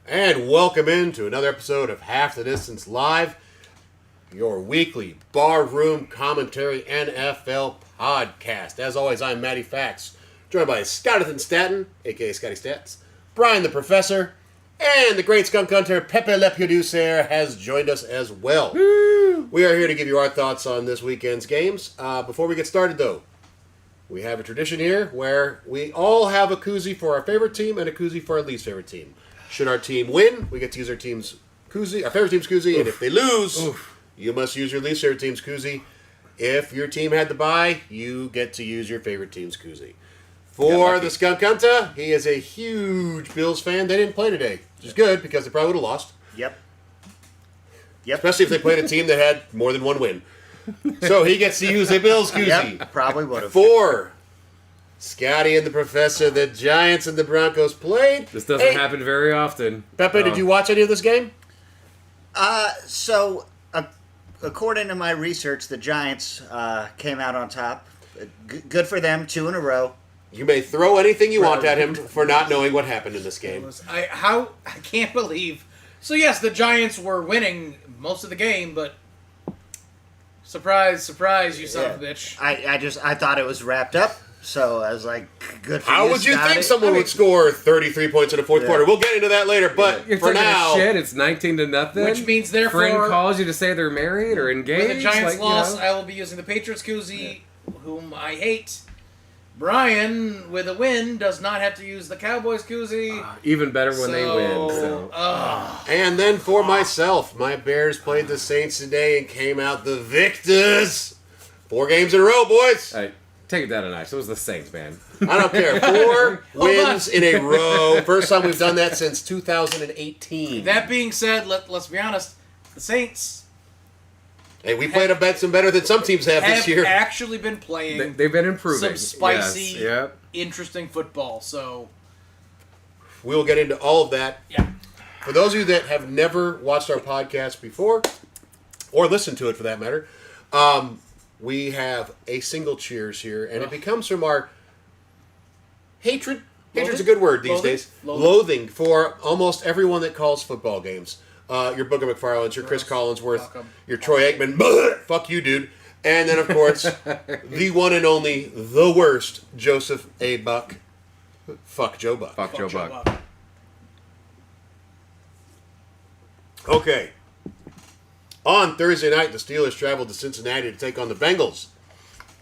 And welcome into another episode of Half the Distance Live, your weekly barroom commentary NFL podcast. As always, I'm Matty Fax, joined by Scottathan Staten, a.k.a. Scotty Stats, Brian the Professor, and the great skunk hunter Pepe Le Producer has joined us as well. Woo! We are here to give you our thoughts on this weekend's games. Before we get started, though, we have a tradition here where we all have a koozie for our favorite team and a koozie for our least favorite team. Should our team win, we get to use our team's koozie, our favorite team's koozie, and if they lose, you must use your least favorite team's koozie. If your team had the bye, you get to use your favorite team's koozie. For the Skunk Hunter, he is a huge Bills fan. They didn't play today, which is good because they probably would have lost. Yep. Especially if they played a team that had more than one win. So he gets to use a Bills koozie. Yep, probably would have. For Scotty and the Professor, the Giants and the Broncos played. This doesn't happen very often. Pepe, did you watch any of this game? According to my research, the Giants came out on top. Good for them, 2 in a row. You may throw anything you want at him for not knowing what happened in this game. I can't believe. So yes, the Giants were winning most of the game, but surprise, surprise, you son of a bitch. I thought it was wrapped up. So I was like, good for you, How would you Scotty. think someone would score 33 points in the fourth quarter? We'll get into that later, but You're for taking now... shit, it's 19-0. Which means therefore... Friend calls you to say they're married or engaged. When the Giants lost, you know? I will be using the Patriots koozie, whom I hate. Brian, with a win, does not have to use the Cowboys koozie. Even better when they win. So. And then for myself, my Bears played the Saints today and came out the victors. 4 games in a row, boys. Hey, take it down a notch. It was the Saints, man. I don't care. 4 wins in a row. First time we've done that since 2018. That being said, let's be honest, the Saints... Hey, we played some better than some teams have this year. Actually been playing They've been improving. some spicy, Yes. interesting football. So We will get into all of that. yeah, For those of you that have never watched our podcast before, or listened to it for that matter, we have a single cheers here, and it becomes from our hatred. Hatred's a good word these days. Loathing for almost everyone that calls football games. Your Booker McFarland's, your Chris Collinsworth, your Troy Aikman, fuck you, dude. And then, of course, the one and only, the worst, Joseph A. Buck. Fuck Joe Buck. Fuck Joe Buck. Okay. On Thursday night, the Steelers traveled to Cincinnati to take on the Bengals.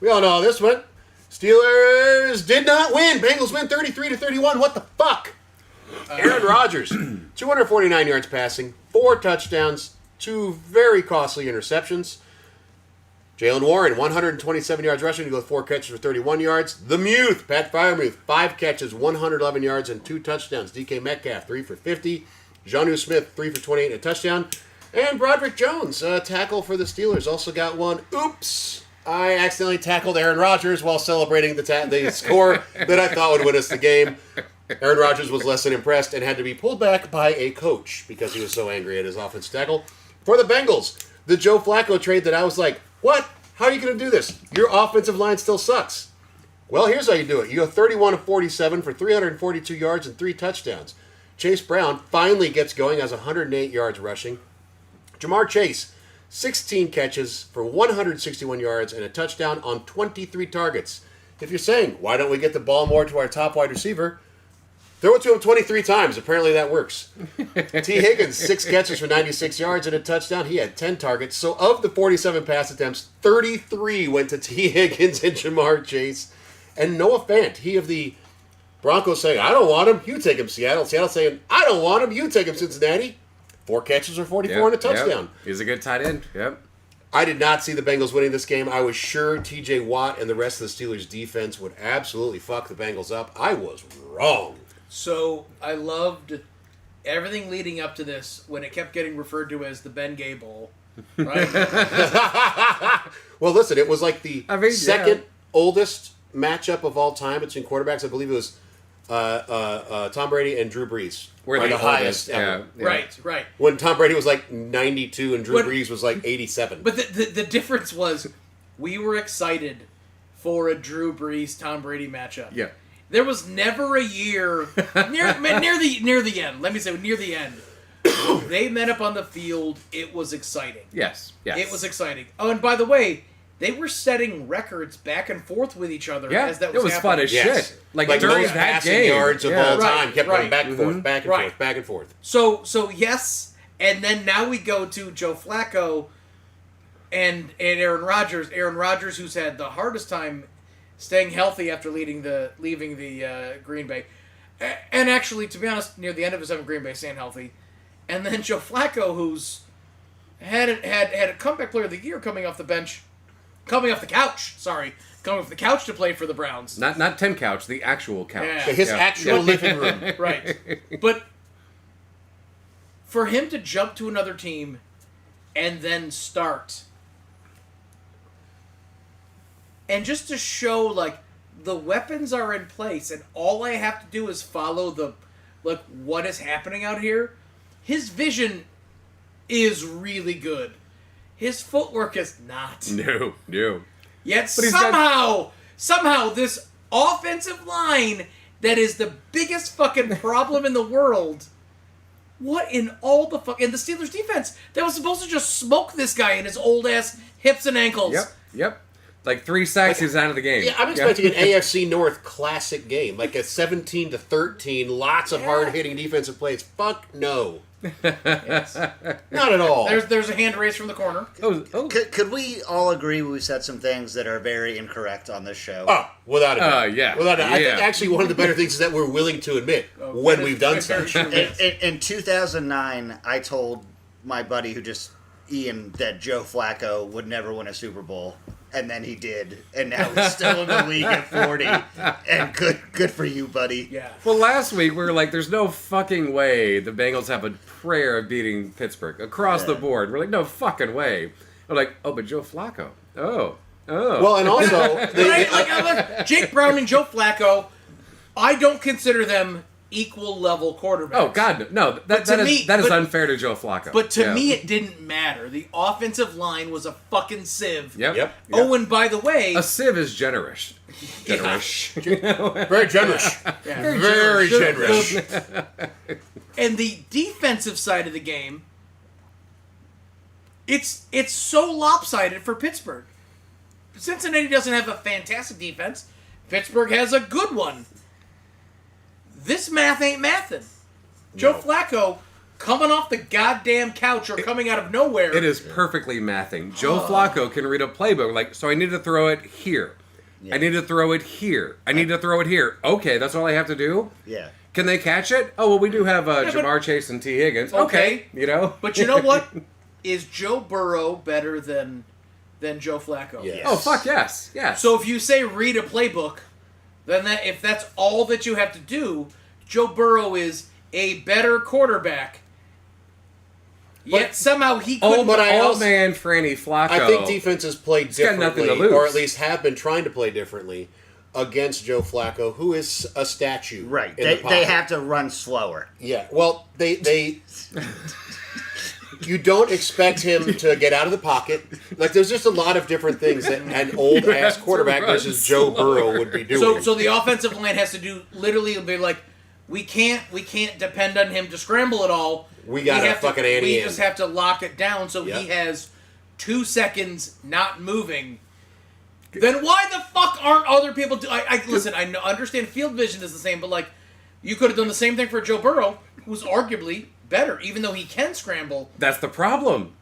We all know how this went. Steelers did not win. Bengals win 33-31. What the fuck? Aaron Rodgers, 249 yards passing, 4 touchdowns, 2 very costly interceptions. Jalen Warren, 127 yards rushing to go with 4 catches for 31 yards. The Muth, Pat Freiermuth, 5 catches, 111 yards, and 2 touchdowns. DK Metcalf, 3 for 50. Jonnu Smith, 3 for 28 and a touchdown. And Broderick Jones, tackle for the Steelers, also got 1. Oops. I accidentally tackled Aaron Rodgers while celebrating the score that I thought would win us the game. Aaron Rodgers was less than impressed and had to be pulled back by a coach because he was so angry at his offensive tackle. For the Bengals, the Joe Flacco trade that I was like, what? How are you going to do this? Your offensive line still sucks. Well, here's how you do it. You go 31 of 47 for 342 yards and 3 touchdowns. Chase Brown finally gets going, has 108 yards rushing. Jamar Chase, 16 catches for 161 yards and a touchdown on 23 targets. If you're saying, why don't we get the ball more to our top wide receiver? Throw it to him 23 times. Apparently that works. T. Higgins, 6 catches for 96 yards and a touchdown. He had 10 targets. So of the 47 pass attempts, 33 went to T. Higgins and Jamar Chase. And Noah Fant, he of the Broncos saying, I don't want him. You take him, Seattle. Seattle saying, I don't want him. You take him, Cincinnati. 4 catches for 44 and a touchdown. Yep. He's a good tight end. Yep. I did not see the Bengals winning this game. I was sure T.J. Watt and the rest of the Steelers' defense would absolutely fuck the Bengals up. I was wrong. So I loved everything leading up to this when it kept getting referred to as the Ben Gay Bowl, right? Well, listen, it was like the second oldest matchup of all time between quarterbacks. I believe it was Tom Brady and Drew Brees. We're the highest ever. Yeah. Right. When Tom Brady was like 92 and Drew Brees was like 87. But the difference was we were excited for a Drew Brees Tom Brady matchup. Yeah. There was never a year near the end. Let me say near the end. They met up on the field. It was exciting. Yes. It was exciting. Oh, and by the way, they were setting records back and forth with each other Yeah, as that it was fun happening. as Yes. shit. Like during most that passing game. yards of Yeah. all Right, time kept right. going back and forth, back and Right. forth, back and forth. So yes, and then now we go to Joe Flacco and Aaron Rodgers. Aaron Rodgers, who's had the hardest time staying healthy after leaving the Green Bay, and actually, to be honest, near the end of his time in Green Bay, staying healthy, and then Joe Flacco, who's had a comeback player of the year coming off the couch to play for the Browns. Not Tim Couch, the actual couch. Yeah. His actual living room. Right. But for him to jump to another team and then start, and just to show, like, the weapons are in place and all I have to do is follow what is happening out here, his vision is really good. His footwork is not. No. Yet But he's somehow this offensive line that is the biggest fucking problem in the world. What in all the fuck? And the Steelers defense that was supposed to just smoke this guy in his old ass hips and ankles. Yep. Like 3 sacks, he's out of the game. Yeah, I'm expecting an AFC North classic game, like a 17-13, lots of hard-hitting defensive plays. Fuck no. Yes. Not at all. There's a hand raised from the corner. Oh. Could we all agree we said some things that are very incorrect on this show? Oh, without a doubt. Yeah. Without a doubt. I think Yeah. actually one of the better things is that we're willing to admit when we've done such. In 2009, I told my buddy Ian, that Joe Flacco would never win a Super Bowl. And then he did. And now he's still in the league at 40. And good for you, buddy. Yeah. Well, last week we were like, there's no fucking way the Bengals have a prayer of beating Pittsburgh across the board. We're like, no fucking way. We're like, oh, but Joe Flacco. Oh. Well, and also... Jake Brown and Joe Flacco, I don't consider them equal level quarterbacks. Oh, God, no. That is unfair to Joe Flacco. But to me, it didn't matter. The offensive line was a fucking sieve. Yep. Oh, and by the way... A sieve is generous. Very generous. Yeah. Very generous. And the defensive side of the game, it's so lopsided for Pittsburgh. Cincinnati doesn't have a fantastic defense. Pittsburgh has a good one. This math ain't mathin'. Joe Flacco coming off the goddamn couch or coming out of nowhere. It is perfectly mathing. Joe Flacco can read a playbook. Like, so I need to throw it here. Yeah. I need to throw it here. I need to throw it here. Okay, that's all I have to do? Yeah. Can they catch it? Oh, well, we do have Jamar Chase and T. Higgins. Okay. But you know what? Is Joe Burrow better than Joe Flacco? Yes. Oh, fuck yes. Yes. So if you say read a playbook, then if that's all that you have to do, Joe Burrow is a better quarterback. Yet somehow he couldn't. old man Franny Flacco. I think defenses play got nothing differently, to lose. or at least have been trying to play differently against Joe Flacco, who is a statue. Right. in They the pocket. have to run slower. Yeah. Well, they you don't expect him to get out of the pocket. Like, there's just a lot of different things that an old ass quarterback run versus Joe Burrow would be doing. So the offensive line has to do literally be like, we can't depend on him to scramble it all. We gotta fucking ante We him. just have to lock it down so Yep. he has 2 seconds not moving. Then why the fuck aren't other people listen, I understand field vision is the same, but like, you could have done the same thing for Joe Burrow, who's arguably better, even though he can scramble. That's the problem.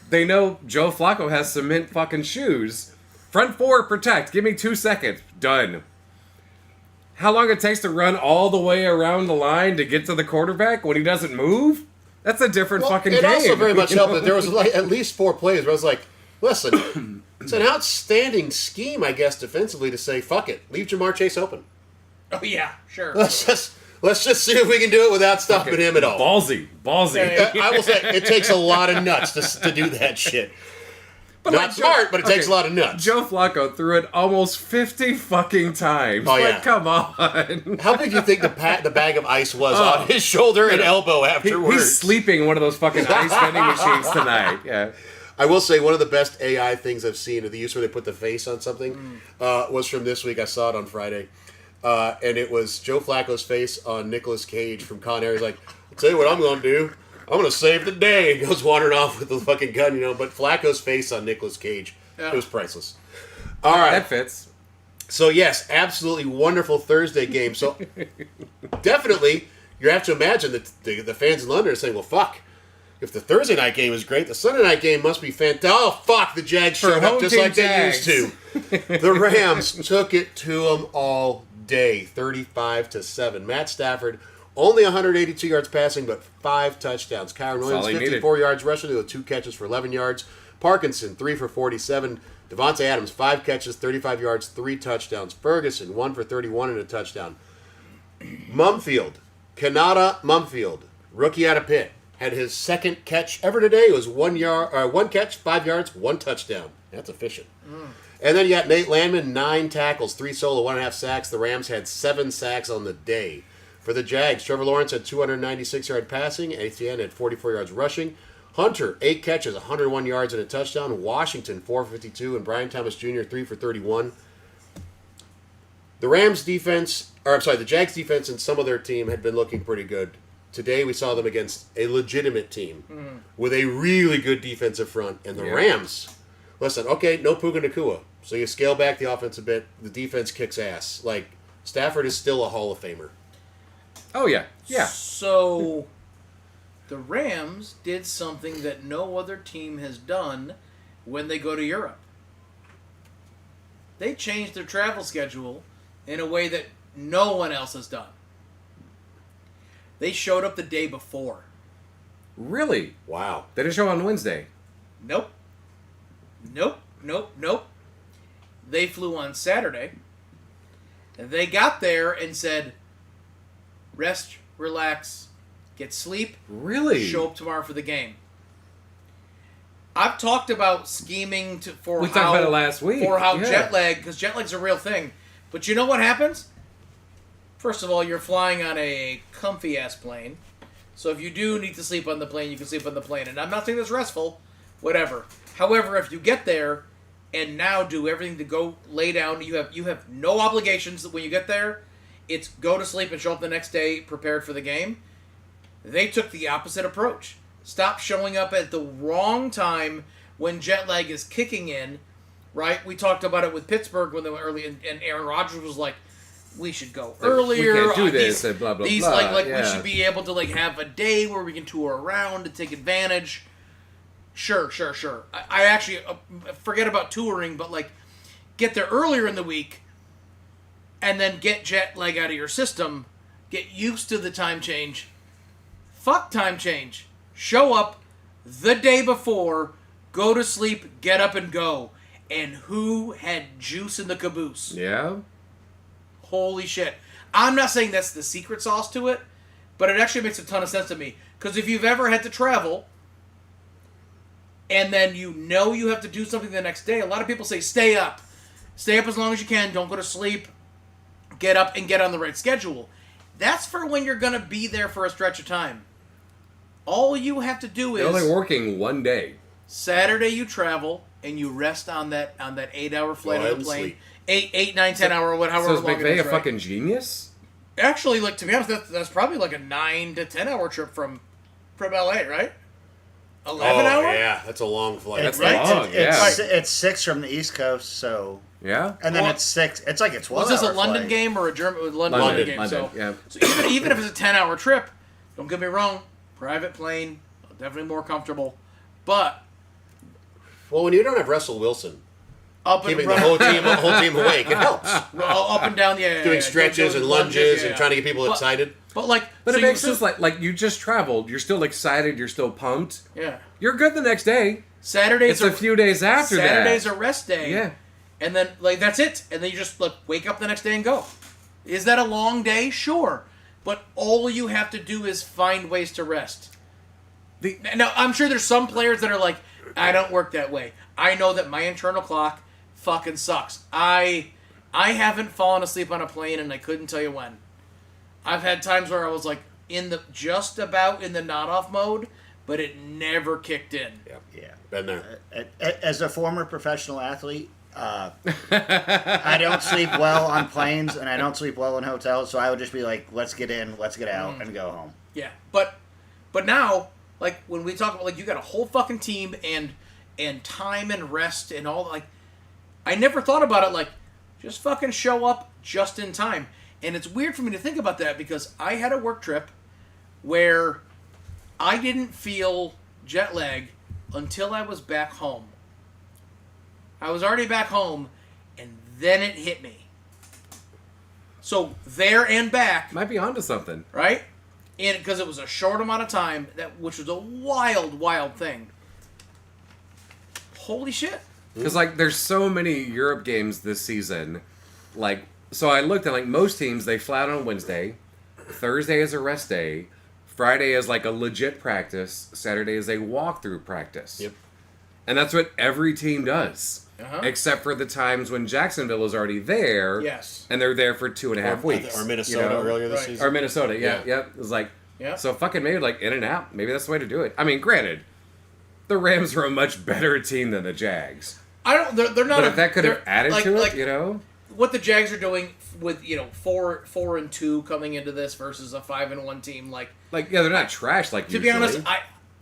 They know Joe Flacco has cement fucking shoes. Front four, protect. Give me 2 seconds. Done. How long it takes to run all the way around the line to get to the quarterback when he doesn't move? That's a different fucking it game. also very much you know? helped that there was like at least 4 plays where I was like, listen, it's an outstanding scheme, I guess, defensively to say, fuck it, leave Jamar Chase open. Oh yeah, sure. Let's just see if we can do it without stopping him at all. Ballsy. I will say, it takes a lot of nuts to do that shit. But Not smart, but it takes a lot of nuts. Joe Flacco threw it almost 50 fucking times. Oh, Like, yeah. come on. How big do you think the bag of ice was on his shoulder and elbow afterwards? He's sleeping in one of those fucking ice vending machines tonight. Yeah. I will say one of the best AI things I've seen, the use where they put the face on something, was from this week. I saw it on Friday. and it was Joe Flacco's face on Nicolas Cage from Con Air. He's like, I'll tell you what I'm going to do. I'm going to save the day. He goes wandering off with the fucking gun, But Flacco's face on Nicolas Cage, It was priceless. All right. That fits. So, yes, absolutely wonderful Thursday game. So, definitely, you have to imagine that the fans in London are saying, well, fuck. If the Thursday night game is great, the Sunday night game must be fantastic. Oh, fuck, the Jags showed up just like they used to. The Rams took it to them all day, 35-7. Matt Stafford, only 182 yards passing, but 5 touchdowns. Kyron Williams, 54 yards rushing with 2 catches for 11 yards. Parkinson, 3 for 47. Devontae Adams, 5 catches, 35 yards, 3 touchdowns. Ferguson, 1 for 31 and a touchdown. Kanata Mumfield, rookie out of Pitt, had his second catch ever today. It was 1 catch, 5 yards, 1 touchdown. That's efficient. And then you got Nate Landman, 9 tackles, 3 solo, 1.5 sacks. The Rams had 7 sacks on the day. For the Jags, Trevor Lawrence had 296-yard passing. Etienne had 44 yards rushing. Hunter, 8 catches, 101 yards and a touchdown. Washington, 4 for 52. And Brian Thomas Jr., 3 for 31. The Jags defense and some of their team had been looking pretty good. Today we saw them against a legitimate team with a really good defensive front. And the Rams, listen, okay, no Puka Nacua. So you scale back the offense a bit. The defense kicks ass. Like, Stafford is still a Hall of Famer. Oh, yeah. Yeah. So, the Rams did something that no other team has done when they go to Europe. They changed their travel schedule in a way that no one else has done. They showed up the day before. Really? Wow. They didn't show on Wednesday. Nope. They flew on Saturday. And they got there and said, rest, relax, get sleep. Really? Show up tomorrow for the game. I've talked about scheming we talked about it last week. For how jet lag, because jet lag's a real thing. But you know what happens? First of all, you're flying on a comfy-ass plane. So if you do need to sleep on the plane, you can sleep on the plane. And I'm not saying that's restful, whatever. However, if you get there and now do everything to go lay down, you have no obligations when you get there. It's go to sleep and show up the next day prepared for the game. They took the opposite approach. Stop showing up at the wrong time when jet lag is kicking in, right? We talked about it with Pittsburgh when they went early, and Aaron Rodgers was like, we should go earlier. We can't do this, and blah, blah, blah. We should be able to have a day where we can tour around and take advantage. Sure. I actually forget about touring, but get there earlier in the week and then get jet lag out of your system. Get used to the time change. Fuck time change. Show up the day before, go to sleep, get up and go. And who had juice in the caboose? Yeah? Holy shit. I'm not saying that's the secret sauce to it, but it actually makes a ton of sense to me. Because if you've ever had to travel, and then you have to do something the next day, a lot of people say stay up. Stay up as long as you can, don't go to sleep, get up and get on the right schedule. That's for when you're going to be there for a stretch of time. All you have to do is... They're only working one day. Saturday you travel, and you rest on that 8-hour flight on the plane. Sleep. 8, 9, 10 hour, whatever. So is McVay a fucking genius? Actually, to be honest, that's probably a 9 to 10 hour trip from LA, right? 11 hour? Yeah, that's a long flight. That's long, It's 6 from the East Coast, so... Yeah? And then it's 6. It's like it's 12 Was this a London game or a German London game? London, so, yeah. so even if it's a 10-hour trip, don't get me wrong, private plane, definitely more comfortable. But... Well, when you don't have Russell Wilson keeping the run- whole team awake, it helps. Up and down, Doing stretches and lunges and trying to get people excited. But But it makes sense. Like you just traveled. You're still excited. You're still pumped. Yeah. You're good the next day. Saturdays It's a few days after that. Saturday's a rest day. Yeah. And then that's it. And then you just wake up the next day and go. Is that a long day? Sure. But all you have to do is find ways to rest. Now, I'm sure there's some players that are like, I don't work that way. I know that my internal clock fucking sucks. I haven't fallen asleep on a plane and I couldn't tell you when. I've had times where I was just about in the not off mode, but it never kicked in. Yeah. Been there. As a former professional athlete, I don't sleep well on planes, and I don't sleep well in hotels, so I would just be like, let's get in, let's get out, and go home. Yeah, but now, like, when we talk about, like, you got a whole fucking team and time and rest and all, like, I never thought about it, like, just fucking show up just in time. And it's weird for me to think about that because I had a work trip where I didn't feel jet lag until I was back home. I was already back home, and then it hit me. So there and back, Might be onto something. right? And because it was a short amount of time, which was a wild, wild thing. Holy shit! Because, like, there's so many Europe games this season. Like, so I looked at, like, most teams, they fly out on Wednesday. Thursday is a rest day. Friday is, like, a legit practice. Saturday is a walkthrough practice. Yep. And that's what every team does. Uh-huh. Except for the times when Jacksonville is already there. Yes. And they're there for 2.5 weeks. Or Minnesota you know? earlier this Right. season. Or Minnesota, yeah. Yeah. It was like, Yeah. so fucking maybe, like, in and out. Maybe that's the way to do it. I mean, granted, the Rams are a much better team than the Jags. I don't. They're not. But if that could have they're- added like, to it, like, you know? what the Jags are doing with 4-2 coming into this versus a 5-1 team, like. Like, yeah, they're not trash like To be usually. honest,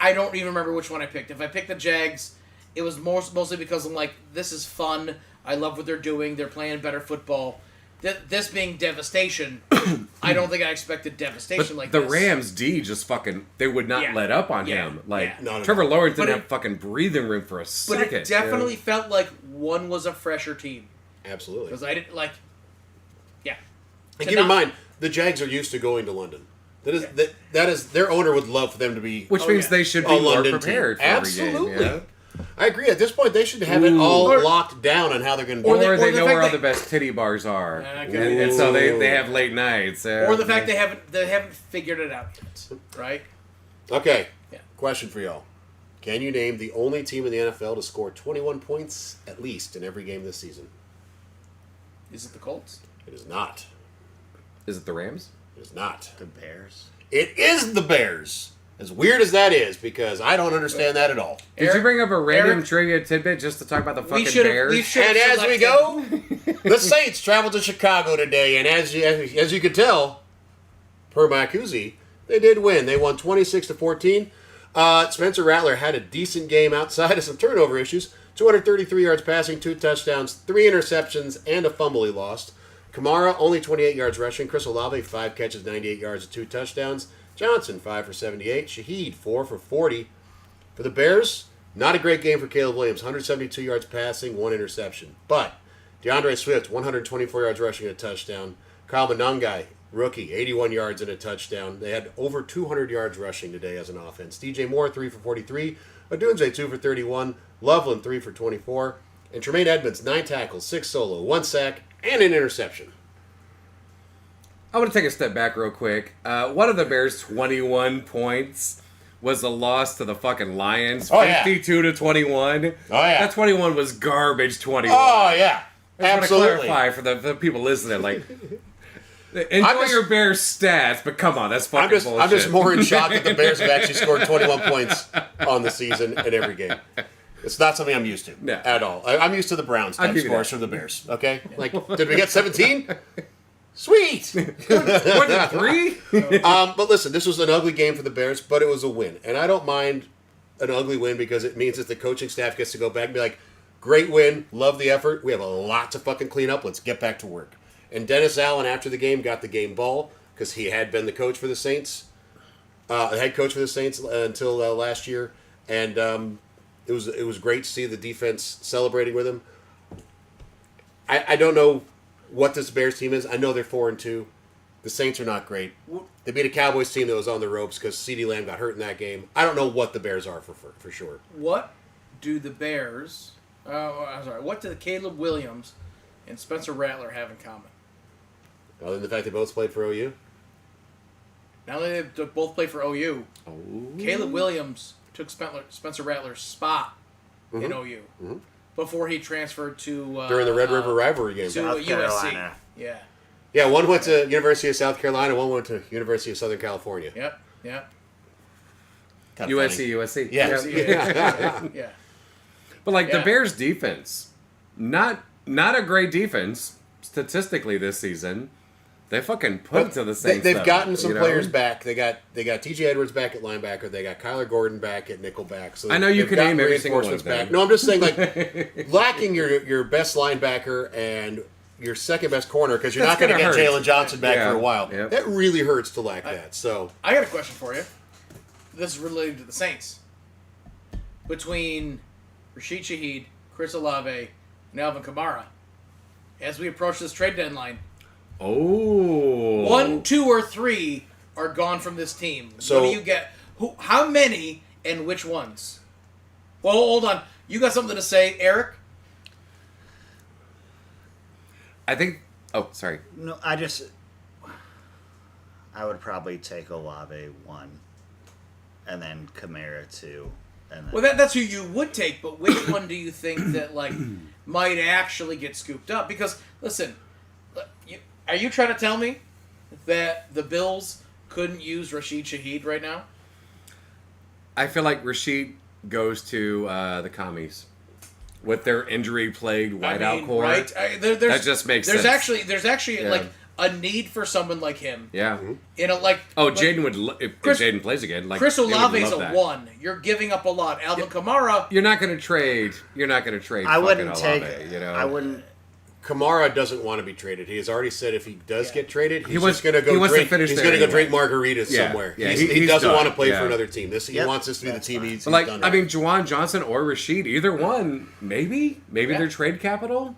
I don't even remember which one I picked. If I picked the Jags, it was mostly because I'm like, this is fun. I love what they're doing. They're playing better football. This being devastation, I don't think I expected devastation But like the this. Rams D just fucking, they would not Yeah. let up on Yeah. him. Like, Yeah. No. Trevor Lawrence But didn't it- have fucking breathing room for a But second. it definitely felt like one was a fresher team. Absolutely. Because I didn't, like, yeah. And To keep in not- mind, the Jags are used to going to London. That is their owner would love for them to be. Which Oh, means yeah. they should A be more London prepared team. for Absolutely. every game. Yeah? I agree. At this point, they should have it Ooh. all Or- locked down on how they're going to do Or, it. they the know fact where all that- the best titty bars are. Okay. And so they Ooh. have late nights. Or the fact they haven't figured it out yet, right? Okay. Yeah. Question for y'all. Can you name the only team in the NFL to score 21 points at least in every game this season? Is it the Colts? It is not. Is it the Rams? It is not. The Bears. It is the Bears. As weird as that is, because I don't understand that at all. Did you bring up a random Eric- trivia tidbit just to talk about the fucking We Bears? should And as we go, the Saints traveled to Chicago today, and as you could tell, per Makuzi, they did win. They won 26-14. Spencer Rattler had a decent game outside of some turnover issues. 233 yards passing, 2 touchdowns, 3 interceptions, and a fumble he lost. Kamara, only 28 yards rushing. Chris Olave, 5 catches, 98 yards, and 2 touchdowns. Johnson, 5 for 78. Shaheed, 4 for 40. For the Bears, not a great game for Caleb Williams. 172 yards passing, 1 interception. But DeAndre Swift, 124 yards rushing and a touchdown. Kyle Monangai, rookie, 81 yards and a touchdown. They had over 200 yards rushing today as an offense. DJ Moore, 3 for 43. Odunze, 2 for 31. Loveland, 3 for 24. And Tremaine Edmonds, 9 tackles, 6 solo, 1 sack, and an interception. I want to take a step back real quick. One of the Bears' 21 points was a loss to the fucking Lions, Oh, yeah. 52-21. Oh, yeah. That 21 was garbage 21. Oh, yeah. I just Absolutely. want to clarify for the people listening, like, enjoy just- your Bears stats, but come on, that's fucking bullshit. I'm just more in shock that the Bears have actually scored 21 points on the season in every game. It's not something I'm used to No. at all. I'm used to the Browns I'll type give you scores that. from the Bears. Okay, like did we get 17? Sweet. More than 3? But listen, this was an ugly game for the Bears, but it was a win, and I don't mind an ugly win because it means that the coaching staff gets to go back and be like, "Great win, love the effort. We have a lot to fucking clean up. Let's get back to work." And Dennis Allen, after the game, got the game ball because he had been the coach for the Saints, head coach for the Saints until last year, and it was great to see the defense celebrating with him. I don't know what this Bears team is. I know they're 4-2. The Saints are not great. They beat a Cowboys team that was on the ropes because CeeDee Lamb got hurt in that game. I don't know what the Bears are for sure. What do the Bears? I'm sorry. What do Caleb Williams and Spencer Rattler have in common? Other than the fact they both played for OU. Not only they both play for OU, Caleb Williams took Spencer Rattler's spot in OU before he transferred to During the Red River rivalry game. to South USC. Carolina. Yeah. Yeah, one went to University of South Carolina, one went to University of Southern California. Yep. Yep. Kinda USC, funny. USC. Yeah. Yeah. Yeah. But, like, the Yeah. Bears' defense not a great defense statistically this season. They fucking put it to the Saints. They've though, gotten some you know? players back. They got T.J. Edwards back at linebacker. They got Kyler Gordon back at nickelback. So I know you they've can gotten name every single one reinforcements of them. back. No, I'm just saying, like, lacking your best linebacker and your second best corner because you're That's not going to gonna get hurt. Jalen Johnson back Yeah. for a while. Yep. That really hurts to lack that. So I got a question for you. This is related to the Saints. Between Rashid Shaheed, Chris Olave, and Alvin Kamara, as we approach this trade deadline, Oh. 1, 2, or 3 are gone from this team. So- What do you get? How many and which ones? Well, hold on. You got something to say, Eric? I think. Oh, sorry. No, I would probably take Olave 1, and then Kamara 2, and then Well, that's who you would take, but which one do you think that like might actually get scooped up? Because listen, are you trying to tell me that the Bills couldn't use Rashid Shaheed right now? I feel like Rashid goes to the commies with their injury-plagued wideout core. Right? That just makes there's sense. There's actually Yeah. like a need for someone like him. Yeah. In a like. Oh, like, Jaden would if Chris- Jaden plays again. Like Chris they would Olave's love a that. 1. You're giving up a lot. Alvin Kamara. You're not going to trade. You're not going to trade. I wouldn't fucking take. Olave, you know. I wouldn't. Kamara doesn't want to be traded. He has already said if he does get traded, he's wants- just going to go he wants to drink. finish He's there going to go anyway. drink margaritas Yeah, somewhere. yeah, he he's doesn't done. want to play Yeah. for another team. He Yep, wants this to be the that's team fine. he's Like, done. I mean, Juwan Johnson or Rashid, either one, maybe Yeah. their trade capital.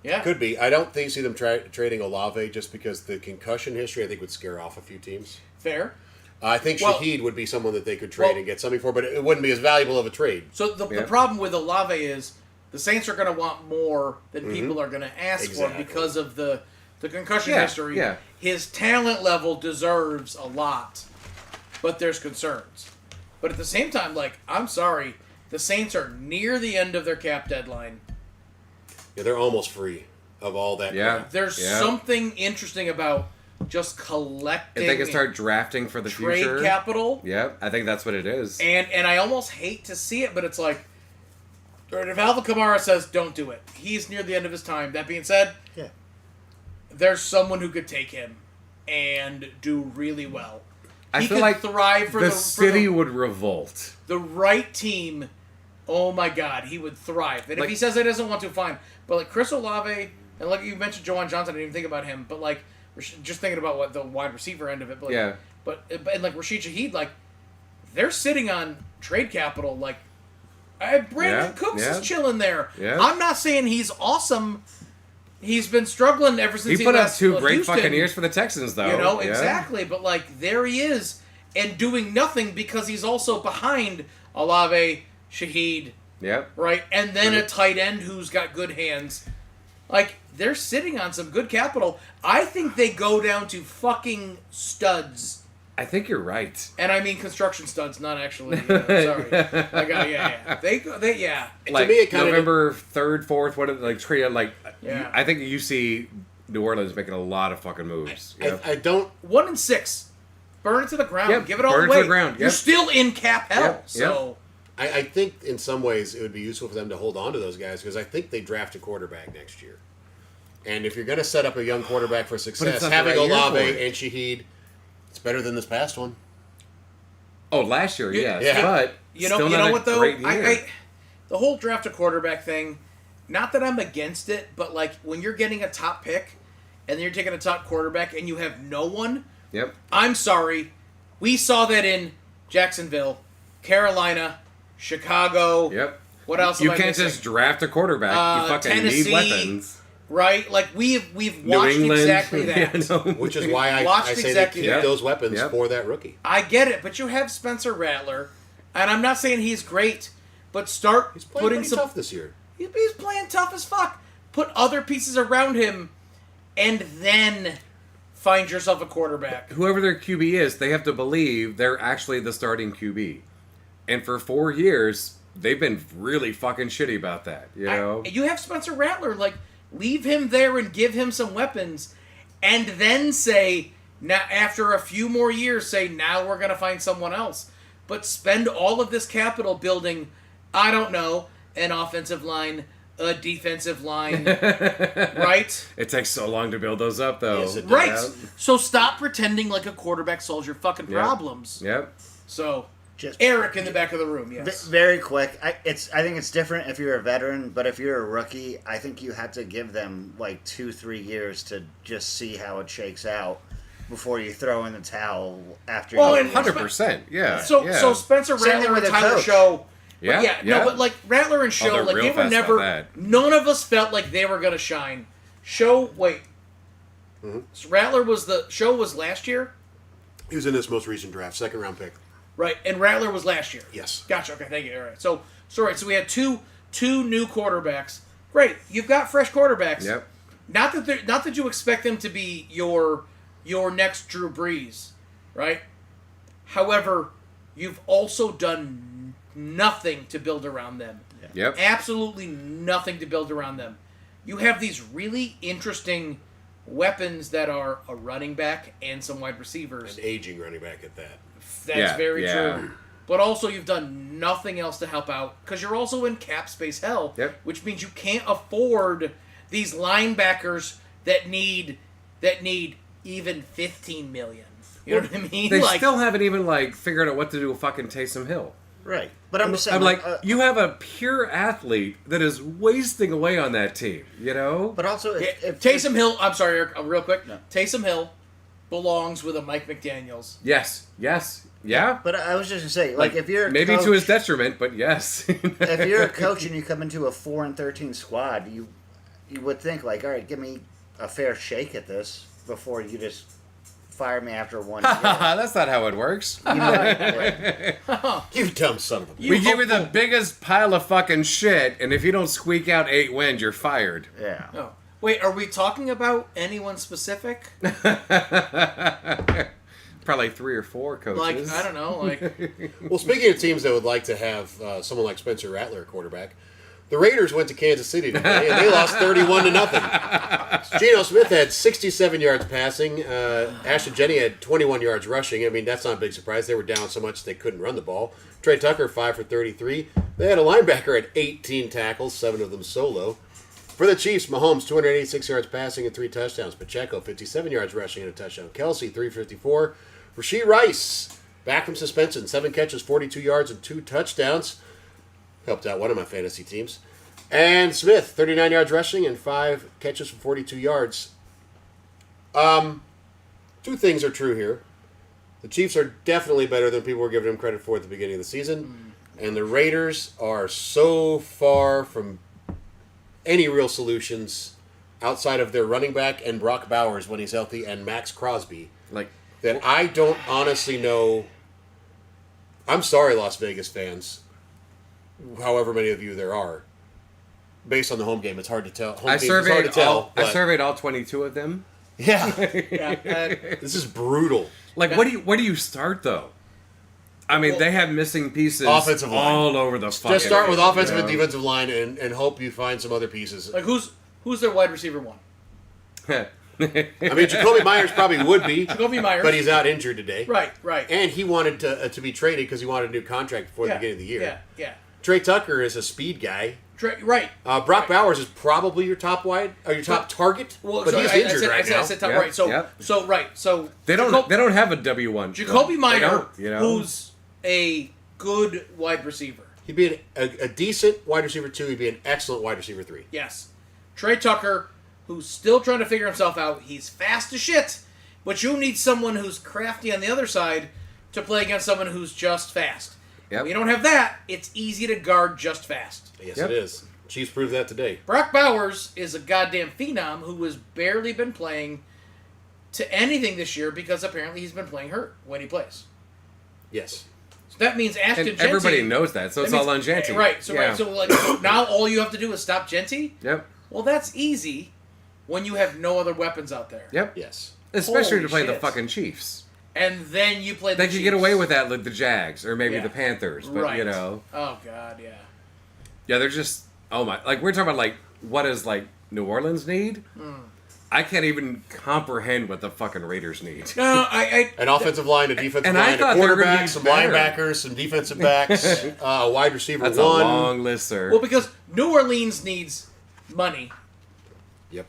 Yeah. Could be. I don't think see them trading Olave just because the concussion history I think would scare off a few teams. Fair. I think Well- Shaheed would be someone that they could trade Well- and get something for, but it wouldn't be as valuable of a trade. So the Yeah. problem with Olave is the Saints are going to want more than people are going to ask Exactly. for because of the concussion Yeah, history. yeah. His talent level deserves a lot, but there's concerns. But at the same time, like, I'm sorry, the Saints are near the end of their cap deadline. Yeah, they're almost free of all that. Yeah. crap. There's Yeah. something interesting about just collecting If they can start drafting for the trade future. capital. Yep, I think that's what it is. And I almost hate to see it, but it's like, if Alvin Kamara says don't do it, he's near the end of his time. That being said, Yeah. there's someone who could take him and do really well. I He feel could like thrive for the the city for would revolt. the right team. Oh my God, he would thrive. And if Like- he says he doesn't want to, fine. But like Chris Olave, and like you mentioned, Juwan Johnson, I didn't even think about him. But like, just thinking about what the wide receiver end of it. But like, Yeah. But and like Rashid Shaheed, like they're sitting on trade capital. Like, Brandon Yeah, Cooks yeah. is chilling there. Yeah. I'm not saying he's awesome. He's been struggling ever since He put up left 2 great Houston. fucking years for the Texans, though. You know, Yeah. exactly. But, like, there he is. And doing nothing because he's also behind Olave, Shaheed, Yep. right? And then a tight end who's got good hands. Like, they're sitting on some good capital. I think they go down to fucking studs. I think you're right. And I mean construction studs, not actually. Sorry. Yeah. They, yeah. Like me, it kinda- November 3rd, 4th, what like trade like. Yeah. I think you see New Orleans making a lot of fucking moves. Yep. I don't. 1 and 6. Burn it to the ground. Yep, Give it all burn it to away. the ground, You're yep. still in cap hell. Yep, So. I think in some ways it would be useful for them to hold on to those guys because I think they draft a quarterback next year. And if you're going to set up a young quarterback for success, not the having right year Olave for it. and Shaheed, it's better than this past one. Oh, last year, Yeah. yes, Yeah. but You know, still you not know a what though? great year. I the whole draft a quarterback thing. Not that I'm against it, but like when you're getting a top pick, and then you're taking a top quarterback, and you have no one. Yep. I'm sorry, we saw that in Jacksonville, Carolina, Chicago. Yep. What else? You am I can't missing? just draft a quarterback. You fucking Tennessee, need weapons. Right? Like we've New watched England. exactly that. You know? Which is why I Watched say exactly they keep that. those weapons Yep. for that rookie. I get it, but you have Spencer Rattler, and I'm not saying he's great, but start He's playing putting pretty some. tough this year. He's playing tough as fuck. Put other pieces around him, and then find yourself a quarterback. Whoever their QB is, they have to believe they're actually the starting QB. And for 4 years, they've been really fucking shitty about that. You know? You have Spencer Rattler. Like, leave him there and give him some weapons, and then say, now after a few more years, say, now we're going to find someone else. But spend all of this capital building, I don't know, an offensive line, a defensive line, right? It takes so long to build those up, though. Yes, it does. Right. Yep. So stop pretending like a quarterback solves your fucking Yep. problems. Yep. So, Just Eric in the back of the room, yes. very quick. I think it's different if you're a veteran, but if you're a rookie, I think you have to give them like 2-3 years to just see how it shakes out before you throw in the towel after. Well, you and 100%. Yeah. So Spencer Same thing Rattler with and a Tyler coach. Show. Yeah, Yeah, yeah. no, but like Rattler and Show, they're like real they were fast never. about that. None of us felt like they were gonna shine. Show, wait. So Rattler Show was last year, He was in this most recent draft, second round pick. right? And Rattler was last year. Yes. Gotcha. Okay, thank you. All right. So we had two new quarterbacks. Great, you've got fresh quarterbacks. Yep. Not that you expect them to be your next Drew Brees, right? However, you've also done nothing to build around them. Yep. Absolutely nothing to build around them. You have these really interesting weapons that are a running back and some wide receivers. An aging running back at that. That's Yeah, very yeah. true. But also, you've done nothing else to help out because you're also in cap space hell, Yep. which means you can't afford these linebackers that need even 15 million. You know what I mean? They still haven't even figured out what to do with fucking Taysom Hill. right. But I'm just saying, I'm like, you have a pure athlete that is wasting away on that team. You know. but also if Taysom Hill, I'm sorry, Eric, real quick. No. Taysom Hill belongs with a Mike McDaniels. Yes. Yes. Yeah. But I was just gonna say, like, if you're a maybe coach, to his detriment, but yes. if you're a coach and you come into a 4-13 squad, you would think like, all right, give me a fair shake at this before you just fire me after 1 year. That's not how it works. You know, like, You dumb son of a bitch. We give you the biggest pile of fucking shit, and if you don't squeak out 8 wins, you're fired. yeah. Oh. Wait, are we talking about anyone specific? Probably 3 or 4 coaches. Like, I don't know, like... Well, speaking of teams that would like to have someone like Spencer Rattler, quarterback, the Raiders went to Kansas City today, and they lost 31-0. Geno Smith had 67 yards passing. Ashton Jenney had 21 yards rushing. I mean, that's not a big surprise. They were down so much they couldn't run the ball. Trey Tucker, 5 for 33. They had a linebacker at 18 tackles, 7 of them solo. For the Chiefs, Mahomes, 286 yards passing and 3 touchdowns. Pacheco, 57 yards rushing and a touchdown. Kelsey, 354. Rashee Rice, back from suspension, 7 catches, 42 yards, and 2 touchdowns. Helped out one of my fantasy teams. And Smith, 39 yards rushing and 5 catches for 42 yards. 2 things are true here. The Chiefs are definitely better than people were giving them credit for at the beginning of the season. And the Raiders are so far from any real solutions outside of their running back and Brock Bowers when he's healthy and Max Crosby that I don't honestly know. I'm sorry, Las Vegas fans. However many of you there are, based on the home game, it's hard to tell. I surveyed all 22 of them. Yeah, Yeah, this is brutal. Where do you start though? I mean, they have missing pieces Offensive line. all over the fucking. Just start with offensive you and know? defensive line and hope you find some other pieces. like, who's their wide receiver one? I mean, Jacoby Myers probably would be, Jacoby Myers. but he's out injured today. Right. And he wanted to be traded because he wanted a new contract before the beginning of the year. Yeah. Trey Tucker is a speed guy. Right. Brock Bowers is probably your top target, Well, but so he's injured right now. I said top, Yep, right. So, yep. So They don't have a W1. Jacoby They Meyer, don't, you know? who's a good wide receiver. He'd be a decent wide receiver 2. He'd be an excellent wide receiver 3. Yes. Trey Tucker, who's still trying to figure himself out. He's fast as shit, but you need someone who's crafty on the other side to play against someone who's just fast. Yep. If you don't have that, it's easy to guard just fast. Yes, Yep. it is. Chiefs proved that today. Brock Bowers is a goddamn phenom who has barely been playing to anything this year because apparently he's been playing hurt when he plays. Yes. So that means Ashton And Genty... everybody knows that, so it's all on Genty. Right. So Yeah. so now all you have to do is stop Genty? Yep. Well, that's easy when you have no other weapons out there. Yep. Yes. Especially Holy to play the shit. fucking Chiefs. And then you play the They could get Chiefs. away with that with the Jags or maybe Yeah. the Panthers, but Right. you know. Oh, God, yeah. Yeah, they're just we're talking about what does New Orleans need? I can't even comprehend what the fucking Raiders need. No, An offensive line, a defensive And I line, a thought they were gonna quarterback, be some better. linebackers, some defensive backs, a wide receiver That's one. a long list, sir. well, because New Orleans needs money. Yep.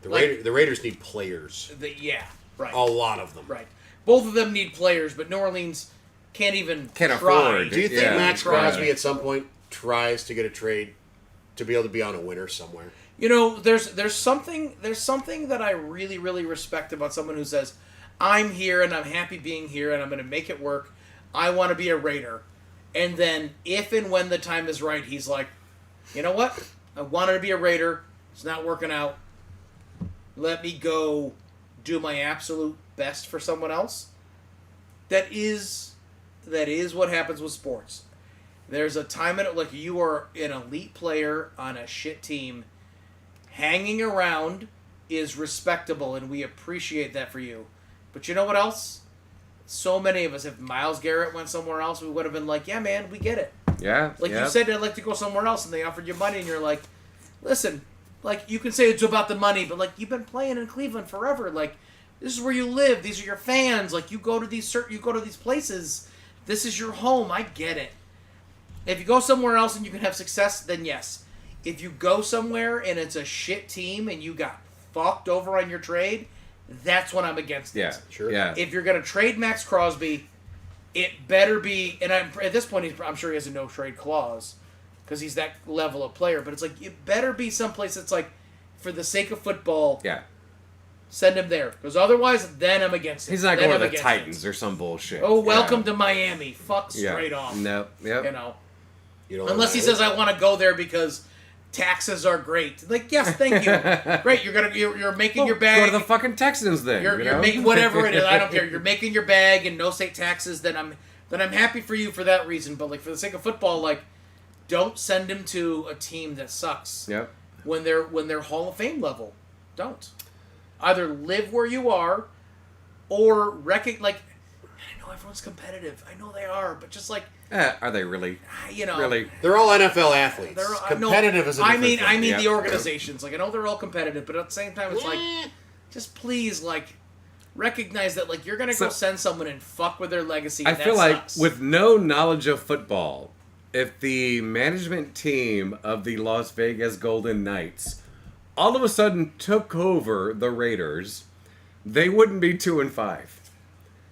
Like- The Raiders need players. Yeah, right. A lot of them. Right. Both of them need players, but New Orleans can't even Can't try. afford. Do you think Yeah. Max Right. Crosby at some point tries to get a trade to be able to be on a winner somewhere? You know, there's something that I really, really respect about someone who says, I'm here and I'm happy being here and I'm going to make it work. I want to be a Raider. And then if and when the time is right, he's like, you know what? I wanted to be a Raider. It's not working out. Let me go do my absolute best for someone else. That is what happens with sports. There's a time in it, like you are an elite player on a shit team. Hanging around is respectable, and we appreciate that for you. But you know what else? So many of us, if Myles Garrett went somewhere else, we would have been like, yeah, man, we get it. Yeah. Like yeah. you said, I'd like to go somewhere else, and they offered you money, and you're like, listen, like you can say it's about the money, but like you've been playing in Cleveland forever. Like this is where you live. These are your fans. Like you go to these places. This is your home. I get it. If you go somewhere else and you can have success, then yes. If you go somewhere and it's a shit team and you got fucked over on your trade, that's when I'm against Yeah. it. Sure. Yeah. If you're going to trade Max Crosby, it better be, and at this point, I'm sure he has a no-trade clause because he's that level of player, but it's like, it better be someplace that's like, for the sake of football, Yeah. send him there. Because otherwise, then I'm against it. He's not Then going I'm to the against Titans it. or some bullshit. Oh, welcome Yeah. to Miami. Fuck Yeah. straight off. No. Yep. You know, You don't unless he want says I want to go there because taxes are great. Like, yes, thank you. Great, you're making your bag. Go to the fucking Texans then. You're you know? making whatever it is. I don't care. You're making your bag and no state taxes. Then I'm happy for you for that reason. But like for the sake of football, like don't send him to a team that sucks. Yep. When they're Hall of Fame level, don't. Either live where you are, or like. I know everyone's competitive. I know they are, but just like Are they really? you know, Really? They're all NFL athletes. They're Competitive is a different thing. I mean Yeah. the organizations. Like I know they're all competitive, but at the same time, it's like, just please, like, recognize that, like, you're gonna go So- send someone and fuck with their legacy. I that feel like sucks. with no knowledge of football, if the management team of the Las Vegas Golden Knights all of a sudden took over the Raiders, they wouldn't be 2-5.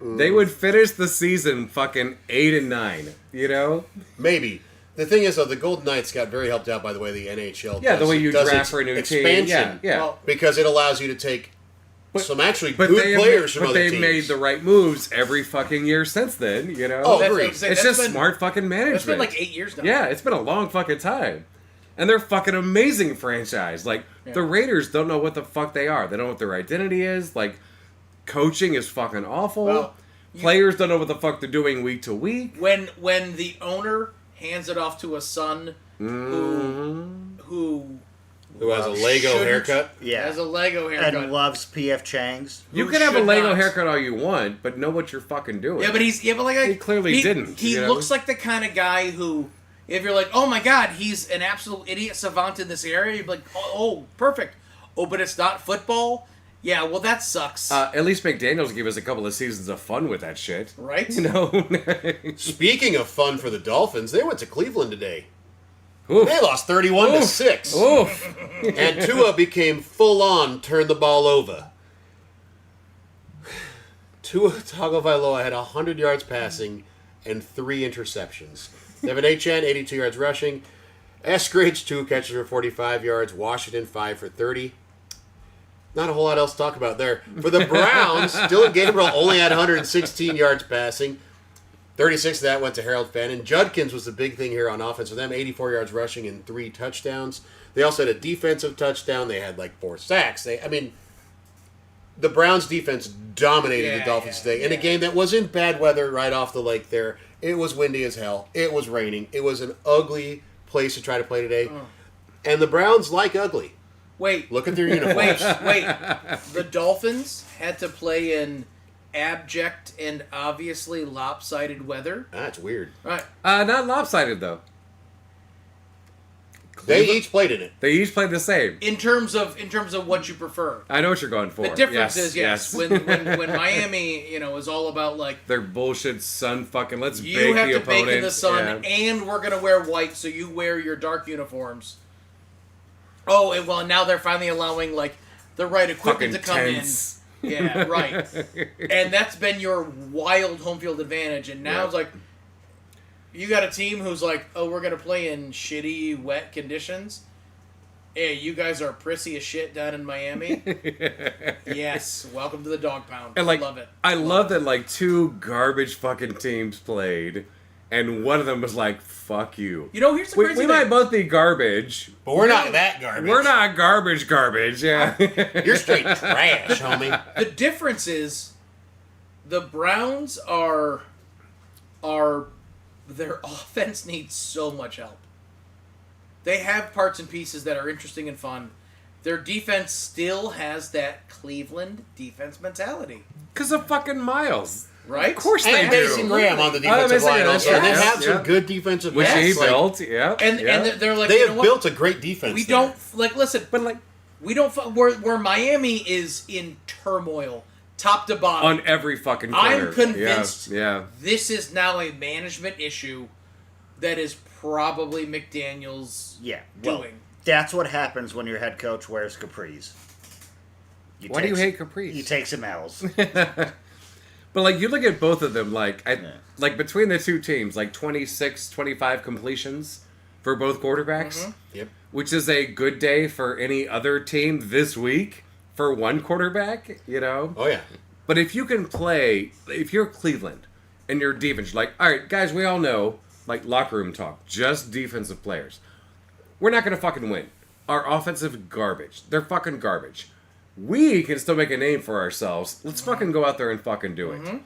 They would finish the season fucking 8-9. You know? Maybe. The thing is, though, the Golden Knights got very helped out by the way the NHL Yeah, the way you does draft its for a new expansion. team. Yeah. Well, Because it allows you to take some actually But good they have players from but other they've teams. made the right moves every fucking year since then, you know? Oh, that's what agreed. I'm saying. It's That's just been- smart fucking management. It's been like 8 years now. Yeah, it's been a long fucking time. And they're fucking amazing franchise. Like, the Raiders don't know what the fuck they are. They don't know what their identity is. Like, coaching is fucking awful. Well, Players don't know what the fuck they're doing week to week. When the owner hands it off to a son who Who has a Lego shouldn't- haircut. Yeah. has a Lego haircut. And loves P.F. Chang's. You Who can have a should Lego not. haircut all you want, but know what you're fucking doing. Yeah, but like He clearly didn't, He you know? looks like the kind of guy who, if you're like, oh my god, he's an absolute idiot savant in this area, you'd be like, oh perfect. Oh, but it's not football. Yeah, well that sucks, At least McDaniels gave us a couple of seasons of fun with that shit. right? You know? Speaking of fun for the Dolphins, they went to Cleveland today. Oof. They lost 31-6. Oof. And Tua became full on, turned the ball over. Tua Tagovailoa had 100 yards passing and 3 interceptions. Devin Achane, 82 yards rushing. Eskridge, 2 catches for 45 yards. Washington, 5 for 30. Not a whole lot else to talk about there. For the Browns, Dylan Gabriel only had 116 yards passing. 36 of that went to Harold Fannin. Judkins was the big thing here on offense for them. 84 yards rushing and 3 touchdowns. They also had a defensive touchdown. They had like 4 sacks. The Browns defense dominated the Dolphins today in a game that was in bad weather right off the lake there. It was windy as hell. It was raining. It was an ugly place to try to play today. And the Browns like ugly. Wait, Look at their uniforms. wait. The Dolphins had to play in abject and obviously lopsided weather. That's weird. Right. Not lopsided, though. They each played in it. They each played the same. In terms of what you prefer. I know what you're going for. The difference is when Miami, is all about like their bullshit sun fucking let's you bake have the to opponent. bake in the sun Yeah. and we're gonna wear white, so you wear your dark uniforms. Oh, and well now they're finally allowing like the right equipment Fucking to come tense. in. Yeah, right. And that's been your wild home field advantage, and now it's like you got a team who's like, oh, we're gonna play in shitty, wet conditions. Hey, you guys are prissy as shit down in Miami. Yes, welcome to the dog pound. And like, love it. I love that like two garbage fucking teams played, and one of them was like, "Fuck you." Here's the We crazy thing. might both be garbage. But we're not that garbage. We're not garbage. Yeah. You're straight trash, homie. The difference is, the Browns are their offense needs so much help. They have parts and pieces that are interesting and fun. Their defense still has that Cleveland defense mentality. Because of fucking Miles. Right? Of course they And do. Mason Graham on the defensive Mason line Graham, also. yeah, They yeah, have some yeah. good defensive Which backs. he Like, built, yeah. And they're like, they you have know built what? a great defense. We there. don't listen. But like We don't where Miami is in turmoil, top to bottom. on every fucking corner. I'm convinced Yeah. this is now a management issue that is probably McDaniel's doing. That's what happens when your head coach wears capris. Why do you hate Caprice? You take some L's. But like you look at both of them, like like between the two teams, like 26, 25 completions for both quarterbacks. Mm-hmm. Yep. Which is a good day for any other team this week for one quarterback, Oh, yeah. But if you can play, if you're Cleveland and your defense, like, all right, guys, we all know, like locker room talk, just defensive players. We're not going to fucking win. Our offensive garbage. They're fucking garbage. We can still make a name for ourselves. Let's fucking go out there and fucking do it.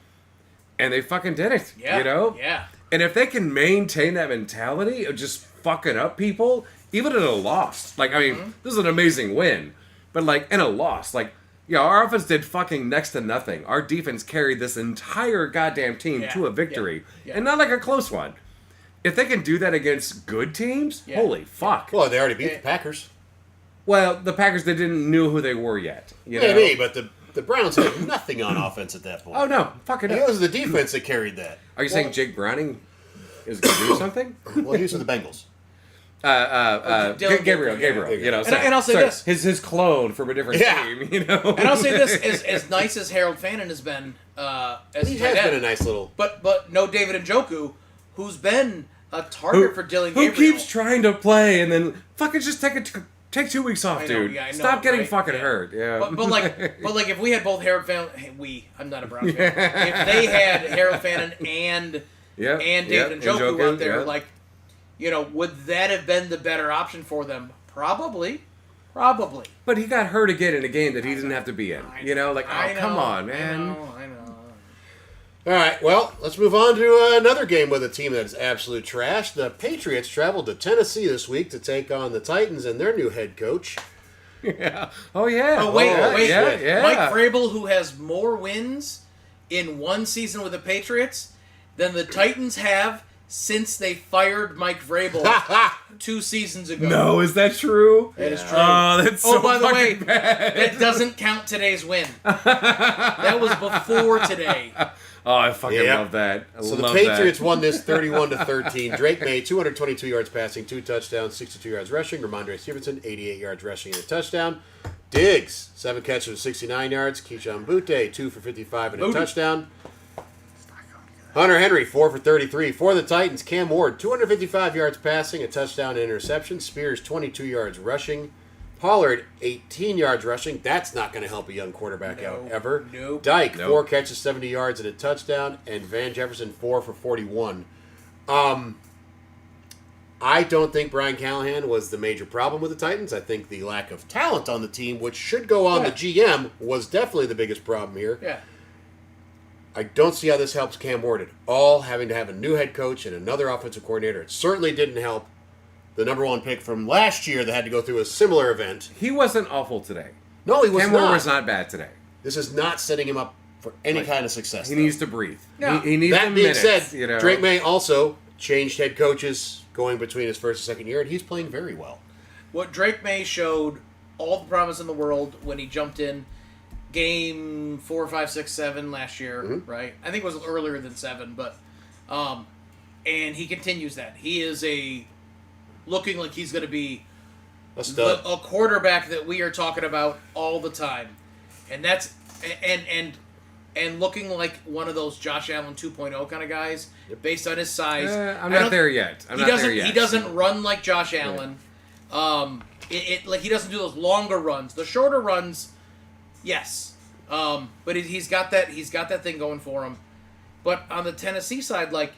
And they fucking did it, Yeah. Yeah. And if they can maintain that mentality of just fucking up people, even in a loss, like, I mean, this is an amazing win, but like, in a loss, like, yeah, our offense did fucking next to nothing. Our defense carried this entire goddamn team to a victory, and not like a close one. If they can do that against good teams, holy fuck. Well, they already beat the Packers. Well, the Packers, they didn't know who they were yet. You know? Maybe, but the Browns had nothing on offense at that point. Oh, no. Fucking It was the defense that carried that. Are you saying Jake Browning is going to do something? Well, he was with the Bengals. Gabriel, you know. And I'll say this. his clone from a different team, you know. And I'll say this: as nice as Harold Fannin has been, as He tight has been end, a nice little... but no David Njoku, who's been a target for Dylan Who Gabriel. keeps trying to play and then fucking just take 2 weeks off, I know, dude. yeah, I know, Stop getting right? fucking Yeah. hurt. Yeah. But like if we had both Harold Fannin, I'm not a Browns fan. If they had Harold Fannin and David Njoku out there, like, would that have been the better option for them? Probably. But he got hurt again in a game that he didn't have to be in. Come on, man. I know. All right, well, let's move on to another game with a team that is absolute trash. The Patriots traveled to Tennessee this week to take on the Titans and their new head coach. Yeah. Oh, yeah. Oh, wait. Yeah. Mike Vrabel, who has more wins in one season with the Patriots than the Titans have since they fired Mike Vrabel 2 seasons ago. No, is that true? That is true. Oh, that's so by the way, fucking bad. that doesn't count today's win. That was before today. Oh, I fucking love that. So the Patriots won this 31-13. Drake made 222 yards passing, 2 touchdowns, 62 yards rushing. Ramondre Stevenson, 88 yards rushing and a touchdown. Diggs, 7 catches, 69 yards. Keyshawn Butte, 2 for 55 and a touchdown. Hunter Henry, 4 for 33. For the Titans, Cam Ward, 255 yards passing, a touchdown and interception. Spears, 22 yards rushing. Pollard, 18 yards rushing. That's not going to help a young quarterback out ever. Nope. Dyke, 4 catches, 70 yards and a touchdown. And Van Jefferson, 4 for 41. I don't think Brian Callahan was the major problem with the Titans. I think the lack of talent on the team, which should go on the GM, was definitely the biggest problem here. Yeah. I don't see how this helps Cam Ward at all, having to have a new head coach and another offensive coordinator. It certainly didn't help the number 1 pick from last year that had to go through a similar event. He wasn't awful today. No, he was Cam not. Ward was not bad today. This is not setting him up for any kind of success. He needs to breathe. No. He needs That the being minutes, said, Drake May also changed head coaches going between his first and second year, and he's playing very well. what Drake May showed all the promise in the world when he jumped in game 4, 5, 6, 7 last year, right? I think it was earlier than 7, but and he continues that. He is looking like he's going to be a quarterback that we are talking about all the time, and that's and looking like one of those Josh Allen 2.0 kind of guys based on his size. I'm not there yet. He doesn't run like Josh Allen. Like he doesn't do those longer runs. The shorter runs, yes, but he's got that thing going for him. But on the Tennessee side, like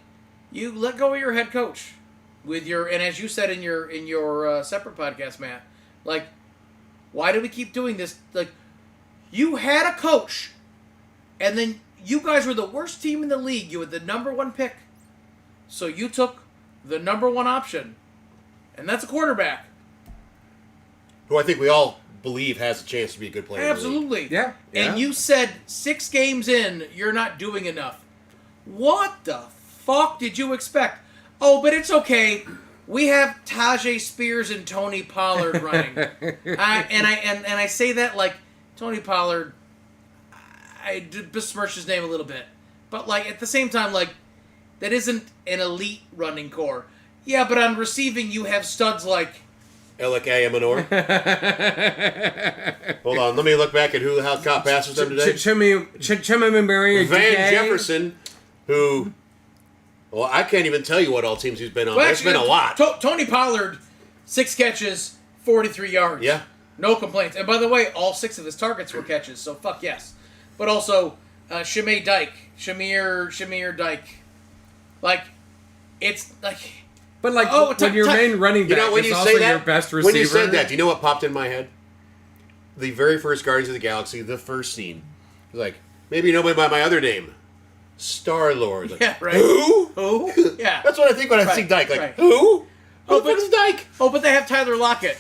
you let go of your head coach and as you said in your separate podcast, Matt, like why do we keep doing this? Like you had a coach, and then you guys were the worst team in the league. You had the number 1 pick, so you took the number 1 option, and that's a quarterback. Who I think we all believe has a chance to be a good player. Absolutely. Yeah. And you said 6 games in, you're not doing enough. What the fuck did you expect? Oh, but it's okay. We have Tajay Spears and Tony Pollard running. And I say that like Tony Pollard, I besmirch his name a little bit. But like at the same time, like that isn't an elite running core. Yeah, but on receiving you have studs like Alec Ayamanor. Hold on, let me look back at how caught passes them today. Van Jefferson, who, well, I can't even tell you what all teams he's been on. Well, it's been a lot. Tony Pollard, 6 catches, 43 yards. Yeah. No complaints. And by the way, all 6 of his targets were catches, so fuck yes. But also, Shamir Dyke. Like, it's like... But like, when your main running back is also your best receiver. When you said that, do you know what popped in my head? The very first Guardians of the Galaxy, the first scene. It was like, maybe you know me by my other name. Star-Lord. Like, yeah, right. Who? Yeah. That's what I think when I see Dyke. Like, who? Who the fuck is Dyke? Oh, but they have Tyler Lockett,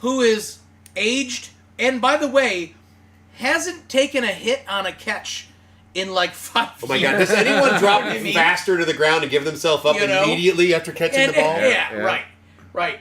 who is aged, and by the way, hasn't taken a hit on a catch in like 5 years. Oh my God, does anyone drop faster to the ground and give themselves up immediately after catching the ball? Yeah, right.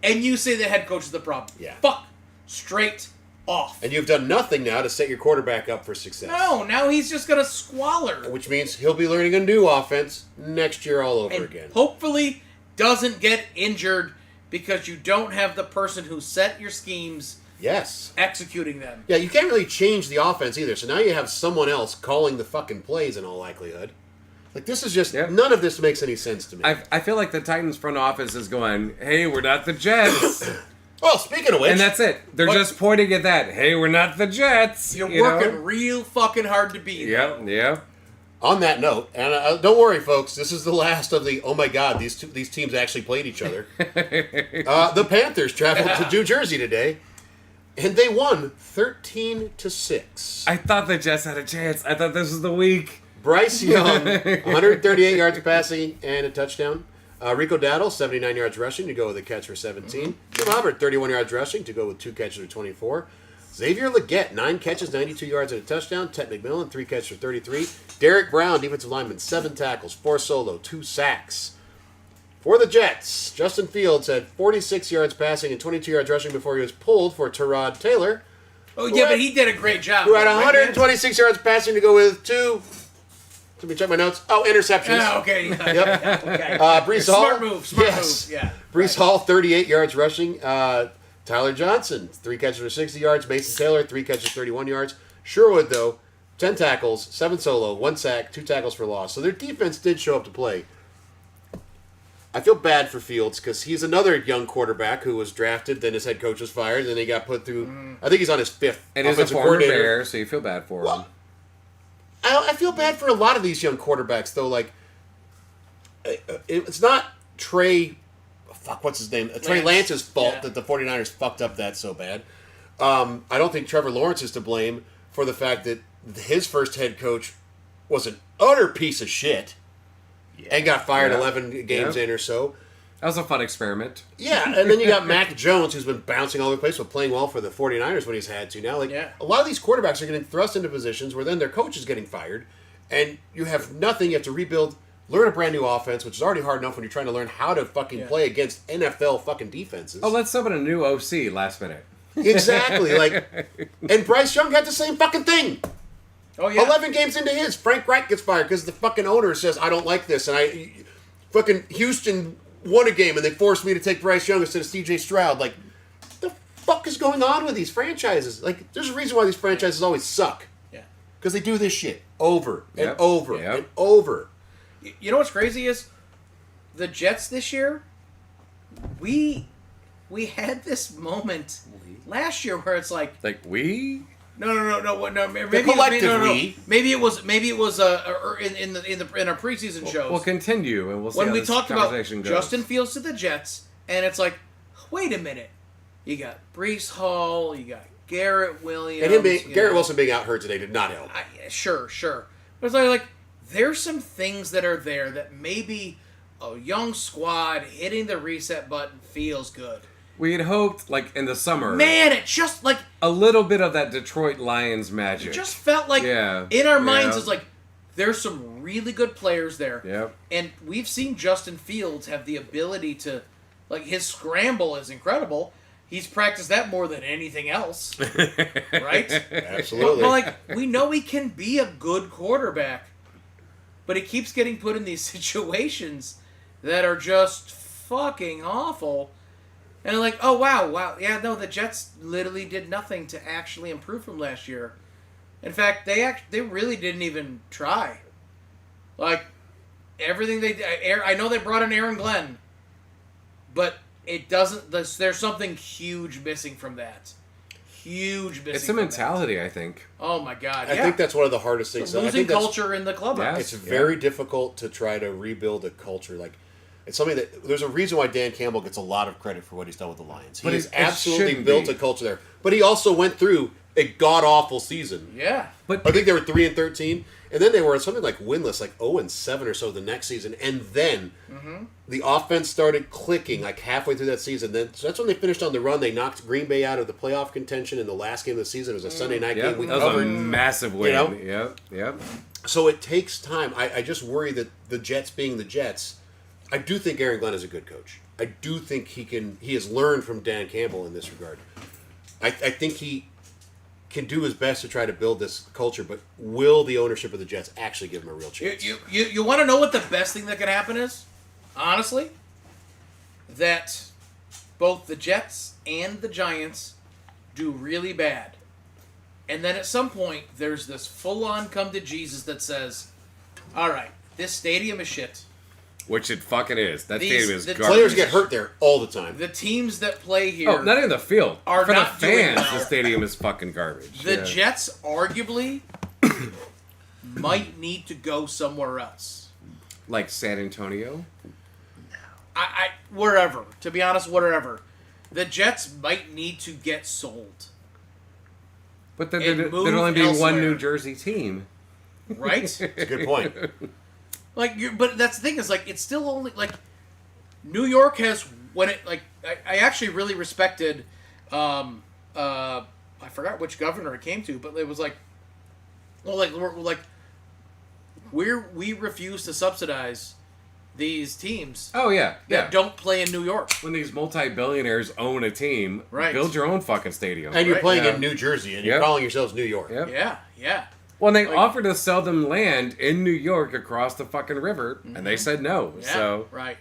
And you say the head coach is the problem. Yeah. Fuck. Straight off. And you've done nothing now to set your quarterback up for success. No, now he's just going to squalor. Which means he'll be learning a new offense next year all over again. Hopefully doesn't get injured because you don't have the person who set your schemes executing them. Yeah, you can't really change the offense either. So now you have someone else calling the fucking plays in all likelihood. Like, this is just... None of this makes any sense to me. I feel like the Titans front office is going, hey, we're not the Jets. Well, speaking of which... And that's it. They're just pointing at that. Hey, we're not the Jets. You're working real fucking hard to be there. Yeah. On that note, and don't worry, folks, this is the last of the, oh my God, these teams actually played each other. The Panthers traveled to New Jersey today, and they won 13-6. I thought the Jets had a chance. I thought this was the week. Bryce Young, 138 yards of passing and a touchdown. Rico Dowdle, 79 yards rushing to go with a catch for 17. Jim Hubbard, 31 yards rushing to go with 2 catches for 24. Xavier Legette, 9 catches, 92 yards and a touchdown. Ted McMillan, 3 catches for 33. Derek Brown, defensive lineman, 7 tackles, 4 solo, 2 sacks. For the Jets, Justin Fields had 46 yards passing and 22 yards rushing before he was pulled for Tyrod Taylor. Oh, yeah, but he did a great job. Who had 126 yards passing to go with 2... Let me check my notes. Oh, interceptions. Oh, okay. Yep. Okay. Brees Hall. Smart move. Yeah. Brees Hall, 38 yards rushing. Tyler Johnson, 3 catches for 60 yards. Mason Taylor, 3 catches, 31 yards. Sherwood, though, 10 tackles, 7 solo, 1 sack, 2 tackles for loss. So their defense did show up to play. I feel bad for Fields because he's another young quarterback who was drafted, then his head coach was fired, and then he got put through, I think he's on his 5th and he's a former Bear, so you feel bad for him. I feel bad for a lot of these young quarterbacks, though. Like, it's not Trey... Fuck, what's his name? Trey Lance's fault that the 49ers fucked up that so bad. I don't think Trevor Lawrence is to blame for the fact that his first head coach was an utter piece of shit and got fired 11 games in or so. That was a fun experiment. Yeah, and then you got Mac Jones, who's been bouncing all over the place, but playing well for the 49ers when he's had to now. Like, a lot of these quarterbacks are getting thrust into positions where then their coach is getting fired, and you have nothing. You have to rebuild learn a brand new offense, which is already hard enough when you're trying to learn how to fucking play against NFL fucking defenses. Oh, let's summon a new OC last minute. Exactly. And Bryce Young had the same fucking thing. Oh yeah. 11 games into his, Frank Reich gets fired because the fucking owner says, I don't like this. And fucking Houston won a game and they forced me to take Bryce Young instead of CJ Stroud. Like, the fuck is going on with these franchises? Like, there's a reason why these franchises always suck. Yeah. Because they do this shit over and Yep. over Yep. and over. You know what's crazy is the Jets this year. We had this moment last year where it's like We? no. Maybe The collective we. Maybe it was in our preseason shows. We'll continue and we'll see when how we this talked about conversation goes. Justin Fields to the Jets, and it's like, wait a minute, you got Breece Hall, you got Garrett Williams, And Garrett Wilson being out hurt today did not help. Sure, but it's like there's some things that are there that maybe a young squad hitting the reset button feels good. We had hoped, like, in the summer, Man, it just like a little bit of that Detroit Lions magic. it just felt like Yeah. in our minds Yeah. it's like there's some really good players there. Yep. And we've seen Justin Fields have the ability to, like, his scramble is incredible. He's practiced that more than anything else, right? Absolutely. But, like, we know he can be a good quarterback, but he keeps getting put in these situations that are just fucking awful. And I'm like, oh, wow. Yeah, no, the Jets literally did nothing to actually improve from last year. In fact, they really didn't even try. Like, everything they did, I know they brought in Aaron Glenn, but it doesn't, there's something huge missing from that. Huge missing It's a from mentality, that. I think. Oh, my God, I think that's one of the hardest things. The I losing think that's- culture in the clubhouse. Yeah. It's very difficult to try to rebuild a culture. Like, it's something that there's a reason why Dan Campbell gets a lot of credit for what he's done with the Lions. He But has it absolutely shouldn't built be. a culture there. But he also went through a god awful season. Yeah. But I think they were 3-13, and then they were something like winless, like 0-7 or so the next season. And then the offense started clicking like halfway through that season. So that's when they finished on the run. They knocked Green Bay out of the playoff contention in the last game of the season. It was a Sunday night yeah, game. We that was a covered. massive win. You know? Yep. So it takes time. I just worry that the Jets being the Jets, I do think Aaron Glenn is a good coach. I do think he has learned from Dan Campbell in this regard. I think he can do his best to try to build this culture, but will the ownership of the Jets actually give him a real chance? You want to know what the best thing that could happen is? Honestly, that both the Jets and the Giants do really bad. And then at some point, there's this full-on come to Jesus that says, all right, this stadium is shit. Which it fucking is. That These- stadium is the garbage. Players get hurt there all the time. The teams that play here, Oh, not in the field. are For not the doing fans, well. the stadium is fucking garbage. the Yeah. Jets arguably might need to go somewhere else. Like San Antonio. Wherever. To be honest, wherever. The Jets might need to get sold. But then And there'd move only be one elsewhere. New Jersey team. Right? That's a good point. But that's the thing is, like, it's still only, like, New York has, when it, like, I actually really respected, I forgot which governor it came to, but it was like, well, we refuse to subsidize these teams Oh, yeah. that Yeah. don't play in New York. When these multi-billionaires own a team, Right. build your own fucking stadium. And you're Right. playing Yeah. in New Jersey, and you're Yep. calling yourselves New York. Yep. Yeah. Well, they Like- offered to sell them land in New York across the fucking river, and they said no. Yeah, So right.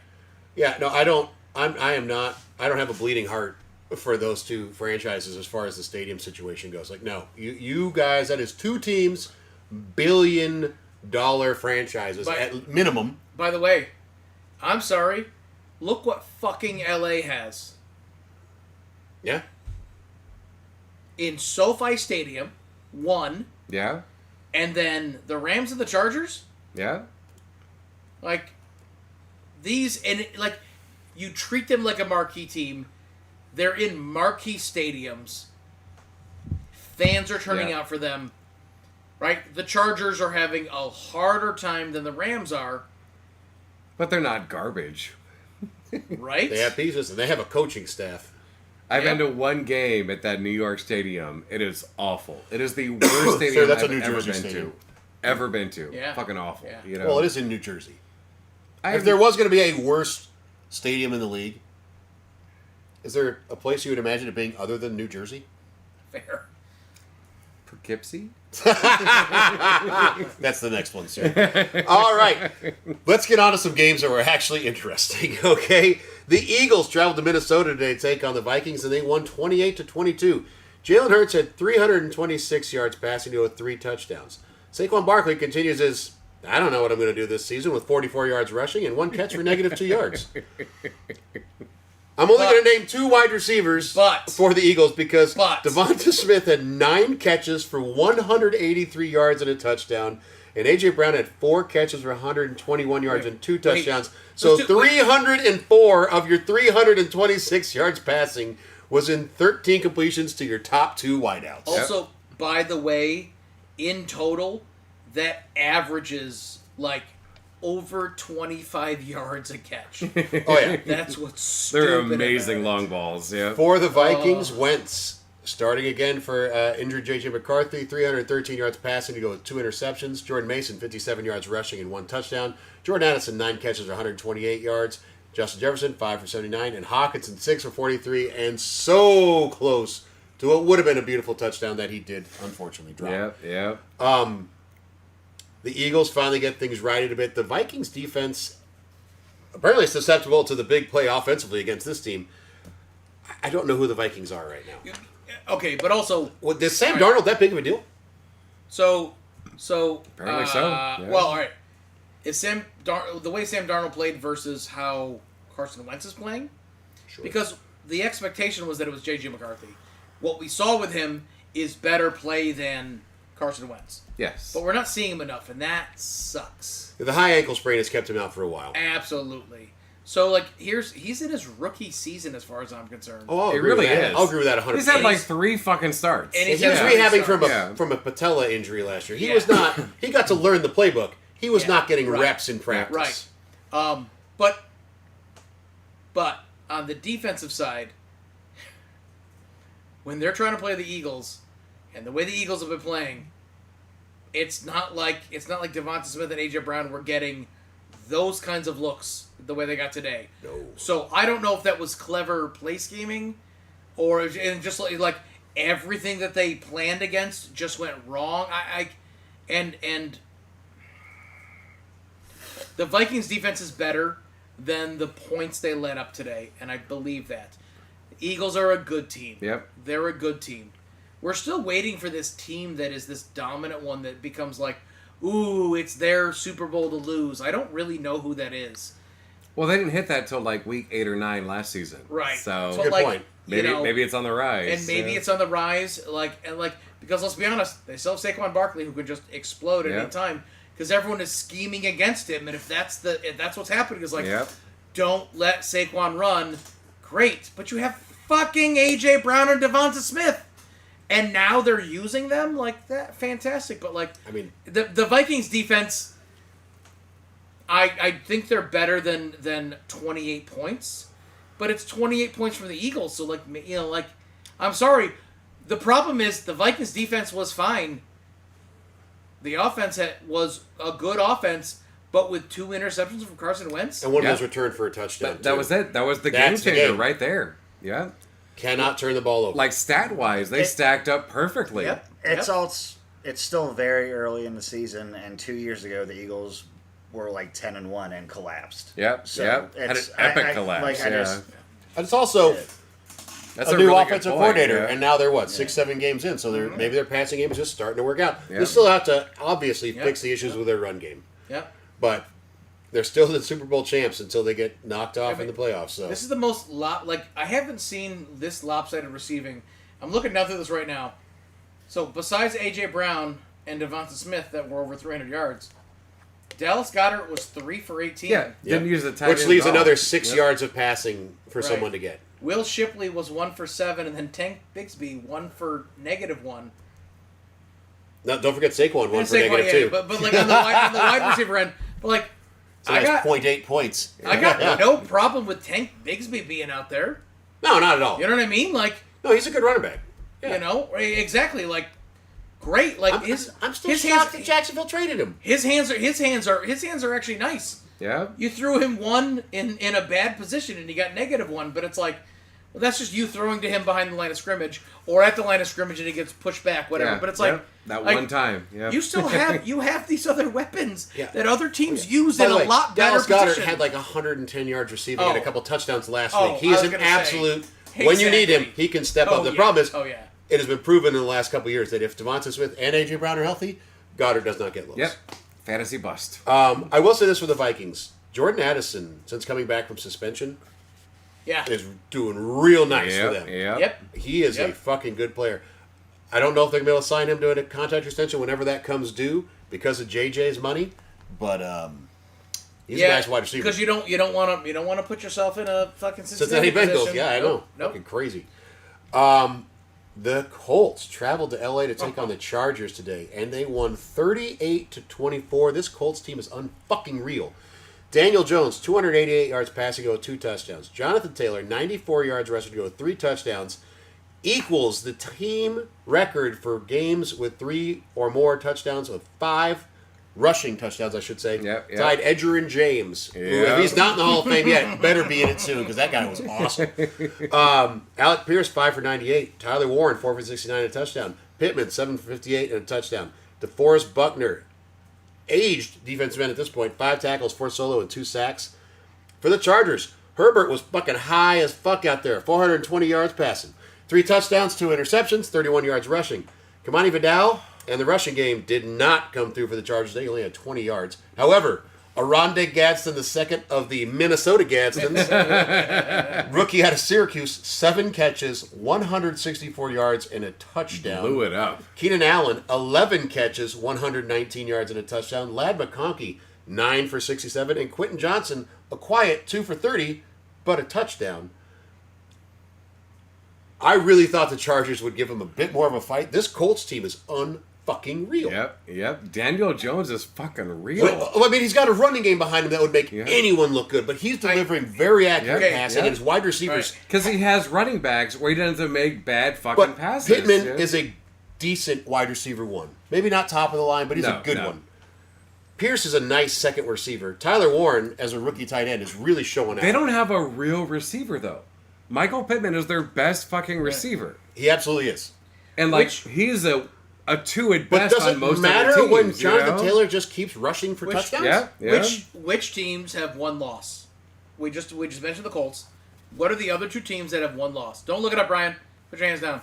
Yeah, no, I don't. I don't have a bleeding heart for those two franchises as far as the stadium situation goes. Like, no, you guys, that is two teams, $billion franchises But- at minimum. By the way, I'm sorry. Look what fucking LA has. Yeah, In SoFi Stadium, one, yeah, and then the Rams and the Chargers, yeah. like, these, and, like, you treat them like a marquee team. They're in marquee stadiums. Fans are turning Yeah. out for them. Right? The Chargers are having a harder time than the Rams are. But they're not garbage. Right? they have pieces, and they have a coaching staff. I've Yeah. been to one game at that New York stadium. It is awful. It is the worst stadium that's a I've New ever Jersey been stadium. to. Ever been to. Yeah. Fucking awful. Yeah. You know? Well, it is in New Jersey. If there was going to be a worse stadium in the league, is there a place you would imagine it being other than New Jersey? Fair. Poughkeepsie? That's the next one, sir. All right. Let's get on to some games that were actually interesting, okay? The Eagles traveled to Minnesota today to take on the Vikings, and they won 28-22. Jalen Hurts had 326 yards passing to 3 touchdowns. Saquon Barkley continues his, I don't know what I'm going to do this season, with 44 yards rushing and 1 catch for -2 yards. I'm only going to name 2 wide receivers for the Eagles because Devonta Smith had 9 catches for 183 yards and a touchdown, and A.J. Brown had 4 catches for 121 yards and 2 touchdowns. So 304 of your 326 yards passing was in 13 completions to your top 2 wideouts. Also, by the way, in total, that averages like over 25 yards a catch. Oh, yeah. That's what's stupid. They're amazing long balls, yeah. For the Vikings, Wentz, starting again for injured J.J. McCarthy, 313 yards passing to go with 2 interceptions. Jordan Mason, 57 yards rushing and 1 touchdown. Jordan Addison, 9 catches for 128 yards. Justin Jefferson, 5 for 79. And Hawkinson, 6 for 43. And so close to what would have been a beautiful touchdown that he did, unfortunately, drop. Yeah. The Eagles finally get things righted a bit. The Vikings defense apparently is susceptible to the big play offensively against this team. I don't know who the Vikings are right now. Okay, but also... Is Sam Darnold that big of a deal? So apparently so. Yeah. Well, all right. Is the way Sam Darnold played versus how Carson Wentz is playing? Sure. Because the expectation was that it was J.J. McCarthy. What we saw with him is better play than Carson Wentz. Yes. But we're not seeing him enough, and that sucks. The high ankle sprain has kept him out for a while. Absolutely. So, like, he's in his rookie season as far as I'm concerned. Oh, I'll It agree really with that. is. I'll agree with that 100%. He's had like 3 fucking starts. And He was rehabbing from a patella injury last year. He was not. He got to learn the playbook. He was not getting reps in practice. Right. But on the defensive side, when they're trying to play the Eagles, and the way the Eagles have been playing, it's not like Devonta Smith and A.J. Brown were getting those kinds of looks the way they got today. No. So I don't know if that was clever play scheming, or and just like everything that they planned against just went wrong. And the Vikings defense is better than the points they let up today, and I believe that. The Eagles are a good team. Yep. They're a good team. We're still waiting for this team that is this dominant one that becomes like, ooh, it's their Super Bowl to lose. I don't really know who that is. Well, they didn't hit that till like week 8 or 9 last season. Right. So But Good point. maybe it's on the rise. And maybe it's on the rise, because let's be honest, they still have Saquon Barkley who could just explode at any time because everyone is scheming against him, and if that's what's happening, is like, don't let Saquon run. Great, but you have fucking A.J. Brown and Devonta Smith, and now they're using them like that. Fantastic, but like, I mean, the Vikings defense, I think they're better than 28 points, but it's 28 points from the Eagles. So I'm sorry. The problem is the Vikings defense was fine. The offense was a good offense, but with 2 interceptions from Carson Wentz. and one of those returned for a touchdown. That was it. That was the game That's the changer game. right there. Yeah. Cannot turn the ball over. Like stat-wise, they stacked up perfectly. Yep. It's still very early in the season, and 2 years ago the Eagles were like 10-1 and collapsed. Yep. So Had an it's- epic collapse. And it's also That's a new really offensive good point, coordinator, yeah. and now they're 6-7 games in, so maybe their passing game is just starting to work out. Yeah. They still have to obviously fix the issues with their run game, Yep. but they're still the Super Bowl champs until they get knocked off in the playoffs. So This is the most I haven't seen this lopsided receiving. I'm looking down through this right now. So besides A.J. Brown and Devonta Smith that were over 300 yards, Dallas Goedert was 3 for 18. Yeah. Didn't use the tight which end leaves at all. another 6 yards of passing for someone to get. Will Shipley was 1 for 7, and then Tank Bigsby 1 for -1. No, don't forget Saquon, one And for -2. But like on the wide receiver end, but like So I that's got 0.8 points. I got no problem with Tank Bigsby being out there. No, not at all. You know what I mean? Like, No, he's a good running back. Yeah. you know, exactly. Like, great. Like I'm still his shocked that Jacksonville traded him. his hands are actually nice. Yeah. You threw him one in a bad position and he got -1, but it's like, well, that's just you throwing to him behind the line of scrimmage or at the line of scrimmage and he gets pushed back, whatever. Yeah, But it's like that like, one time. Yeah. You still have these other weapons Yeah. that other teams use By in the a way, lot better Dallas Goddard position. had like 110 yards receiving and a couple touchdowns last Oh, week. He I is was an gonna say, absolute. When you need him, he can step up. The problem is, it has been proven in the last couple of years that if Devonta Smith and A.J. Brown are healthy, Goddard does not get looks. Yep. Fantasy bust. I will say this for the Vikings. Jordan Addison, since coming back from suspension, is doing real nice for them. Yep. He is a fucking good player. I don't know if they're going to be able to sign him to a contract extension whenever that comes due because of JJ's money, but he's a nice wide receiver. Because you don't want to put yourself in a fucking Cincinnati Bengals. position. Yeah, I know. Nope. Fucking crazy. The Colts traveled to LA to take on the Chargers today, and they won 38-24. This Colts team is unfucking real. Daniel Jones, 288 yards passing to go, 2 touchdowns. Jonathan Taylor, 94 yards rushing to go, 3 touchdowns. Equals the team record for games with 3 or more touchdowns with 5 rushing touchdowns, I should say. Yep. Tied Edgerrin James, who, if he's not in the Hall of Fame yet, better be in it soon because that guy was awesome. Alec Pierce, 5 for 98. Tyler Warren, 4 for 69 and a touchdown. Pittman, 7 for 58 and a touchdown. DeForest Buckner, aged defensive end at this point, 5 tackles, 4 solo, and 2 sacks. For the Chargers, Herbert was fucking high as fuck out there, 420 yards passing. 3 touchdowns, 2 interceptions, 31 yards rushing. Kamani Vidal and the rushing game did not come through for the Chargers. They only had 20 yards. However, Aronde Gadsden, the second of the Minnesota Gadsdens, rookie out of Syracuse, 7 catches, 164 yards, and a touchdown. Blew it up. Keenan Allen, 11 catches, 119 yards, and a touchdown. Lad McConkey, 9 for 67. And Quentin Johnson, a quiet 2 for 30, but a touchdown. I really thought the Chargers would give him a bit more of a fight. This Colts team is unfucking real. Yep. Daniel Jones is fucking real. Well, I mean, he's got a running game behind him that would make anyone look good, but he's delivering very accurate passing, and his wide receivers... Because he has running backs where he doesn't have to make bad fucking passes. Pittman is a decent wide receiver 1. Maybe not top of the line, but he's a good one. Pierce is a nice second receiver. Tyler Warren, as a rookie tight end, is really showing out. They don't have a real receiver, though. Michael Pittman is their best fucking receiver. He absolutely is. And, he's a 2 at best on most But does it matter other teams, when Jonathan Taylor just keeps rushing for touchdowns? Yeah. Which teams have 1 loss? We just mentioned the Colts. What are the other 2 teams that have 1 loss? Don't look it up, Brian. Put your hands down.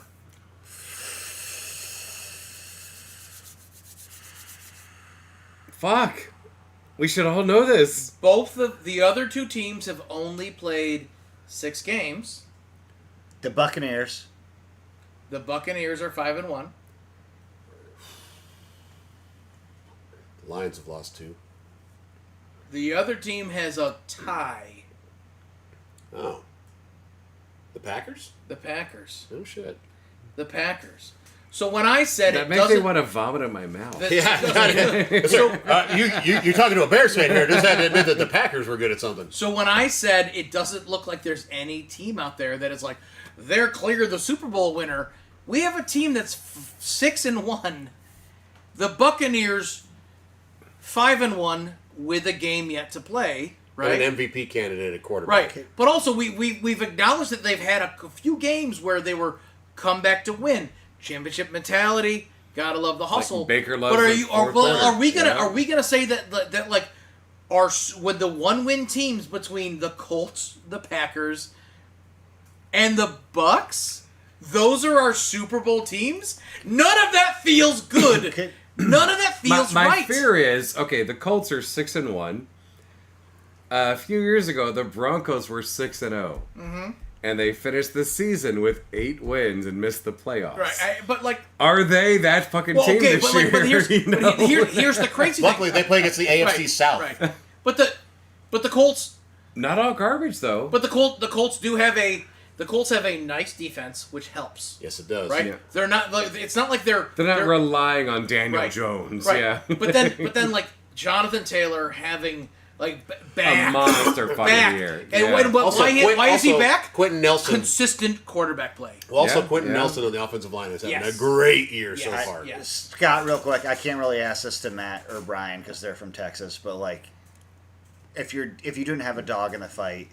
Fuck. We should all know this. Both of the other 2 teams have only played 6 games. The Buccaneers. The Buccaneers are 5-1. The Lions have lost 2. The other team has a tie. Oh. The Packers? The Packers. Oh, shit. The Packers. So when I said that it makes me doesn't... want to vomit in my mouth. You're talking to a Bears fan here. Just had to admit that the Packers were good at something. So when I said it doesn't look like there's any team out there that is like, they're clear the Super Bowl winner, we have a team that's 6-1. The Buccaneers 5-1 with a game yet to play. Right? And an MVP candidate at quarterback. Right. But also we've acknowledged that they've had a few games where they were come back to win. Championship mentality. Gotta love the hustle. Like Baker loves. But are we gonna say that like with the 1-win teams between the Colts, the Packers, and the Bucks, those are our Super Bowl teams? None of that feels good. None of that feels my right. My fear is the Colts are 6-1. A few years ago, the Broncos were 6-0. Mm-hmm. And they finished the season with 8 wins and missed the playoffs. Right, but like... Are they that fucking team this year? But here's the crazy thing. Luckily, they play against the AFC South. Right. But the Colts... Not all garbage, though. But the Colts do have a... The Colts have a nice defense, which helps. Yes, it does. Right? Yeah. They're not... It's not like they're not relying on Daniel Jones. Right. Yeah. But then, like, Jonathan Taylor having... Like back, a monster fucking year. And why is he back? Quentin Nelson, consistent quarterback play. Well, also Quentin Nelson on the offensive line is having a great year so far. Yes. Scott, real quick, I can't really ask this to Matt or Brian because they're from Texas, but like, if you didn't have a dog in the fight,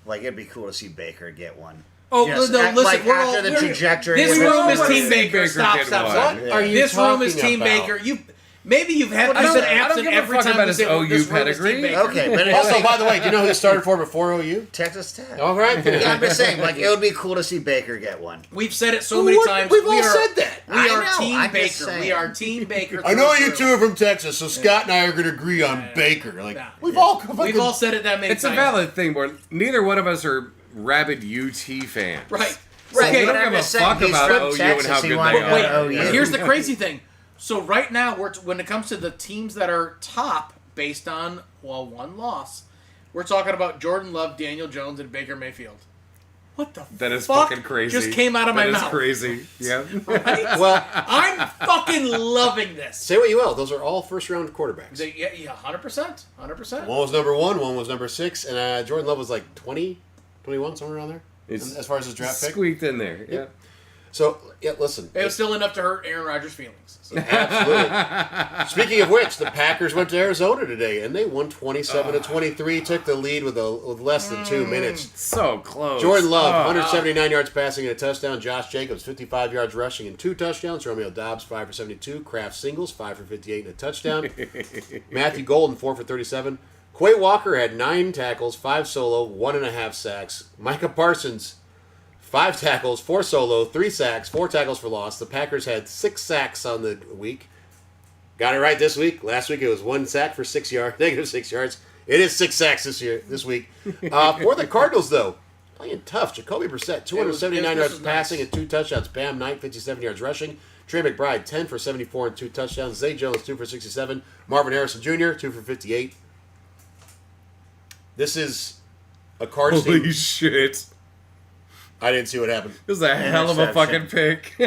like it'd be cool to see Baker get one. Oh, Just no, listen, like we're after all, the we're, trajectory. this of room it. is wanna Team see Baker. Baker Stop, get stop, one. stop. What are you This room is talking Team about? Baker. Maybe you've I don't absent give a every fuck time about we his say OU this room is Team pedigree. Baker. Okay, but Also, by the way, do you know who started for before OU? Texas Tech. All right. Yeah, I'm just saying, like, it would be cool to see Baker get one. We've said it so many times. We've we all are, said that. We I are know, Team I'm just Baker. saying. We are Team Baker. I know through you and two through. are from Texas, so Scott and I are going to agree on Baker. Like Yeah. we've We've all said it that many It's a times. valid thing, where neither one of us are rabid UT fans. Right. So Okay, we but don't I'm give a just saying, fuck he's about from OU and Texas, how he good wanted they to go to are. OU. Here's the crazy thing. So right now, when it comes to the teams that are top based on, well, one loss, we're talking about Jordan Love, Daniel Jones, and Baker Mayfield. What the That is fuck fucking crazy. just came out of my That mouth. is crazy. Yeah. Right? Well, I'm fucking loving this. say what you will. Those are all first-round quarterbacks. Yeah, 100%. 100%. One was number 1, one was number 6, and Jordan Love was like 20, 21, somewhere around there. It's as far as his draft pick. Squeaked in there. Yeah. So, yeah, listen. It was still enough to hurt Aaron Rodgers' feelings. So. Absolutely. Speaking of which, the Packers went to Arizona today, and they won 27-23. Took the lead with less than 2 minutes. So close. Jordan Love, Oh. 179 yards passing and a touchdown. Josh Jacobs, 55 yards rushing and 2 touchdowns. Romeo Dobbs, 5 for 72. Kraft Singles, 5 for 58 and a touchdown. Matthew Golden, 4 for 37. Quay Walker had 9 tackles, 5 solo, 1.5 sacks. Micah Parsons, 5 tackles, 4 solo, 3 sacks, 4 tackles for loss. The Packers had 6 sacks on the week. Got it right this week. Last week it was 1 sack for 6 yards, negative 6 yards. It is 6 sacks this week. For the Cardinals, though, playing tough. Jacoby Brissett, 279 this yards was passing nice. and 2 touchdowns. Bam Knight, 57 yards rushing. Trey McBride, 10 for 74 and 2 touchdowns. Zay Jones, 2 for 67. Marvin Harrison Jr., 2 for 58. This is a Cards Holy team. shit. I didn't see what happened. This is a hell of a fucking pick. All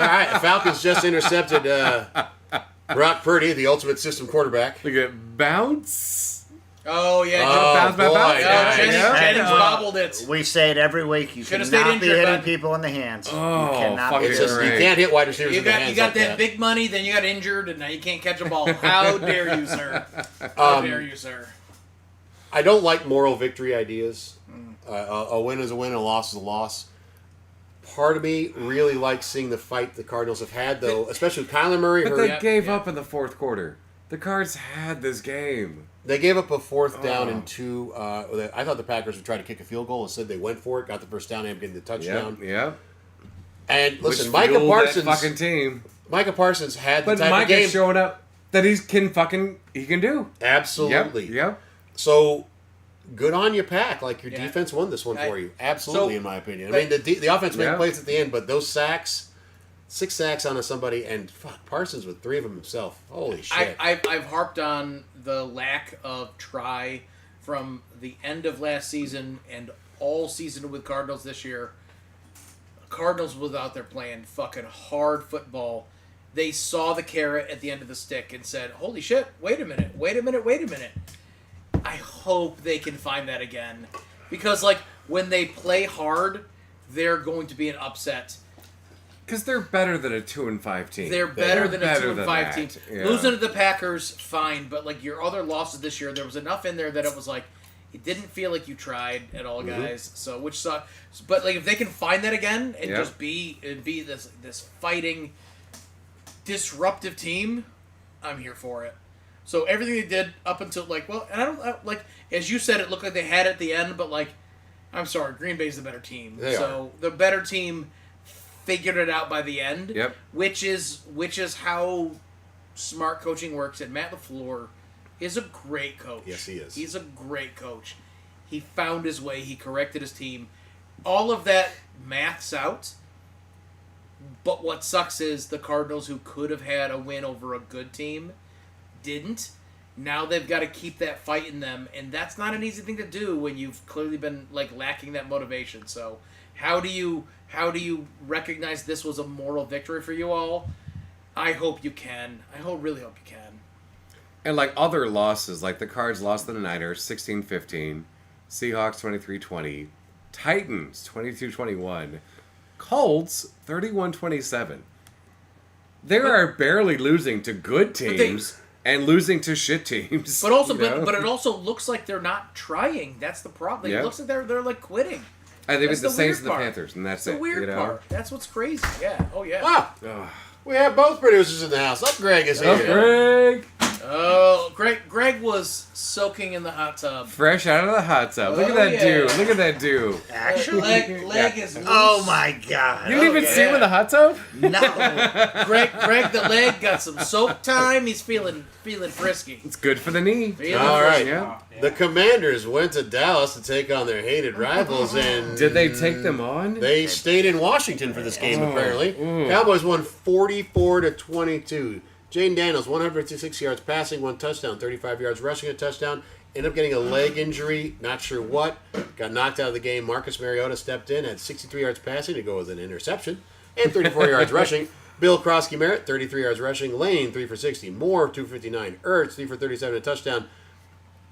right, the Falcons just intercepted Brock Purdy, the ultimate system quarterback. Look at bounce. Oh, yeah. bounce, boy, bounce. Yeah, nice. Jennings bobbled it. We say it every week. You Should've cannot stayed be injured, hitting bud. people in the hands. Oh, you cannot fucking be It's hitting just, right. you can't hit wide receivers You in the got hands that like that. big money, then you got injured, and now you can't catch a ball. How dare you, sir? How dare you, sir? I don't like moral victory ideas. A win is a win, a loss is a loss. Part of me really likes seeing the fight the Cardinals have had, though, especially with Kyler Murray. But they Yep, gave yep. up in the fourth quarter. The Cards had this game. They gave up a 4th down Oh. and 2. I thought the Packers would try to kick a field goal. Instead, they went for it, got the first down, and getting the touchdown. Yep. And listen, Which Micah fueled that Parsons. fucking team. Micah Parsons had the But type of Micah's game. showing up that he can do. Absolutely. Yep. So good on you, Pack. Like your Yeah. defense won this one for you. Absolutely, So- in my opinion. I but- mean, the offense made Yeah. plays at the end, but those sacks, 6 sacks on somebody, and fuck Parsons with 3 of them himself. Holy shit! I've harped on the lack of try from the end of last season and all season with Cardinals this year. Cardinals was out there playing fucking hard football. They saw the carrot at the end of the stick and said, holy shit, wait a minute. I hope they can find that again. Because, like, when they play hard, they're going to be an upset. Because they're better than a 2-5 team. They're better than a better 2 and than 5 that. team. Yeah. Losing to the Packers, fine, but like your other losses this year, there was enough in there that it was like it didn't feel like you tried at all, guys. So which sucks. But like if they can find that again and Yeah. just be this fighting, disruptive team, I'm here for it. So everything they did up until like and like as you said, it looked like they had it at the end, but like I'm sorry, Green Bay's the better team. They so the better team figured it out by the end. Yep. Which is how smart coaching works. And Matt LaFleur is a great coach. Yes, he is. He's a great coach. He found his way. He corrected his team. All of that maths out. But what sucks is the Cardinals, who could have had a win over a good team, didn't. Now they've got to keep that fight in them, and that's not an easy thing to do when you've clearly been like lacking that motivation. So, how do you recognize this was a moral victory for you all? I hope you can. Really hope you can. And like other losses, like the Cards lost to the Niners 16-15, Seahawks 23-20, Titans 22-21, Colts 31-27. They are barely losing to good teams. And losing to shit teams. But also, you know? but it also looks like they're not trying. That's the problem. Yeah. It looks like they're like quitting. I think That's it's the the Saints weird and the part. Panthers, and that's That's it. the weird you know? part. That's what's crazy. Yeah. Oh yeah. Wow. We have both producers in the house. Up Greg is Oh, here. Greg! Oh, Greg was soaking in the hot tub. Fresh out of the hot tub. Look at Oh, that yeah. dude. Look at that dude. Actually, Leg is loose. oh my god! You didn't even see him in the hot tub? No. Greg the leg got some soak time. He's feeling frisky. It's good for the knee. Feeling All right. Yeah. The Commanders went to Dallas to take on their hated rivals, and Did they take them on? they stayed in Washington for this game, apparently. Cowboys won 44-22. Jane Daniels, 156 yards passing, 1 touchdown, 35 yards rushing, a touchdown. Ended up getting a leg injury, not sure what. Got knocked out of the game. Marcus Mariota stepped in, had 63 yards passing to go with an interception, and 34 yards rushing. Bill Krosky-Merritt, 33 yards rushing. Lane, 3 for 60. Moore, 259. Ertz, 3 for 37, a touchdown.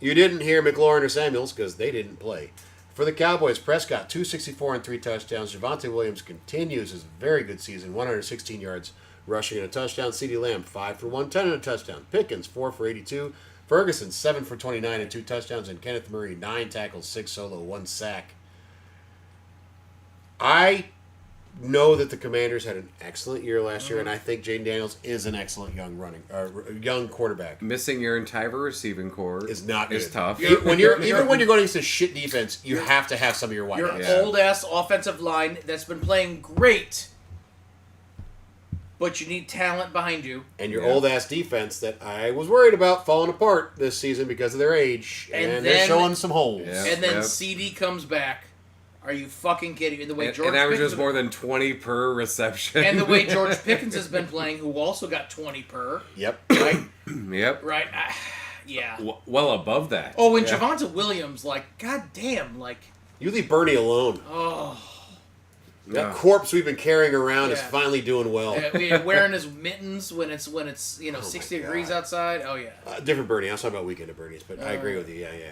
You didn't hear McLaurin or Samuels because they didn't play. For the Cowboys, Prescott, 264 and 3 touchdowns. Javonte Williams continues his very good season, 116 yards rushing and a touchdown. CeeDee Lamb, 5 for 110 and a touchdown. Pickens, 4 for 82. Ferguson, 7 for 29 and 2 touchdowns. And Kenneth Murray, 9 tackles, 6 solo, 1 sack. I know that the Commanders had an excellent year last year, and I think Jaden Daniels is an excellent young quarterback. Missing your entire receiving core Is not is good. tough. Even when you're going against a shit defense, you have to have some of your Your wideouts. Yeah. old ass offensive line that's been playing great, but you need talent behind you. And your Yeah. old ass defense that I was worried about falling apart this season because of their age, And and they're then- showing some holes. Yeah. And then Yep. CD comes back. Are you fucking kidding me? The way And, George and averages Pickens more than 20 per reception. and the way George Pickens has been playing, who also got 20 per, Yep. right? Yep. Right? Yeah. Well above that. Oh, and Yeah. Javonte Williams, like, goddamn, like, You leave Bernie alone. oh, That corpse we've been carrying around is Yeah. finally doing well. wearing his mittens when it's 60 my degrees God. outside. Oh yeah. Different Bernie. I was talking about Weekend at Bernie's, but I agree with you. Yeah,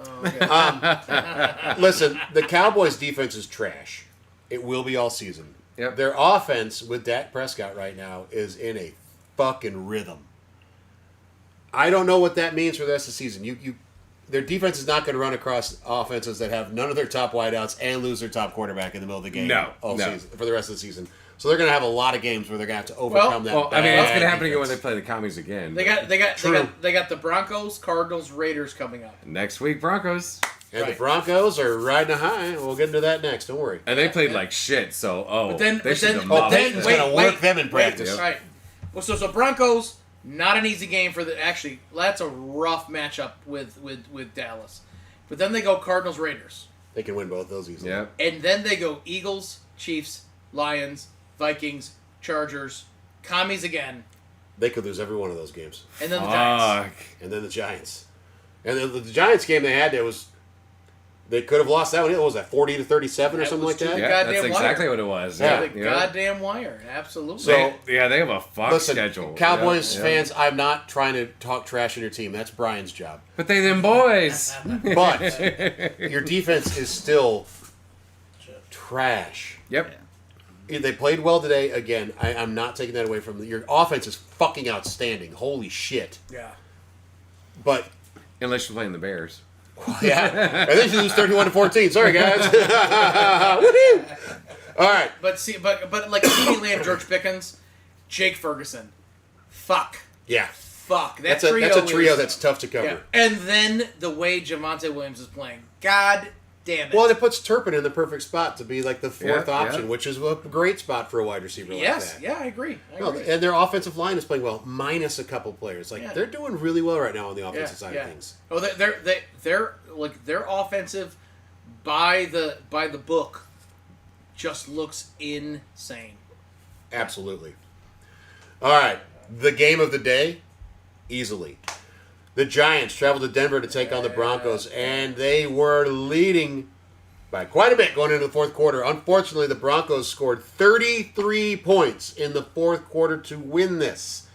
Oh, okay. Listen, the Cowboys' defense is trash. It will be all season. Yep. Their offense with Dak Prescott right now is in a fucking rhythm. I don't know what that means for the rest of the season. Their defense is not going to run across offenses that have none of their top wideouts and lose their top quarterback in the middle of the game all No. season for the rest of the season. So they're going to have a lot of games where they're going to have to overcome that. Well, I mean, it's bad going to happen again when defense. they play the Commies again. They got True. the Broncos, Cardinals, Raiders coming up. Next week, Broncos. And Right. the Broncos are riding a high. We'll get into that next. Don't worry. And they played like shit, so, But then- they but should then- have but mopped then- it. It's wait, going to wait, work them in practice. Yep. Right. Well, so Broncos, not an easy game for the. Actually, that's a rough matchup with Dallas. But then they go Cardinals, Raiders, They can win both those easily. Yep. and then they go Eagles, Chiefs, Lions, Vikings, Chargers, Commies again, They could lose every one of those games. and then the Giants. Fuck. And then the Giants. And then the Giants game they had, they could have lost that one. What was that, 40-37 or That something was like that? too Yeah, goddamn that's exactly wire. what it was. Yeah. Yeah. The yeah. goddamn wire, absolutely. So- They have a fuck Listen, schedule. Cowboys Yeah, fans, I'm not trying to talk trash on your team. That's Brian's job. But they them boys. But your defense is still trash. Yep. They played well today. Again, I'm not taking that away from them. Your offense is fucking outstanding. Holy shit. yeah. But, Unless you're playing the Bears. yeah. And then you lose 31-14. Sorry, guys. Woohoo! All right. But like CeeDee Lamb, George Pickens, Jake Ferguson, fuck. Yeah. Fuck. That That's a trio is- that's tough to cover. Yeah. And then the way Javonte Williams is playing. God damn it. Well, it puts Turpin in the perfect spot to be like the fourth Yeah, option, yeah. which is a great spot for a wide receiver yes. like that. Yeah, I agree. No, and their offensive line is playing well, minus a couple players. Like Yeah. they're doing really well right now on the Yeah, offensive side yeah. of things. Oh, they're like their offensive by the book just looks insane. Absolutely. All right, the game of the day, easily. The Giants traveled to Denver to take on the Broncos, and they were leading by quite a bit going into the fourth quarter. Unfortunately, the Broncos scored 33 points in the fourth quarter to win this.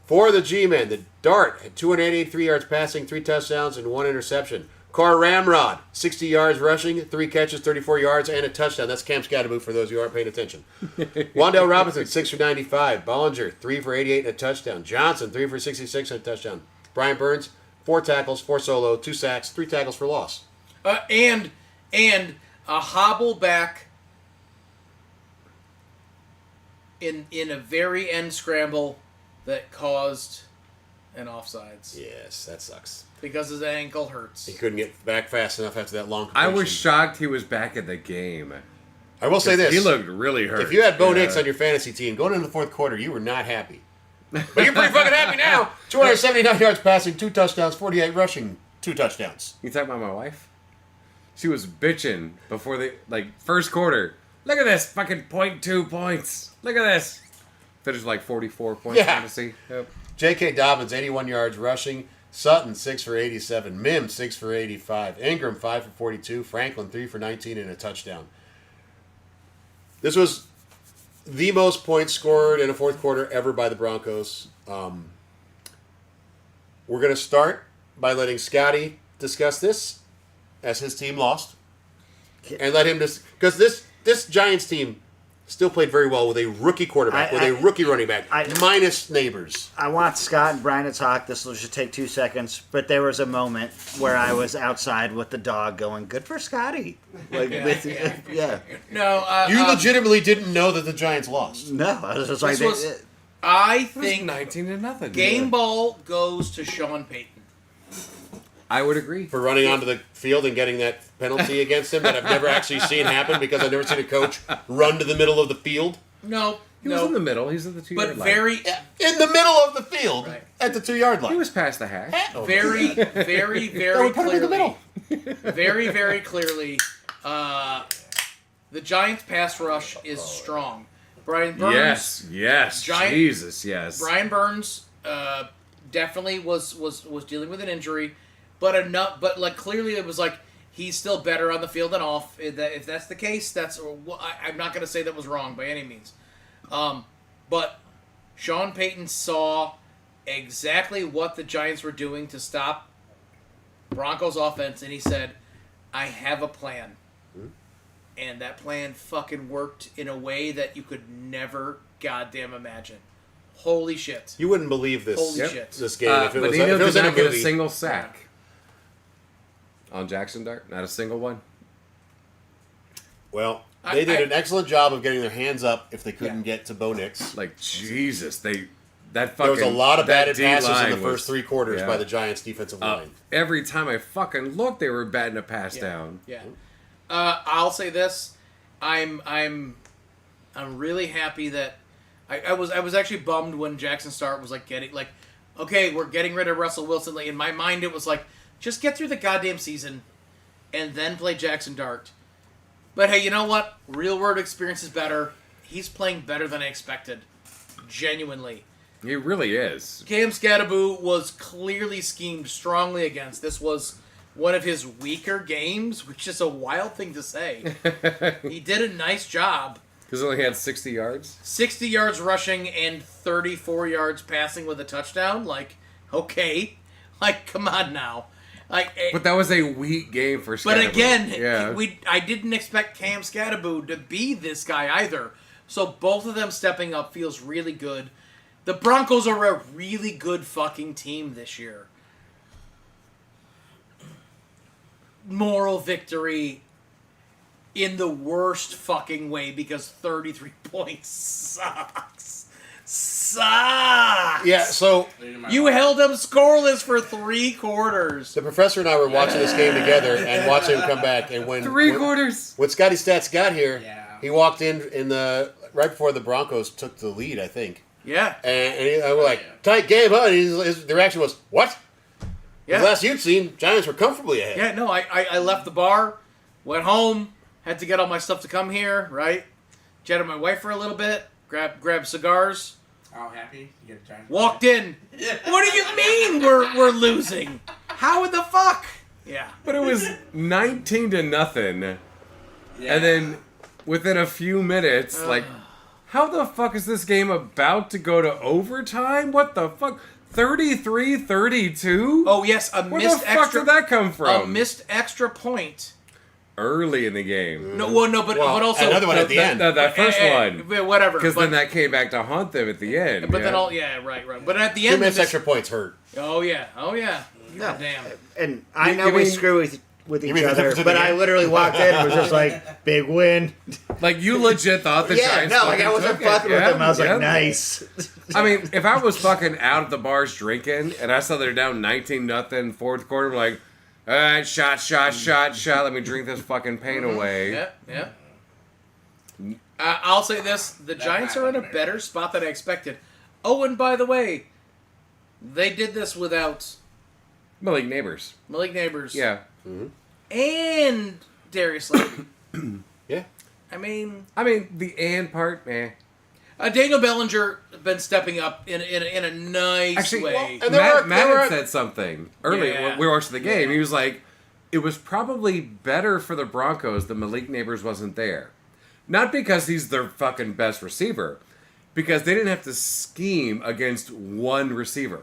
For the G-Men, the Dart had 283 yards passing, 3 touchdowns, and 1 interception. Car Ramrod, 60 yards rushing, 3 catches, 34 yards, and a touchdown. That's Cam Scatterboot for those who aren't paying attention. Wandale Robinson, 6 for 95. Bollinger, 3 for 88 and a touchdown. Johnson, 3 for 66 and a touchdown. Brian Burns, 4 tackles, 4 solo, 2 sacks, 3 tackles for loss. And a hobble back in a very end scramble that caused an offsides. Yes, that sucks. Because his ankle hurts. He couldn't get back fast enough after that long I completion. was shocked he was back in the game. I will say this. He looked really hurt. If you had Bo Nix on your fantasy team going into the fourth quarter, you were not happy. But you're pretty fucking happy now. 279 yards passing, 2 touchdowns, 48 rushing, 2 touchdowns. You talking about my wife? She was bitching before the first quarter. Look at this fucking 0.2 points. Look at this. Finished 44 points. Yeah. Fantasy. Yep. J.K. Dobbins, 81 yards rushing. Sutton, 6 for 87. Mims, 6 for 85. Ingram, 5 for 42. Franklin, 3 for 19 and a touchdown. This was the most points scored in a fourth quarter ever by the Broncos. We're going to start by letting Scotty discuss this as his team lost. And let him just... Because this Giants team still played very well with a rookie quarterback, with a rookie running back, minus Neighbors. I want Scott and Brian to talk. This will just take 2 seconds. But there was a moment where I was outside with the dog going, good for Scotty. Yeah. No, You legitimately didn't know that the Giants lost. No, I was just like... I It was think 19-0. game ball goes to Sean Payton. I would agree. For running onto the field and getting that penalty against him that I've never actually seen happen because I've never seen a coach run to the middle of the field. No, He was in the middle. He's at the 2-yard line. but very, In the middle of the field Right. at the 2-yard line. He was past the hash. very, very, That very would put him in the clearly, middle. very, very clearly, the Giants' pass rush is strong. Brian Burns, Yes. Jesus, yes. Brian Burns, definitely was dealing with an injury, but clearly it was he's still better on the field than off. If that's the case, I'm not going to say that was wrong by any means. But Sean Payton saw exactly what the Giants were doing to stop Broncos offense, and he said, I have a plan. And that plan fucking worked in a way that you could never goddamn imagine. Holy shit. You wouldn't believe this. Holy shit. This game if it but was, he if it was did in a not get a movie. single sack on Jackson Dart. Not a single one. Well, they did an excellent job of getting their hands up if they couldn't Yeah. get to Bo Nix. Jesus, that fucking. There was a lot of batted that passes in D-line the first 3 quarters yeah. by the Giants' defensive line. Every time I fucking looked, they were batting a pass down. Yeah. I'll say this. I'm really happy that I was actually bummed when Jackson Start was okay, we're getting rid of Russell Wilson. In my mind, it was just get through the goddamn season and then play Jackson Dart. But hey, you know what? Real world experience is better. He's playing better than I expected. Genuinely. He really is. Cam Scatterboot was clearly schemed strongly against. This was one of his weaker games, which is a wild thing to say. He did a nice job. Because he only had 60 yards? 60 yards rushing and 34 yards passing with a touchdown. Okay. Come on now. But that was a weak game for Scatterboot. But again, yeah. I didn't expect Cam Scatterboot to be this guy either. So both of them stepping up feels really good. The Broncos are a really good fucking team this year. Moral victory in the worst fucking way because 33 points sucks. Yeah, so You held them scoreless for 3 quarters. the professor and I were watching this game together and watching him come back. And when 3 quarters. When Scotty Stats got here, Yeah. he walked in the right before the Broncos took the lead, I think. Yeah. And we're like, tight game, huh? And the reaction was, what? Yeah. The last you'd seen, Giants were comfortably ahead. Yeah, no, I left the bar, went home, had to get all my stuff to come here, right? Chatted with my wife for a little bit, grab cigars, Oh, happy? You get a giant. walked in. What do you mean we're losing? How in the fuck? Yeah. But it was 19-0. Yeah. And then within a few minutes, how the fuck is this game about to go to overtime? What the fuck? 33-32? Oh yes, a Where missed the fuck extra. did that come from? A missed extra point. Early in the game. No, well, no, but also another one at the end. That first one. Whatever. Because but- then that came back to haunt them at the end. But then right. But at the 2 end, minutes this- extra points hurt. Oh yeah. No. Damn. And I You know we mean- screw with You each mean the other, difference in but the I game? literally walked in and was just like, big win. Like, you legit thought the Yeah, Giants no, like I fucking wasn't took it. fucking with Yeah, them. I was yeah. like, nice. I mean, if I was fucking out at the bars drinking and I saw they're down 19-0 fourth quarter, I'm like, all right, shot. Let me drink this fucking pain away. Yeah. I'll say this: the Giants are in a better spot than I expected. Oh, and by the way, they did this without Malik Neighbors. Malik Neighbors. Yeah. And Darius Slayton. Yeah. I mean, the and part, man. Daniel Bellinger been stepping up in a nice Actually, way. and there Matt were- had said something earlier Yeah. when we were watching the game. He was like, it was probably better for the Broncos that Malik Neighbors wasn't there. Not because he's their fucking best receiver, because they didn't have to scheme against one receiver.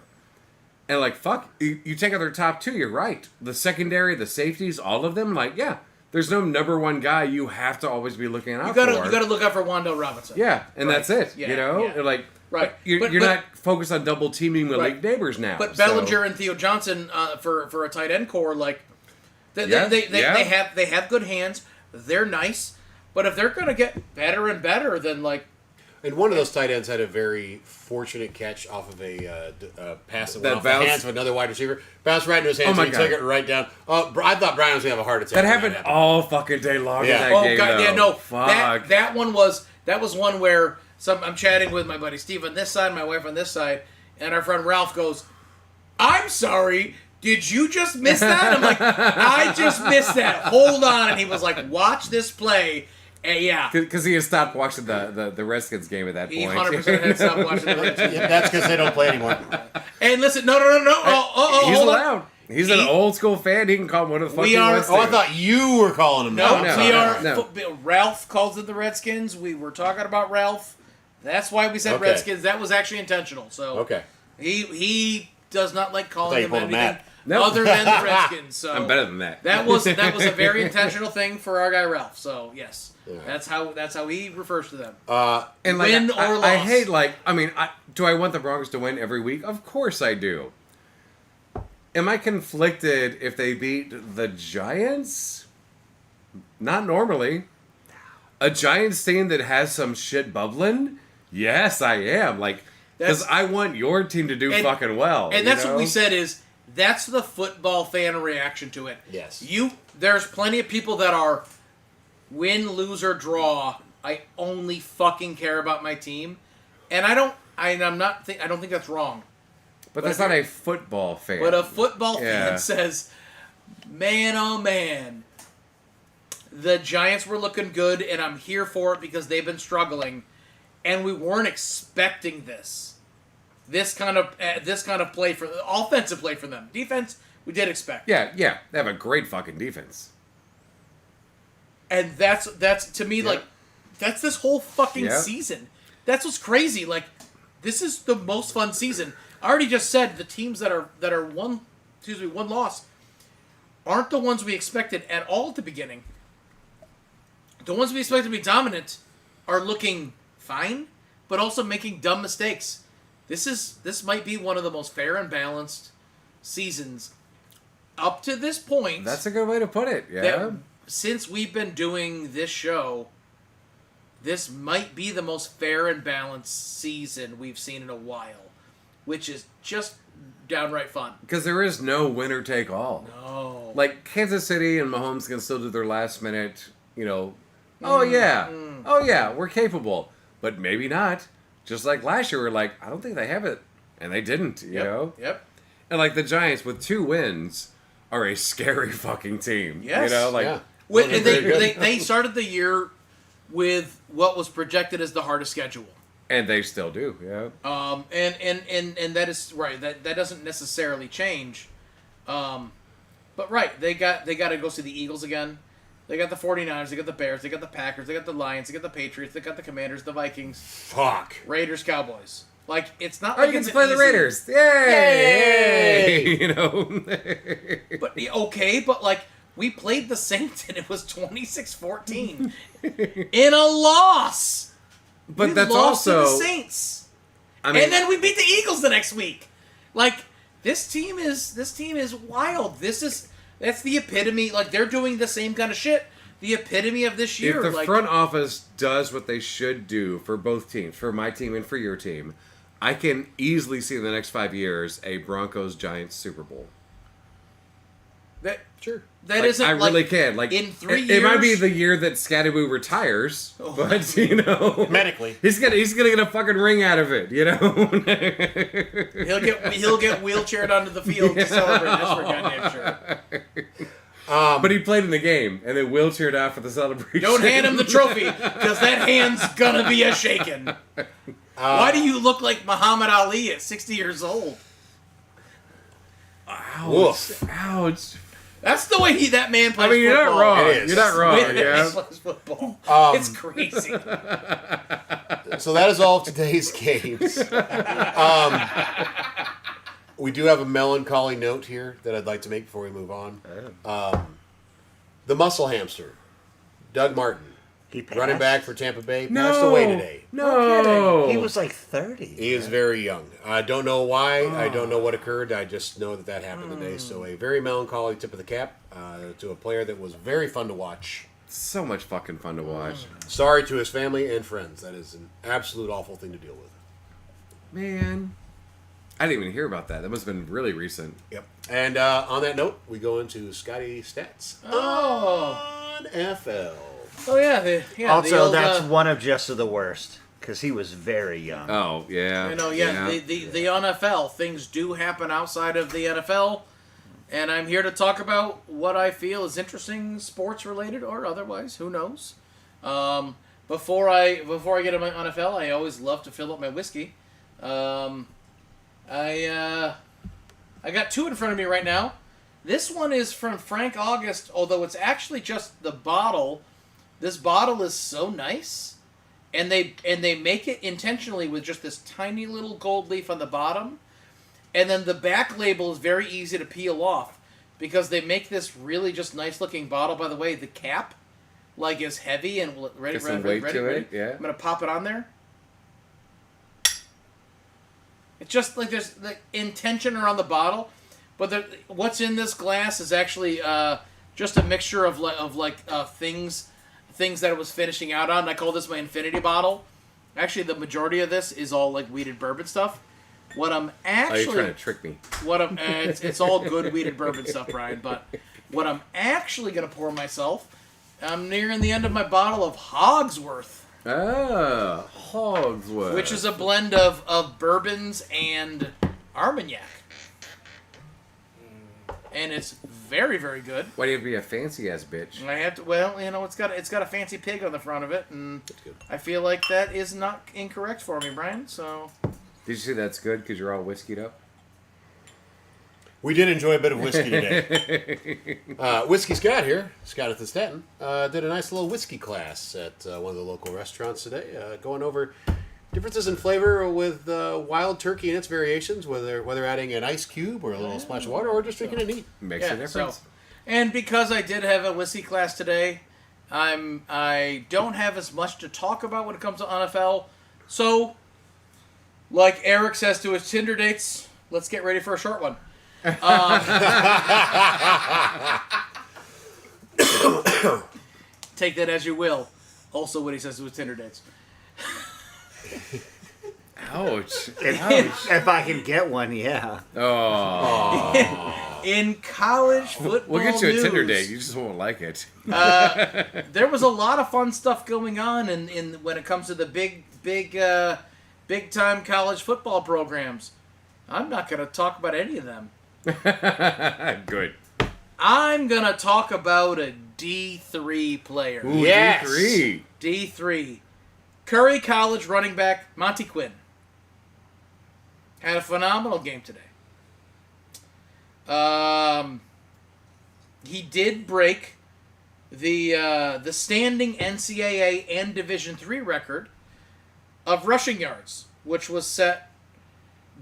And like, fuck, you take out their top two, you're right. The secondary, the safeties, all of them, like, yeah, there's no number one guy you have to always be looking out you for. gotta look out for Wandale Robinson. Yeah, and Right. that's it. Yeah, you know, yeah. like, Right. You're But- not focused on double teaming with Right. Neighbors now. But so- Bellinger and Theo Johnson for a tight end core, like they Yeah. they have good hands. They're nice, but if they're gonna get better and better, then like And one of those tight ends had a very fortunate catch off of a pass that went That off the bounced- hands of another wide receiver. Bounced right into his hands Oh my and he took God. it right down. I thought Brian was going to have a heart attack. that when happened all fucking day long Yeah. in that oh game. god, though. yeah, no, Fuck. that one was one where I'm chatting with my buddy Steve on this side, my wife on this side, and our friend Ralph goes, "I'm sorry." Did you just miss that? I'm like, I just missed that. Hold on. And he was like, watch this play. And yeah. Because he had stopped watching the Redskins game at that He point. 100% had stopped watching the Redskins. Yeah, that's because they don't play anymore. And listen, no. He's Hold on. allowed. He's an old school fan. He can call him what the fuck We he are- wants Oh, I to. thought you were calling him. No, no, we are. no. Ralph calls it the Redskins. We were talking about Ralph. That's why we said Okay. Redskins. That was actually intentional. So Okay. he does not like I thought calling you them pulled a anything Matt. No. other than the Redskins. So I'm better than that. That was a very intentional thing for our guy Ralph. So yes, Yeah. that's how he refers to them. And like, Win I or I loss. hate do I want the Broncos to win every week? Of course I do. Am I conflicted if they beat the Giants? Not normally. A Giants team that has some shit bubbling? Yes, I am. Like, because That's- I want your team to do And- fucking well. And that's you what we know? said is that's the football fan reaction to it. Yes. There's plenty of people that are win, lose, or draw. I only fucking care about my team, and I don't think that's wrong. But that's not a football fan. But a football Yeah. fan says, "Man, oh man, the Giants were looking good, and I'm here for it because they've been struggling, and we weren't expecting this. This kind of play for offensive play for them. Defense, we did expect. Yeah, they have a great fucking defense. And that's to me like that's this whole fucking Yeah. season. That's what's crazy. Like this is the most fun season. I already just said the teams that are one loss aren't the ones we expected at all at the beginning. The ones we expected to be dominant are looking fine, but also making dumb mistakes. This might be one of the most fair and balanced seasons up to this point. That's a good way to put it. Yeah. that since we've been doing this show, this might be the most fair and balanced season we've seen in a while, which is just downright fun. Because there is no winner take all. Oh, Like Kansas City and Mahomes can still do their last minute, oh yeah, we're capable, but maybe not. Just like last year, we're like, I don't think they have it, and they didn't, you know. Yep. And like the Giants with 2 wins are a scary fucking team. Yes. You know, like Yeah. Well, Well, and they're very they started the year with what was projected as the hardest schedule. and they still do. Yeah. And that is right. That doesn't necessarily change. But right, they got to go see the Eagles again. They got the 49ers, they got the Bears, they got the Packers, they got the Lions, they got the Patriots, they got the Commanders, the Vikings, Fuck. Raiders, Cowboys. Like, it's not Oh, like you get it's to play the easy- Raiders. Yay! You know. But okay, but like we played the Saints and it was 26-14 in a loss. But We that's lost to also. the Saints, I mean, and then we beat the Eagles the next week. Like this team is wild. That's the epitome. Like they're doing the same kind of shit. The epitome of this year. if the like, front office does what they should do for both teams, for my team and for your team, I can easily see in the next 5 years a Broncos Giants Super Bowl. that Sure. that Like, isn't I really like, can. Like in 3 it might be years- the year that Scattaboo retires, Oh. but you know, Medically. he's gonna get a fucking ring out of it. You know. He'll get wheelchaired onto the field to celebrate this for goddamn sure. But he played in the game and then wheelchaired out for the celebration. Don't hand him the trophy because that hand's gonna be a shaking. Why do you look like Muhammad Ali at 60 years old? Ouch! Ouch! That's the way that man plays I mean, you're not football. wrong. It is. You're not wrong. With Yeah. plays football. It's crazy. So that is all of today's games. We do have a melancholy note here that I'd like to make before we move on. The muscle hamster, Doug Martin, He passed. running back for Tampa Bay, passed away today. No. He was like 30. He is very young. I don't know why. I don't know what occurred. I just know that happened today. So a very melancholy tip of the cap to a player that was very fun to watch. So much fucking fun to watch. Sorry to his family and friends. That is an absolute awful thing to deal with. Man. I didn't even hear about that. That must have been really recent. Yep. And on that note, we go into Scotty stats Oh. on FL. Oh yeah. Also, the old, that's one of just of the worst because he was very young. Oh, yeah. You know, the NFL, things do happen outside of the NFL, and I'm here to talk about what I feel is interesting, sports related or otherwise. Who knows? Before I get into my NFL, I always love to fill up my whiskey. I got two in front of me right now. This one is from Frank August, although it's actually just the bottle. This bottle is so nice. And they make it intentionally with just this tiny little gold leaf on the bottom. And then the back label is very easy to peel off because they make this really just nice looking bottle. By the way, the cap is heavy and ready. Get some weight to it, yeah. I'm gonna pop it on there. It's just like there's the intention around the bottle, but what's in this glass is actually just a mixture of things that it was finishing out on. I call this my infinity bottle. Actually, the majority of this is all like weeded bourbon stuff. What I'm actually you're trying to trick me. it's all good weeded bourbon stuff, Brian. But what I'm actually gonna pour myself, I'm nearing the end of my bottle of Hogsworth. Ah, Hogsworth. Which is a blend of bourbons and Armagnac. And it's very, very good. Why do you have to be a fancy ass bitch? And I have to, well, it's got a fancy pig on the front of it, and good. I feel like that is not incorrect for me, Brian. So Did you say that's good because you're all whiskeyed up? We did enjoy a bit of whiskey today. Whiskey Scott here, Scott at the Staten, did a nice little whiskey class at one of the local restaurants today, going over differences in flavor with wild turkey and its variations, whether adding an ice cube or a little splash of water or just drinking it neat. Makes a difference. And because I did have a whiskey class today, I don't have as much to talk about when it comes to NFL. So, like Eric says to his Tinder dates, let's get ready for a short one. Take that as you will. Also, what he says to his Tinder dates. Ouch. If I can get one, yeah. Oh. In college football We'll get you a news, Tinder date. You just won't like it. there was a lot of fun stuff going on in when it comes to the big time college football programs. I'm not going to talk about any of them. Good. I'm going to talk about a D3 player. Ooh, Yes. D3. D3. Curry College running back Monty Quinn. Had a phenomenal game today. He did break the standing NCAA and Division III record of rushing yards, which was set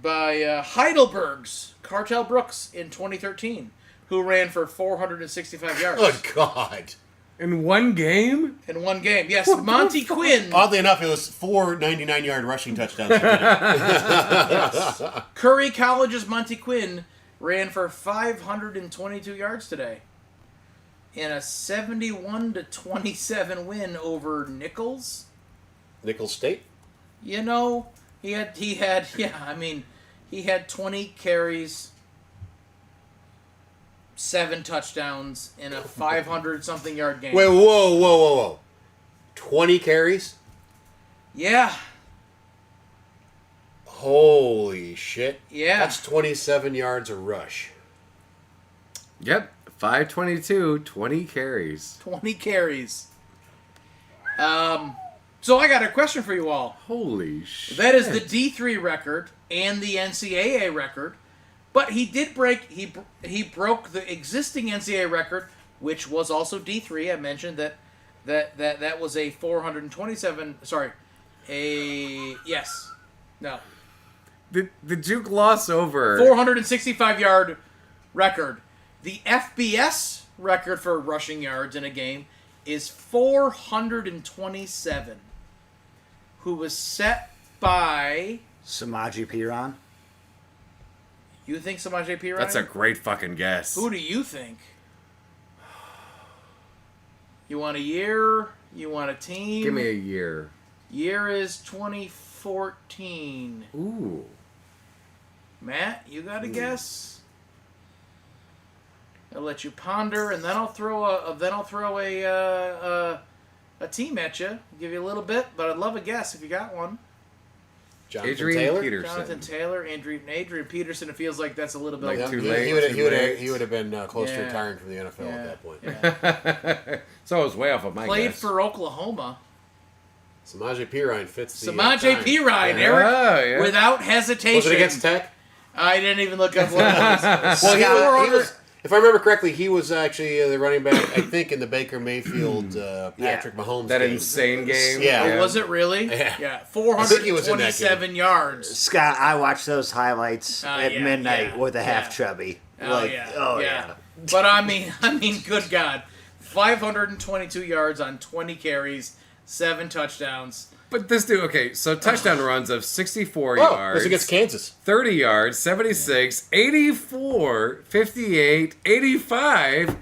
Heidelberg's Cartel Brooks in 2013, who ran for 465 yards Good God. In one game? in one game. Yes, Monty Quinn. Oddly enough, it was 4 99-yard rushing touchdowns. Curry College's Monty Quinn ran for 522 yards today in a 71-27 win over Nichols. Nichols State? You know, he had 20 carries, 7 touchdowns in a 500-something yard game. Wait, whoa. 20 carries? Yeah. Holy shit. Yeah. That's 27 yards a rush. Yep. 522, 20 carries. 20 carries. So I got a question for you all. Holy shit. That is the D3 record and the NCAA record, but he did break. He broke the existing NCAA record, which was also D3. I mentioned that was a 427. Sorry, no, Did you gloss over 465 yard record. The FBS record for rushing yards in a game is 427, who was set by... Samaje Perine. You think Samaje Perine? That's a great fucking guess. Who do you think? You want a year? You want a team? Give me a year. Year is 2014. Ooh. Matt, you got a guess? I'll let you ponder, and then I'll throw a team at you. Give you a little bit, but I'd love a guess if you got one. Jonathan Adrian Taylor? Peterson. Jonathan Taylor, Adrian Peterson. It feels like that's a little bit Like too He late. would have been close to Yeah. retiring from the NFL Yeah. at that point. Yeah. So I was way off of my Played guess. for Oklahoma. Samaje Perine fits the Samaje time. Perine, Yeah. Eric, Oh, yeah. without hesitation. Was it against Tech? I didn't even look up what it was. Well, he Scott- was, if I remember correctly, he was actually the running back, I think, in the Baker Mayfield Patrick Mahomes That game. insane game. Yeah. Oh, was it really? Yeah. I 427 think he was in that game. yards. Scott, I watched those highlights at yeah, midnight yeah, with a half yeah. chubby. Oh yeah. But I mean, good God, 522 yards on 20 carries, 7 touchdowns. But this dude, okay, so touchdown runs of 64 Oh, it yards. was against Kansas. 30 yards, 76, 84, 58, 85,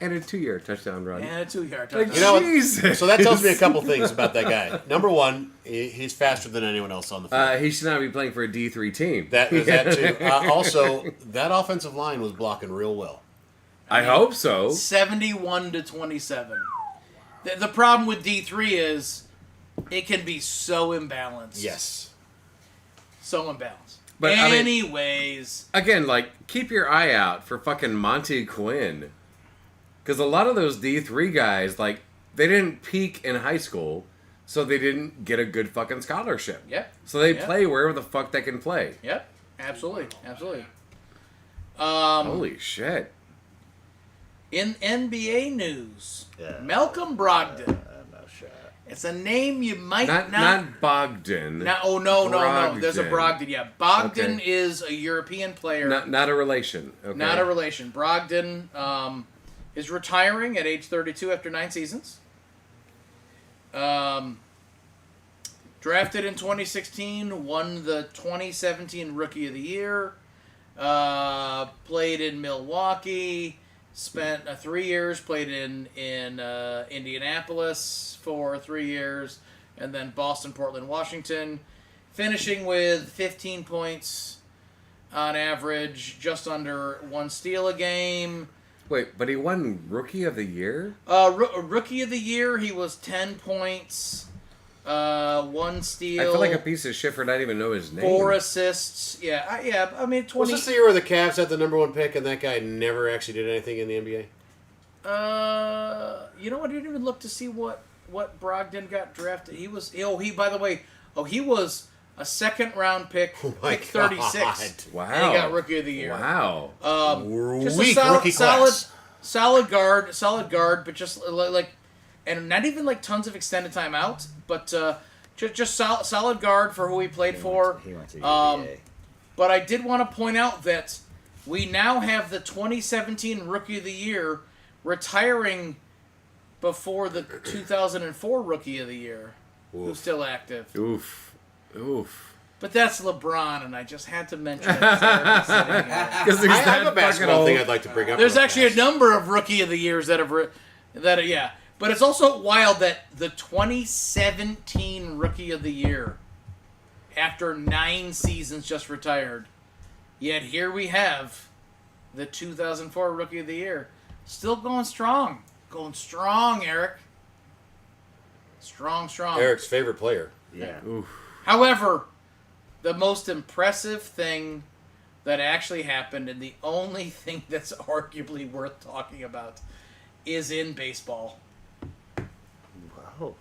and a 2-yard touchdown run. And a 2-yard Like, touchdown. You know what? Jesus. So that tells me a couple things about that guy. Number one, he's faster than anyone else on the field. He should not be playing for a D3 team. That is that too. Also, that offensive line was blocking real well. I hope so. 71-27. The problem with D3 is it can be so imbalanced. Yes. So imbalanced. But, I mean- anyways, Again, like, keep your eye out for fucking Monty Quinn. Because a lot of those D3 guys, like, they didn't peak in high school, so they didn't get a good fucking scholarship. Yep. So they Yep. play wherever the fuck they can play. Yep. Absolutely. Holy shit. In NBA news, Yeah. Malcolm Brogdon. No shot. It's a name you might Not Bogdan. No, no. There's a Brogdon. Yeah, Bogdan Okay. is a European player. Not a relation. Okay. Not a relation. Brogdon is retiring at age 32 after 9 seasons. Drafted in 2016, won the 2017 Rookie of the Year. Played in Milwaukee. Spent 3 years. Played in Indianapolis for 3 years, and then Boston, Portland, Washington. Finishing with 15 points on average, just under 1 steal a game. Wait, but he won Rookie of the Year? Rookie of the Year, he was 10 points, 1 steal. I feel like a piece of shit for not even know his name. 4 assists. Yeah. I mean, 20. Was this the year where the Cavs had the number 1 pick and that guy never actually did anything in the NBA? You know what? I didn't even look to see what Brogdon got drafted. He was. By the way, he was a 2nd-round pick, my pick 36. Wow. And he got Rookie of the Year. Wow. Just Weak a rookie class. solid guard, but just like, and not even like tons of extended time out, but just solid guard for who he played for. He went to Um, UVA. But I did want to point out that we now have the 2017 Rookie of the Year retiring before the 2004 Rookie of the Year, who's still active. Oof. But that's LeBron, and I just had to mention it. Because I have a basketball thing I'd like to bring up. there's real actually a fast. number of Rookie of the Years that have... yeah. But it's also wild that the 2017 Rookie of the Year, after 9 seasons, just retired. Yet here we have the 2004 Rookie of the Year. Still going strong. Going strong, Eric. Strong. Eric's favorite player. Yeah. However, the most impressive thing that actually happened, and the only thing that's arguably worth talking about, is in baseball. Wow.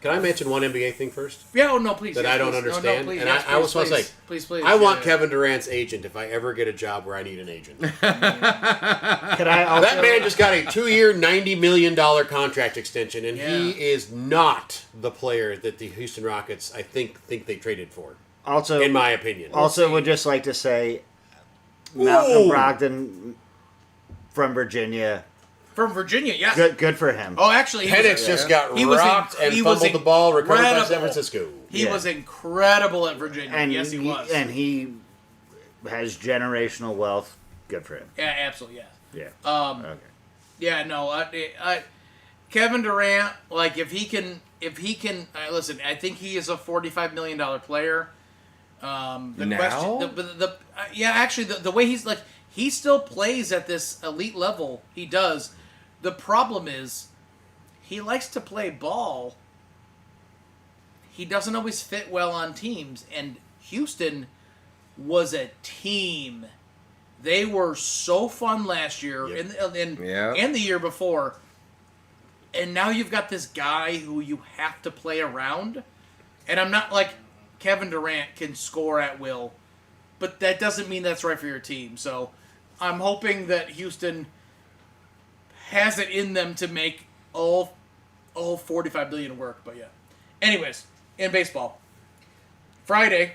Can I mention one NBA thing first? Yeah, oh no, please. That yes, I don't please. understand? No, please, And yes, I was please, supposed to say, please. I want yeah. Kevin Durant's agent if I ever get a job where I need an agent. Could I also... That man just got a 2-year, $90 million contract extension, and he Yeah. is not the player that the Houston Rockets, I think they traded for, Also, in my opinion. Also, would just like to say, Malcolm Ooh. Brogdon from Virginia. From Virginia, yes. Good for him. Oh, actually, Penix just got He was rocked and he was fumbled the ball, recovered by incredible. San Francisco. He Yeah. was incredible at Virginia. And yes, he was. And he has generational wealth. Good for him. Yeah, absolutely, yeah. Yeah. Okay. Yeah, no, Kevin Durant, like if he can, listen, I think he is a $45 million player. The Now? question, actually, the way he's like, he still plays at this elite level. He does. The problem is, he likes to play ball. He doesn't always fit well on teams, and Houston was a team. They were so fun last year and the year before. And now you've got this guy who you have to play around. And I'm not like Kevin Durant can score at will, but that doesn't mean that's right for your team. So I'm hoping that Houston has it in them to make all 45 billion work. But yeah. Anyways, in baseball, Friday,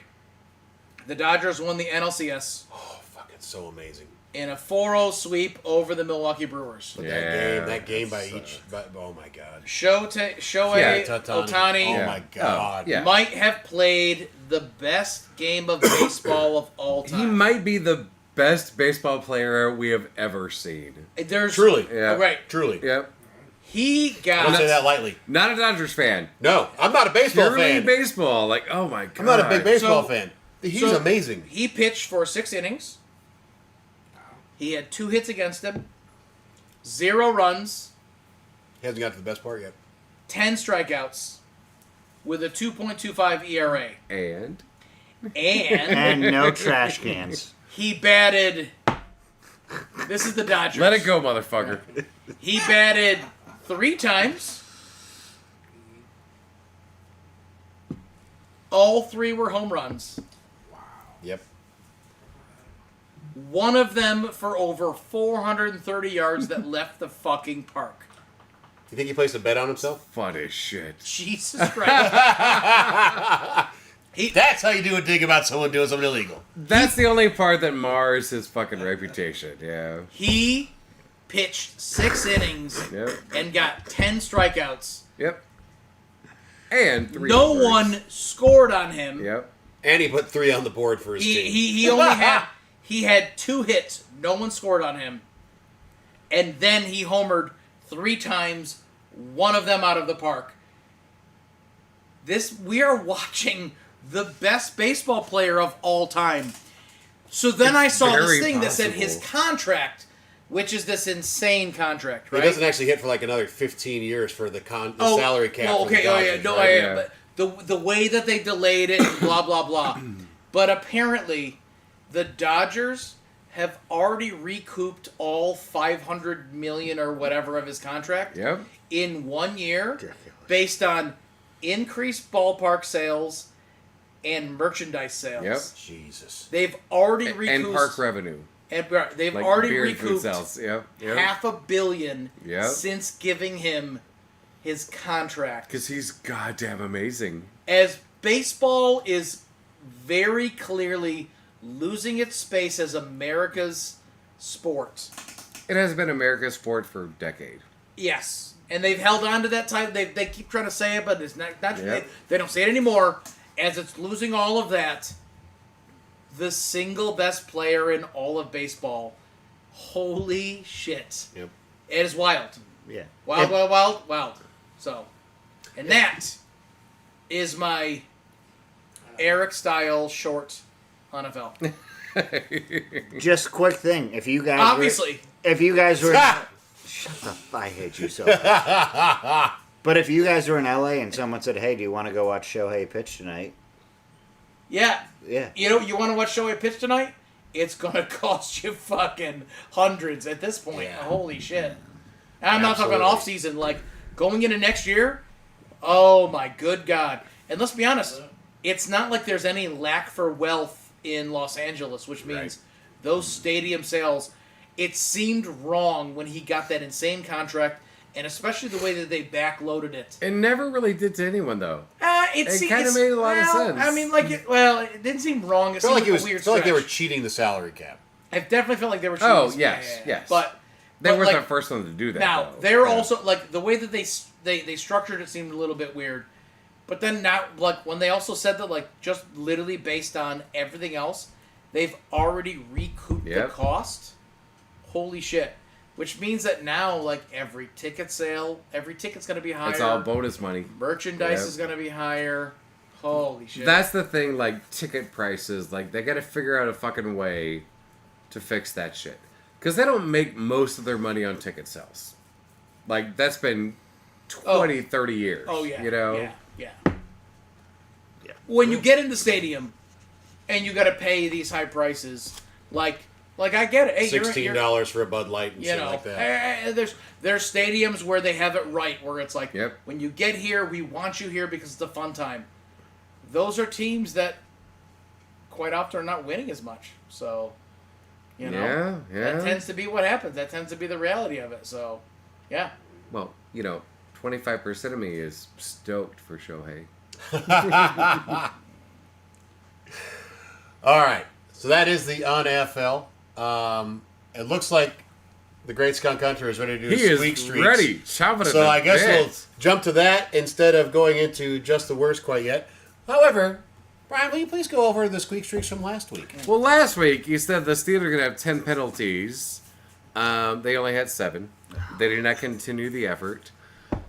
the Dodgers won the NLCS. Oh, fuck, it's so amazing. In a 4-0 sweep over the Milwaukee Brewers. But Yeah, that game by each, oh my god. Shohei Ohtani. Ohtani Oh my god. Yeah. might have played the best game of baseball of all time. He might be the best baseball player we have ever seen. There's Truly. Yeah. right. Truly. Yep. He I got don't say that lightly. Not a Dodgers fan. No, I'm not a baseball Purely fan. baseball. Like, oh my god. I'm not a big baseball So- fan. He's so- amazing. He pitched for 6 innings. He had 2 hits against him, 0 runs, He hasn't got to the best part yet. 10 strikeouts, with a 2.25 ERA. And And no trash cans. He batted. This is the Dodgers. let it go, motherfucker. He batted 3 times. All 3 were home runs. Yep. One of them for over 430 yards that left the fucking park. You think he placed a bet on himself? Fun as shit. Jesus Christ. That's how you do a dig about someone doing something illegal. That's the only part that mars his fucking reputation. Yeah. He pitched 6 innings Yep. and got 10 strikeouts. Yep. And 3 No homers. one scored on him. Yep. And he put 3 on the board for his team. He only had 2 hits. No one scored on him. And then he homered 3 times, one of them out of the park. We are watching the best baseball player of all time. So then I saw this very thing that said possible. his contract, which is this insane contract, He right? doesn't actually hit for like another 15 years for the salary cap. Oh, for the okay. Dodgers, No, right? Yeah. but the way that they delayed it, blah blah blah. But apparently, the Dodgers have already recouped all 500 million or whatever of his contract Yep. in 1 year, based on increased ballpark sales and merchandise sales. Yep. Jesus. They've already recouped And park revenue. and they've Like already beer and food recouped sales. Yep. Yep. $500 million Yep. since giving him his contract. Because he's goddamn amazing. As baseball is very clearly losing its space as America's sport. It has been America's sport for a decade. Yes, and they've held on to that title. They keep trying to say it, but it's not Yep. they don't say it anymore. As it's losing all of that, the single best player in all of baseball. Holy shit! Yep. It is wild. Yeah. Wild, wild, wild, wild. So, and that is my Eric style short on NFL. Just quick thing. If you guys Obviously. if you guys were shut the I hate you so much. But if you guys were in LA and someone said, "Hey, do you want to go watch Shohei pitch tonight?" Yeah. Yeah. You know, you want to watch Shohei pitch tonight? It's going to cost you fucking hundreds at this point. Yeah. Holy shit. And I'm not talking Absolutely. off season. Like, going into next year, oh my good God. And let's be honest, it's not like there's any lack for wealth in Los Angeles, which means Right. those stadium sales, it seemed wrong when he got that insane contract, and especially the way that they backloaded it. It never really did to anyone, though. It kinda made a lot of sense. I mean, like, it didn't seem wrong. It It felt seemed like it was. a weird Felt like they were stretch. cheating the salary cap. I definitely felt like they were cheating. Oh, this- yes, yes. But They weren't like, the first one to do that. now though. they're Yeah. also like the way that they structured it seemed a little bit weird. But then now, like when they also said that, like just literally based on everything else, they've already recouped the Yep. cost. Holy shit! Which means that now, like every ticket sale, every ticket's going to be higher. It's all bonus money. Merchandise Yep. is going to be higher. Holy shit! That's the thing, like, ticket prices, like, they gotta figure out a fucking way to fix that shit. Because they don't make most of their money on ticket sales. Like, that's been 20, 30 years. Oh yeah, You know? yeah. Yeah. When you get in the stadium, and you got to pay these high prices, like I get it. Hey, $16 for a Bud Light and you shit know, like that. there's stadiums where they have it right, where it's like, Yep. when you get here, we want you here because it's a fun time. Those are teams that quite often are not winning as much, so you know, Yeah. that tends to be what happens. That tends to be the reality of it. So, yeah. Well, 25% of me is stoked for Shohei. All right, so that is the NFL. It looks like the Great Skunk Hunter is ready to do He his is squeak streaks. ready. Chopping it So to I guess we'll bits. jump to that instead of going into just the worst quite yet. However, Brian, will you please go over the squeak streaks from last week? Well, last week you said the Steelers are going to have 10 penalties. They only had 7. They did not continue the effort.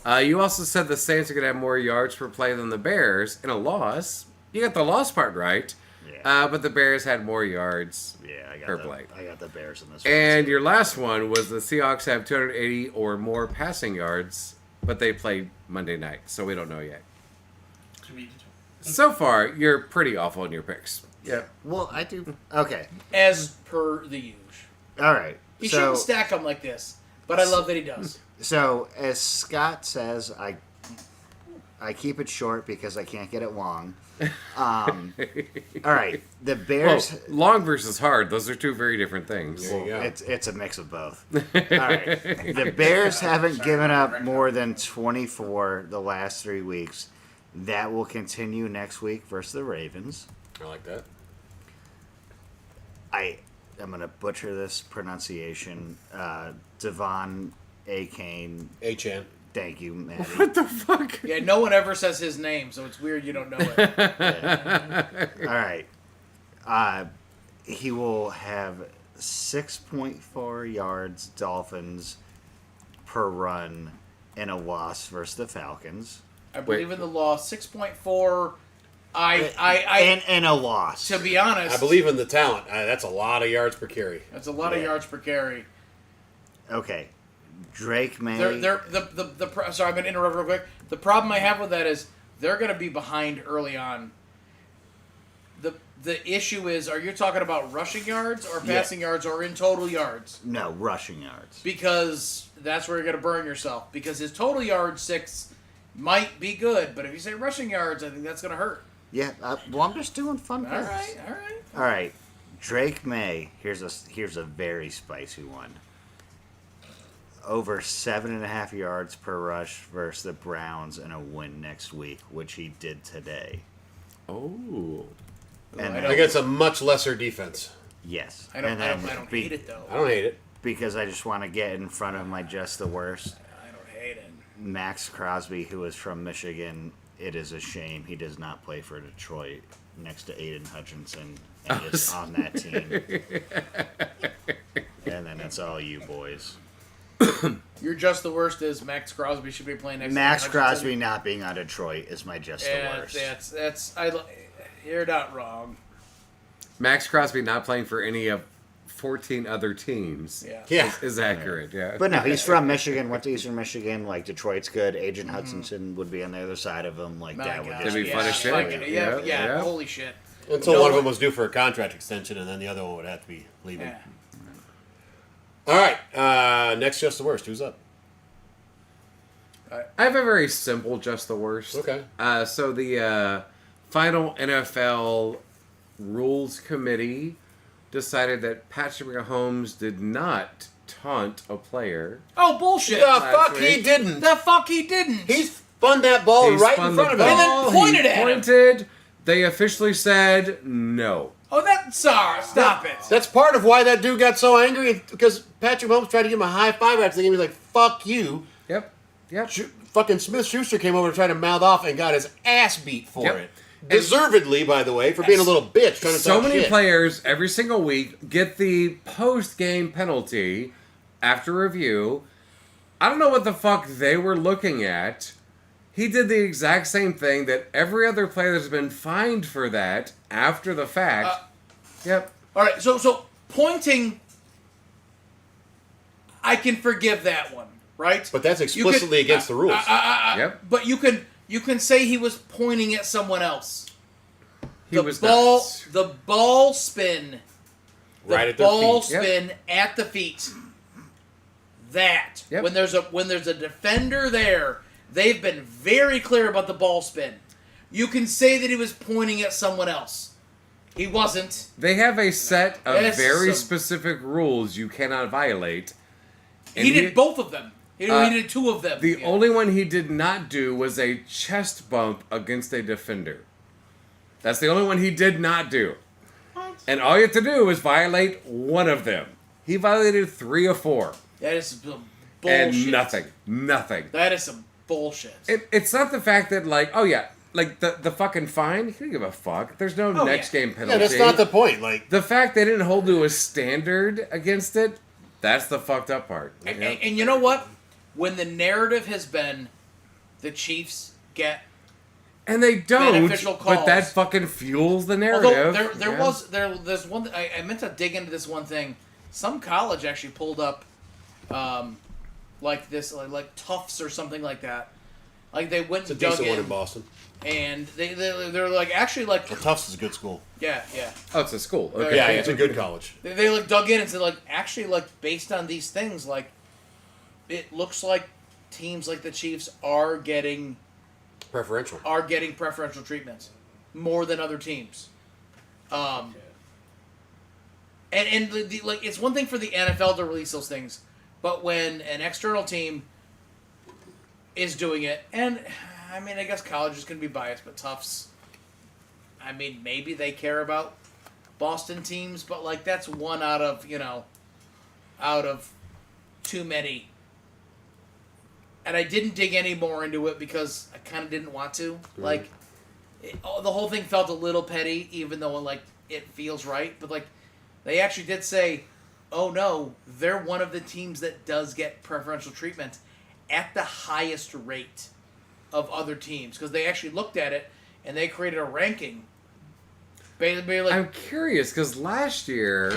You also said the Saints are going to have more yards per play than the Bears in a loss. You got the loss part right. Yeah. But the Bears had more yards. Yeah, Per play. I got the Bears in this And one. your last one was the Seahawks have 280 or more passing yards, but they played Monday night, so we don't know yet. To be determined. So far, you're pretty awful in your picks. Yep. Well, I do. Okay. As per the usual. All right. He So, shouldn't stack them like this, but I love that he does. so as Scott says, I keep it short because I can't get it long. All right. The Well, Bears. long versus hard, those are two very different things. There you go. It's a mix of both. All right. The Bears haven't given up more than 24 the last 3 weeks. That will continue next week versus the Ravens. I like that. I'm going to butcher this pronunciation. Devon Akane. A-Chan. Thank you, Maddie. What the fuck? Yeah, no one ever says his name, so it's weird you don't know it. All right. He will have 6.4 yards Dolphins per run in a loss versus the Falcons. I believe in the law. 6.4. I And a loss. to be honest, I believe in the talent. That's a lot of yards per carry. that's a lot of Yeah. yards per carry. Okay. Drake May. Sorry, I'm gonna interrupt real quick. The problem I have with that is they're gonna be behind early on. The issue is, are you talking about rushing yards or passing yards or in total yards? No, rushing yards. Because that's where you're gonna burn yourself. Because his total yards 6 might be good, but if you say rushing yards, I think that's gonna hurt. Yeah, well, I'm just doing fun All picks. right, all right. All right. Drake May. Here's a very spicy one. Over 7.5 yards per rush versus the Browns in a win next week, which he did today. Oh. And I then- Against a much lesser defense. yes. I don't And then hate it though. I don't hate it. because I just want to get in front of my just the worst. I don't hate it. Max Crosby, who is from Michigan. It is a shame he does not play for Detroit next to Aiden Hutchinson and is on that team. And then it's all you boys. You're just the worst. Is Max Crosby should be playing next? Max to Crosby not being on Detroit is my just the Yeah, worst. you're not wrong. Max Crosby not playing for any of 14 other teams. Yeah. Yeah. Is accurate, yeah. But no, he's from Michigan, went to Eastern Michigan. Like, Detroit's good. Agent Hutchinson would be on the other side of him. Like, My that would God. just That'd be fun as shit. fucking- Yeah, Yeah, yeah, yeah. holy shit. Until No one of one- them was due for a contract extension, and then the other one would have to be leaving. Yeah. All right. Next, just the worst. Who's up? I have a very simple just the worst. Okay. So the final NFL rules committee decided that Patrick Mahomes did not taunt a player. Oh, bullshit. The fuck he week. didn't. The fuck he didn't. He spun that ball He right spun in the front of him. And then ball, pointed he at him. pointed. They officially said no. Oh, that's sorry. Stop it. That's part of why that dude got so angry, because Patrick Mahomes tried to give him a high five after the game. He was like, fuck you. Yep. Yep. Fucking Smith-Schuster came over and tried to mouth off and got his ass beat for Yep. it. Deservedly, by the way, for being a little bitch trying to So talk many shit. players every single week get the post-game penalty after review. I don't know what the fuck they were looking at. He did the exact same thing that every other player that's been fined for that after the fact. Yep. All right, so pointing, I can forgive that one, right? But that's explicitly against the rules. Yep. But you can say he was pointing at someone else. He The was ball, not. the ball spin, the Right at their ball feet. Yep. spin at the feet. That Yep. when there's a defender there, they've been very clear about the ball spin. You can say that he was pointing at someone else. He wasn't. They have a set of Yes, very some- specific rules you cannot violate. And He did both of them. He did two of them. The Yeah. only one he did not do was a chest bump against a defender. That's the only one he did not do. And all you have to do is violate one of them. He violated 3 or 4. That is some bullshit. And nothing. That is some bullshit. It's not the fact that, like, oh yeah, like the fucking fine, he didn't give a fuck. There's no Oh, next yeah. game Yeah, penalty. that's not the point. Like, The fact they didn't hold to a standard against it, that's the fucked up part. And you know what? When the narrative has been the Chiefs get, And they don't, beneficial but that calls. fucking fuels the although narrative. there's one. I meant to dig into this one thing. Some college actually pulled up, like this, like Tufts or something like that. Like they went it's a and dug decent one in in, Boston. and they're like actually like Well, Tufts is a good school. yeah. Oh, it's a school. Okay. Yeah, it's a good college. They like dug in and said like actually like based on these things like it looks like teams like the Chiefs are getting Preferential. preferential treatments more than other teams. And like it's one thing for the NFL to release those things, but when an external team is doing it, and I mean I guess colleges can be biased, but Tufts, I mean maybe they care about Boston teams, but like that's one out of too many. And I didn't dig any more into it because I kind of didn't want to. Like, the whole thing felt a little petty, even though like it feels right. But like, they actually did say, "Oh no, they're one of the teams that does get preferential treatment at the highest rate of other teams," because they actually looked at it and they created a ranking. Basically, like, I'm curious because last year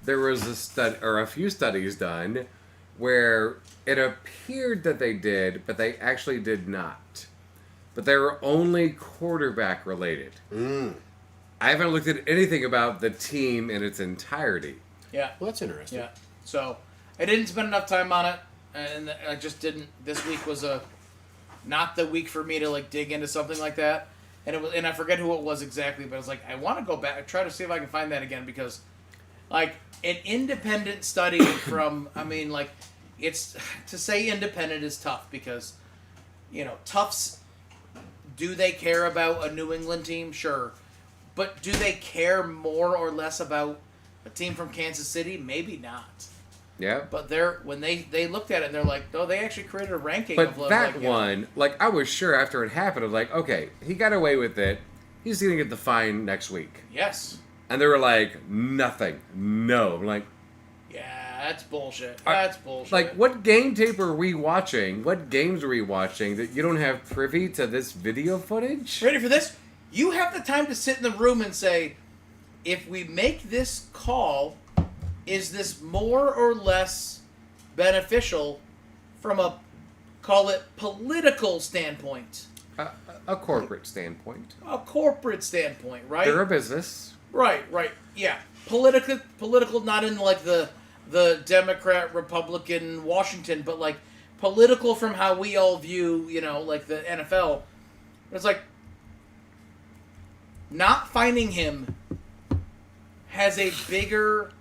there was a few studies done where it appeared that they did, but they actually did not. But they were only quarterback related. I haven't looked at anything about the team in its entirety. yeah. Well, that's interesting. Yeah. So I didn't spend enough time on it, and I just didn't. This week was not the week for me to like dig into something like that. And it was, and I forget who it was exactly, but I was like, I want to go back, try to see if I can find that again because, like, an independent study from, I mean, like, it's to say independent is tough because, Tufts. Do they care about a New England team? Sure. But do they care more or less about a team from Kansas City? Maybe not. Yeah. But when they looked at it and they're like, no, they actually created a ranking But of that like, one, like, I was sure after it happened, I'm like, okay, he got away with it. He's going to get the fine next week. Yes. And they were like, nothing. No. I'm like, Yeah, that's bullshit. That's bullshit. like, what game tape are we watching? What games are we watching that you don't have privy to this video footage? Ready for this? You have the time to sit in the room and say, if we make this call, is this more or less beneficial from a, call it, political standpoint? A corporate standpoint. A corporate standpoint, right? They're a business. Right, yeah. Political, not in like the Democrat, Republican, Washington, but like political from how we all view, like the NFL. It's like, not finding him has a bigger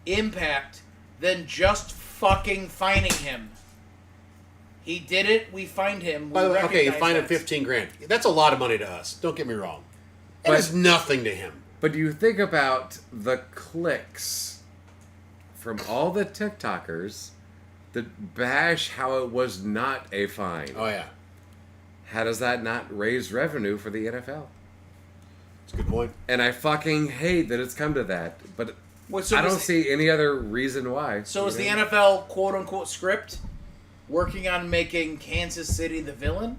impact than just fucking finding him. He did it, we find him. By the way, okay, you recognize find him that. $15,000. That's a lot of money to us. Don't get me wrong. It But- is nothing to him. But you think about the clicks from all the TikTokers that bash how it was not a fine. Oh yeah, How does that not raise revenue for the NFL? that's a good point. And I fucking hate that it's come to that. But What, so I don't is- see any other reason why. So is the You know? NFL quote unquote script working on making Kansas City the villain?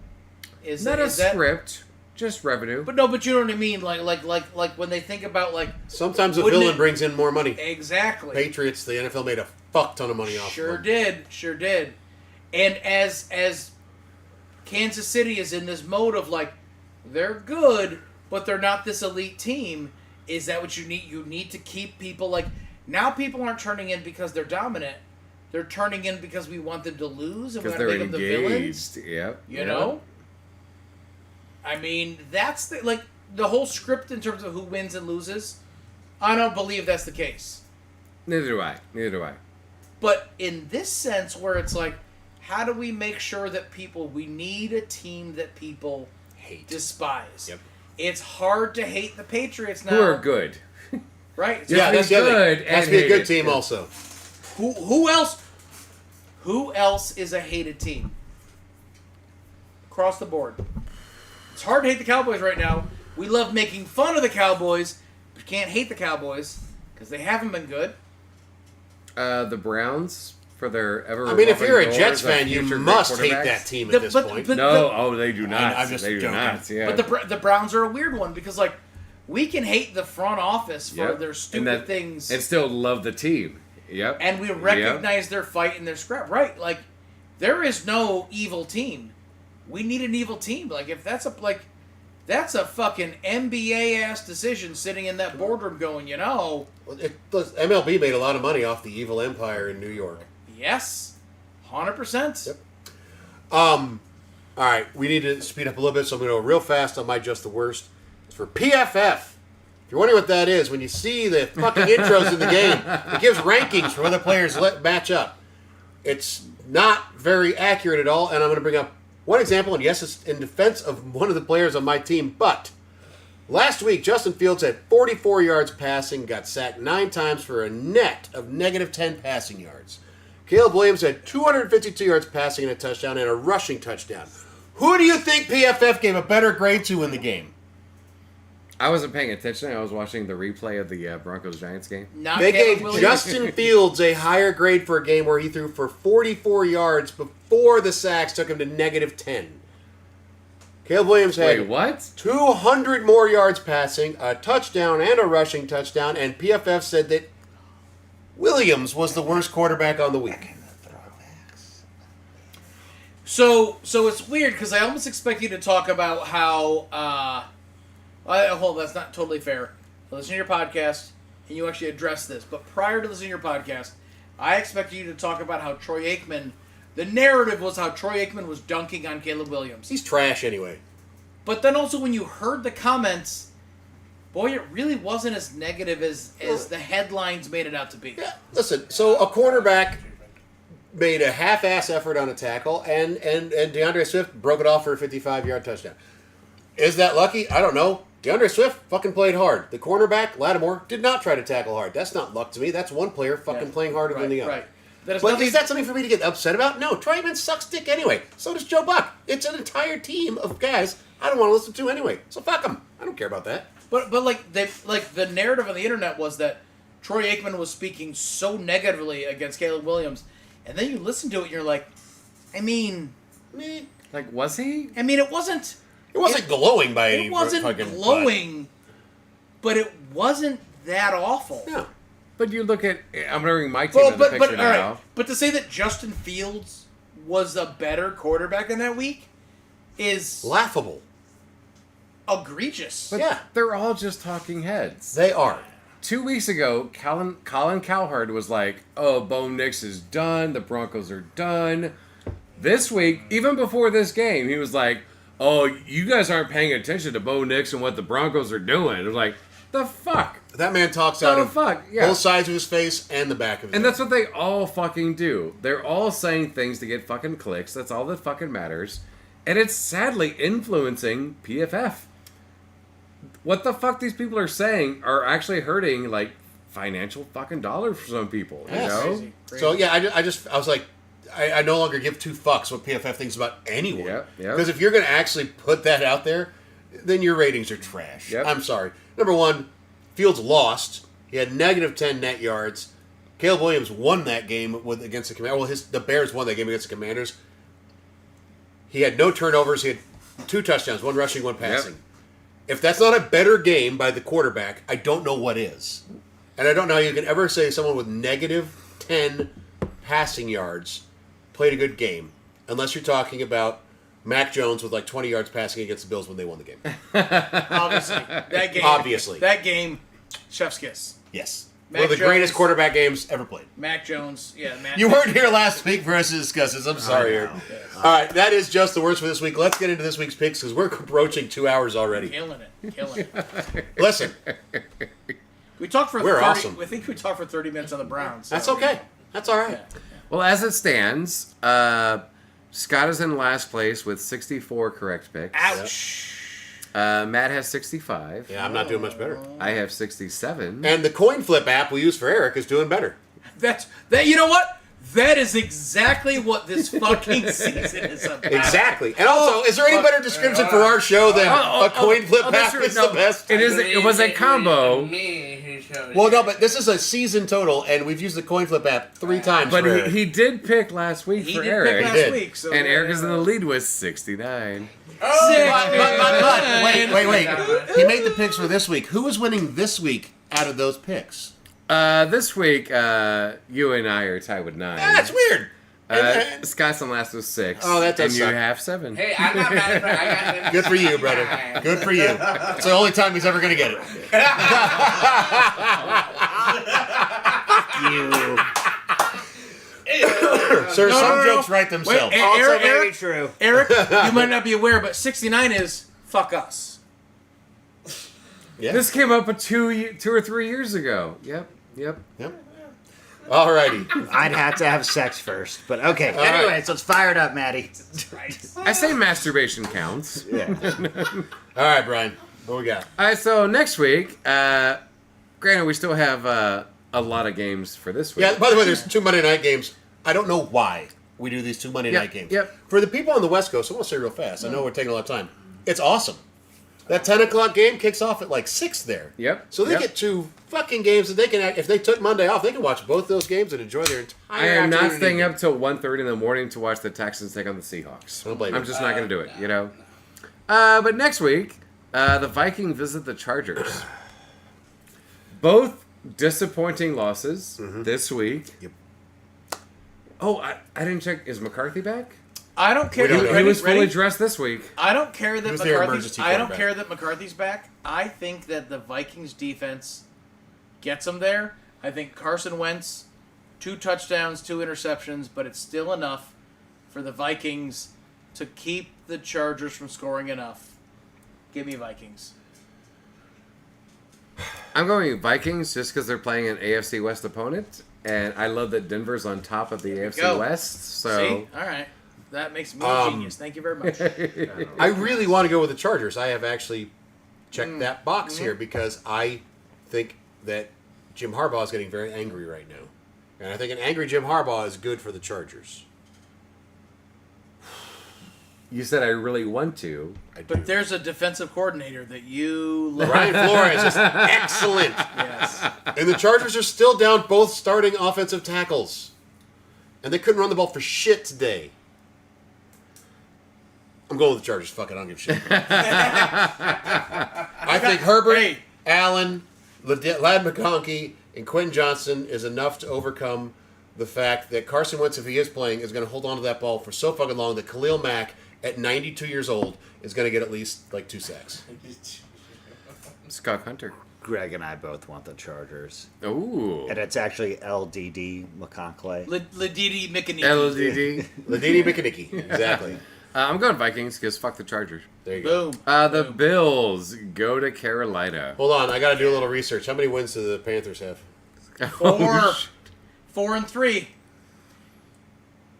Not a is that, script, just revenue. But you know what I mean? Like when they think about like Sometimes a Wouldn't villain it- brings in more money. exactly. Patriots, the NFL made a fuck ton of money off Sure of them. did. And as Kansas City is in this mode of like they're good, but they're not this elite team. Is that what you need? You need to keep people like now. People aren't turning in because they're dominant. They're turning in because we want them to lose and we Because want to they're make them the villains. engaged. Yep. You know? I mean, that's the whole script in terms of who wins and loses. I don't believe that's the case. Neither do I. But in this sense, where it's like, how do we make sure that we need a team that people Hate. despise? Yep. It's hard to hate the Patriots now. Who are good. Right? It's Yeah, like, that's the other good thing. Has to and be a good hated. team also. who else? Who else is a hated team? Across the board. It's hard to hate the Cowboys right now. We love making fun of the Cowboys, but you can't hate the Cowboys because they haven't been good. The Browns for their ever. I mean, if you're a revolving Jets doors of fan, you future great must hate quarterbacks. that team The- at this but- point. but- No, they do not. I'm just they do joking. not. Yeah. But the Browns are a weird one because like we can hate the front office for Yep. their And stupid things, and still love the team. Yep. and we recognize their fight and their scrap. Right? Like there is no evil team. We need an evil team. Like if that's a fucking NBA ass decision sitting in that boardroom going, MLB made a lot of money off the evil empire in New York. yes, 100%. Yep. All right, we need to speed up a little bit, so I'm going to go real fast on my Just the Worst. It's for PFF. If you're wondering what that is, when you see the fucking intros in the game, it gives rankings for where the players match up. It's not very accurate at all, and I'm going to bring up one example, and yes, it's in defense of one of the players on my team, but last week, Justin Fields had 44 yards passing, got sacked 9 times for a net of negative 10 passing yards. Caleb Williams had 252 yards passing and a touchdown and a rushing touchdown. Who do you think PFF gave a better grade to in the game? I wasn't paying attention. I was watching the replay of the Broncos Giants game. Not They Caleb gave Williams. Justin Fields a higher grade for a game where he threw for 44 yards before the sacks took him to negative 10. Caleb Williams had Wait, what? 200 more yards passing, a touchdown and a rushing touchdown, and PFF said that Williams was the worst quarterback on the week. So it's weird because I almost expect you to talk about how. Hold on, that's not totally fair. I listen to your podcast and you actually address this, but prior to listening to your podcast, I expect you to talk about how Troy Aikman. The narrative was how Troy Aikman was dunking on Caleb Williams. He's trash anyway. But then also when you heard the comments, boy, it really wasn't as negative as the headlines made it out to be. Yeah, listen, so a cornerback made a half-ass effort on a tackle, and DeAndre Swift broke it off for a 55-yard touchdown. Is that lucky? I don't know. DeAndre Swift fucking played hard. The cornerback, Lattimore, did not try to tackle hard. That's not luck to me. That's one player fucking playing harder than the other. Right. That is But nothing- is that something for me to get upset about? No. Troy Aikman sucks dick anyway. So does Joe Buck. It's an entire team of guys I don't want to listen to anyway. So fuck them. I don't care about that. But like the narrative on the internet was that Troy Aikman was speaking so negatively against Caleb Williams, and then you listen to it and you're like, I mean, Meh. Like, was he? it wasn't. It wasn't glowing by any It wasn't fucking glowing, but it wasn't that awful. No. But you look at. I'm bringing my team Well, into the but picture all now. right. But to say that Justin Fields was a better quarterback in that week is Laughable. egregious. But Yeah. they're all just talking heads. They are. 2 weeks ago, Colin Cowherd was like, "Oh, Bo Nix is done. The Broncos are done." This week, even before this game, he was like, "Oh, you guys aren't paying attention to Bo Nix and what the Broncos are doing." It was like, the fuck. That man talks out The of fuck, yeah. both sides of his face and the back of his And head. that's what they all fucking do. They're all saying things to get fucking clicks. That's all that fucking matters. And it's sadly influencing PFF. What the fuck these people are saying are actually hurting, like, financial fucking dollars for some people. You Yes. know? Crazy. So yeah, I was like, I no longer give two fucks what PFF thinks about anyone. Yep, yep. Because if you're going to actually put that out there, then your ratings are trash. Yep. I'm sorry. Number one, Fields lost. He had negative 10 net yards. Caleb Williams won that game against the Commanders. Well, the Bears won that game against the Commanders. He had no turnovers. He had 2 touchdowns, 1 rushing, 1 passing. Yep. If that's not a better game by the quarterback, I don't know what is. And I don't know how you can ever say someone with negative 10 passing yards played a good game, unless you're talking about Mac Jones with like 20 yards passing against the Bills when they won the game. Obviously, that game. Obviously. that game. Chef's kiss. Yes. Mac One of the greatest Jones. quarterback games ever played. Mac Jones. Yeah, Mac. You weren't here last week for us to discuss this. I'm sorry, Eric. All right, that is just the worst for this week. Let's get into this week's picks because we're approaching 2 hours already. Killing it. Listen, We talked for We're 30, awesome. I think we talked for 30 minutes on the Browns. So. that's okay. That's all right. Yeah. Well, as it stands, Scott is in last place with 64 correct picks. Ouch. Matt has 65. Yeah, I'm not doing much better. I have 67. And the coin flip app we use for Eric is doing better. That. You know what? That is exactly what this fucking season is about. Exactly. And also, is there any better description for our show than a coin flip that's app true. is No, the best? It was a combo. Me who showed Well, you. no, but this is a season total, and we've used the coin flip app 3 times. But for Eric. he did pick last week He for did Eric. pick last did. week. So And Eric is in the lead with 69. Oh, Wait. He made the picks for this week. Who is winning this week out of those picks? This week, you and I are tied with 9. That's weird. Scott's on last with 6. Oh, that does And you suck. have 7. Hey, I'm not mad at I got them. Good for you, brother. Good for you. It's the only time he's ever going to get it. You. Sir, some no. jokes write themselves. Wait, Also Eric, very Eric, true. Eric, you might not be aware, but 69 is fuck us. Yeah. This came up 2 or 3 years ago. Yep. Yep. Alrighty. I'd have to have sex first, but okay. right. Anyways, let's fire it up, Maddie. I say masturbation counts. Yeah. All right, Brian. What we got? All right, so next week, granted, we still have a lot of games for this week. Yeah, by the way, there's 2 Monday night games. I don't know why we do these 2 Monday Yep, night games. yep. For the people on the West Coast, I want to say real fast. I know we're taking a lot of time. It's awesome. That 10 o'clock game kicks off at like 6 there. Yep, So they yep. get 2 fucking games that they can, if they took Monday off, they can watch both those games and enjoy their entire I am not afternoon staying and up till 1:30 in the morning to watch the Texans take on the Seahawks. Don't blame me. I'm just not going to do it, you know? But next week, the Vikings visit the Chargers. Both disappointing losses this week. Yep. Oh, I didn't check. Is McCarthy back? I don't care. We don't He, know. he Ready? was fully Ready? dressed this week. I don't care that Who's their McCarthy's. emergency I don't quarterback? care that McCarthy's back. I think that the Vikings defense gets them there. I think Carson Wentz, 2 touchdowns, 2 interceptions, but it's still enough for the Vikings to keep the Chargers from scoring enough. Give me Vikings. I'm going Vikings just because they're playing an AFC West opponent, and I love that Denver's on top of the AFC go. West. So See, all right, that makes me a genius. Thank you very much. I really want to go with the Chargers. I have actually check that box here because I think that Jim Harbaugh is getting very angry right now. And I think an angry Jim Harbaugh is good for the Chargers. You said I really want to. I do. But there's a defensive coordinator that you love. Brian Flores is excellent. Yes. And the Chargers are still down both starting offensive tackles. And they couldn't run the ball for shit today. I'm going with the Chargers. Fuck it, I don't give a shit. I think Herbert, Hey. Allen, Ladd McConkey, and Quentin Johnson is enough to overcome the fact that Carson Wentz, if he is playing, is going to hold on to that ball for so fucking long that Khalil Mack, at 92 years old, is going to get at least like 2 sacks. Scott Hunter. Greg and I both want the Chargers. Ooh. And it's actually LDD McConkley. Ladidi Mikaniki. LDD. Ladini Mikaniki. Exactly. I'm going Vikings because fuck the Chargers. There you go. Boom. The Bills go to Carolina. Hold on, I got to do a little research. How many wins do the Panthers have? Oh, 4 and 3.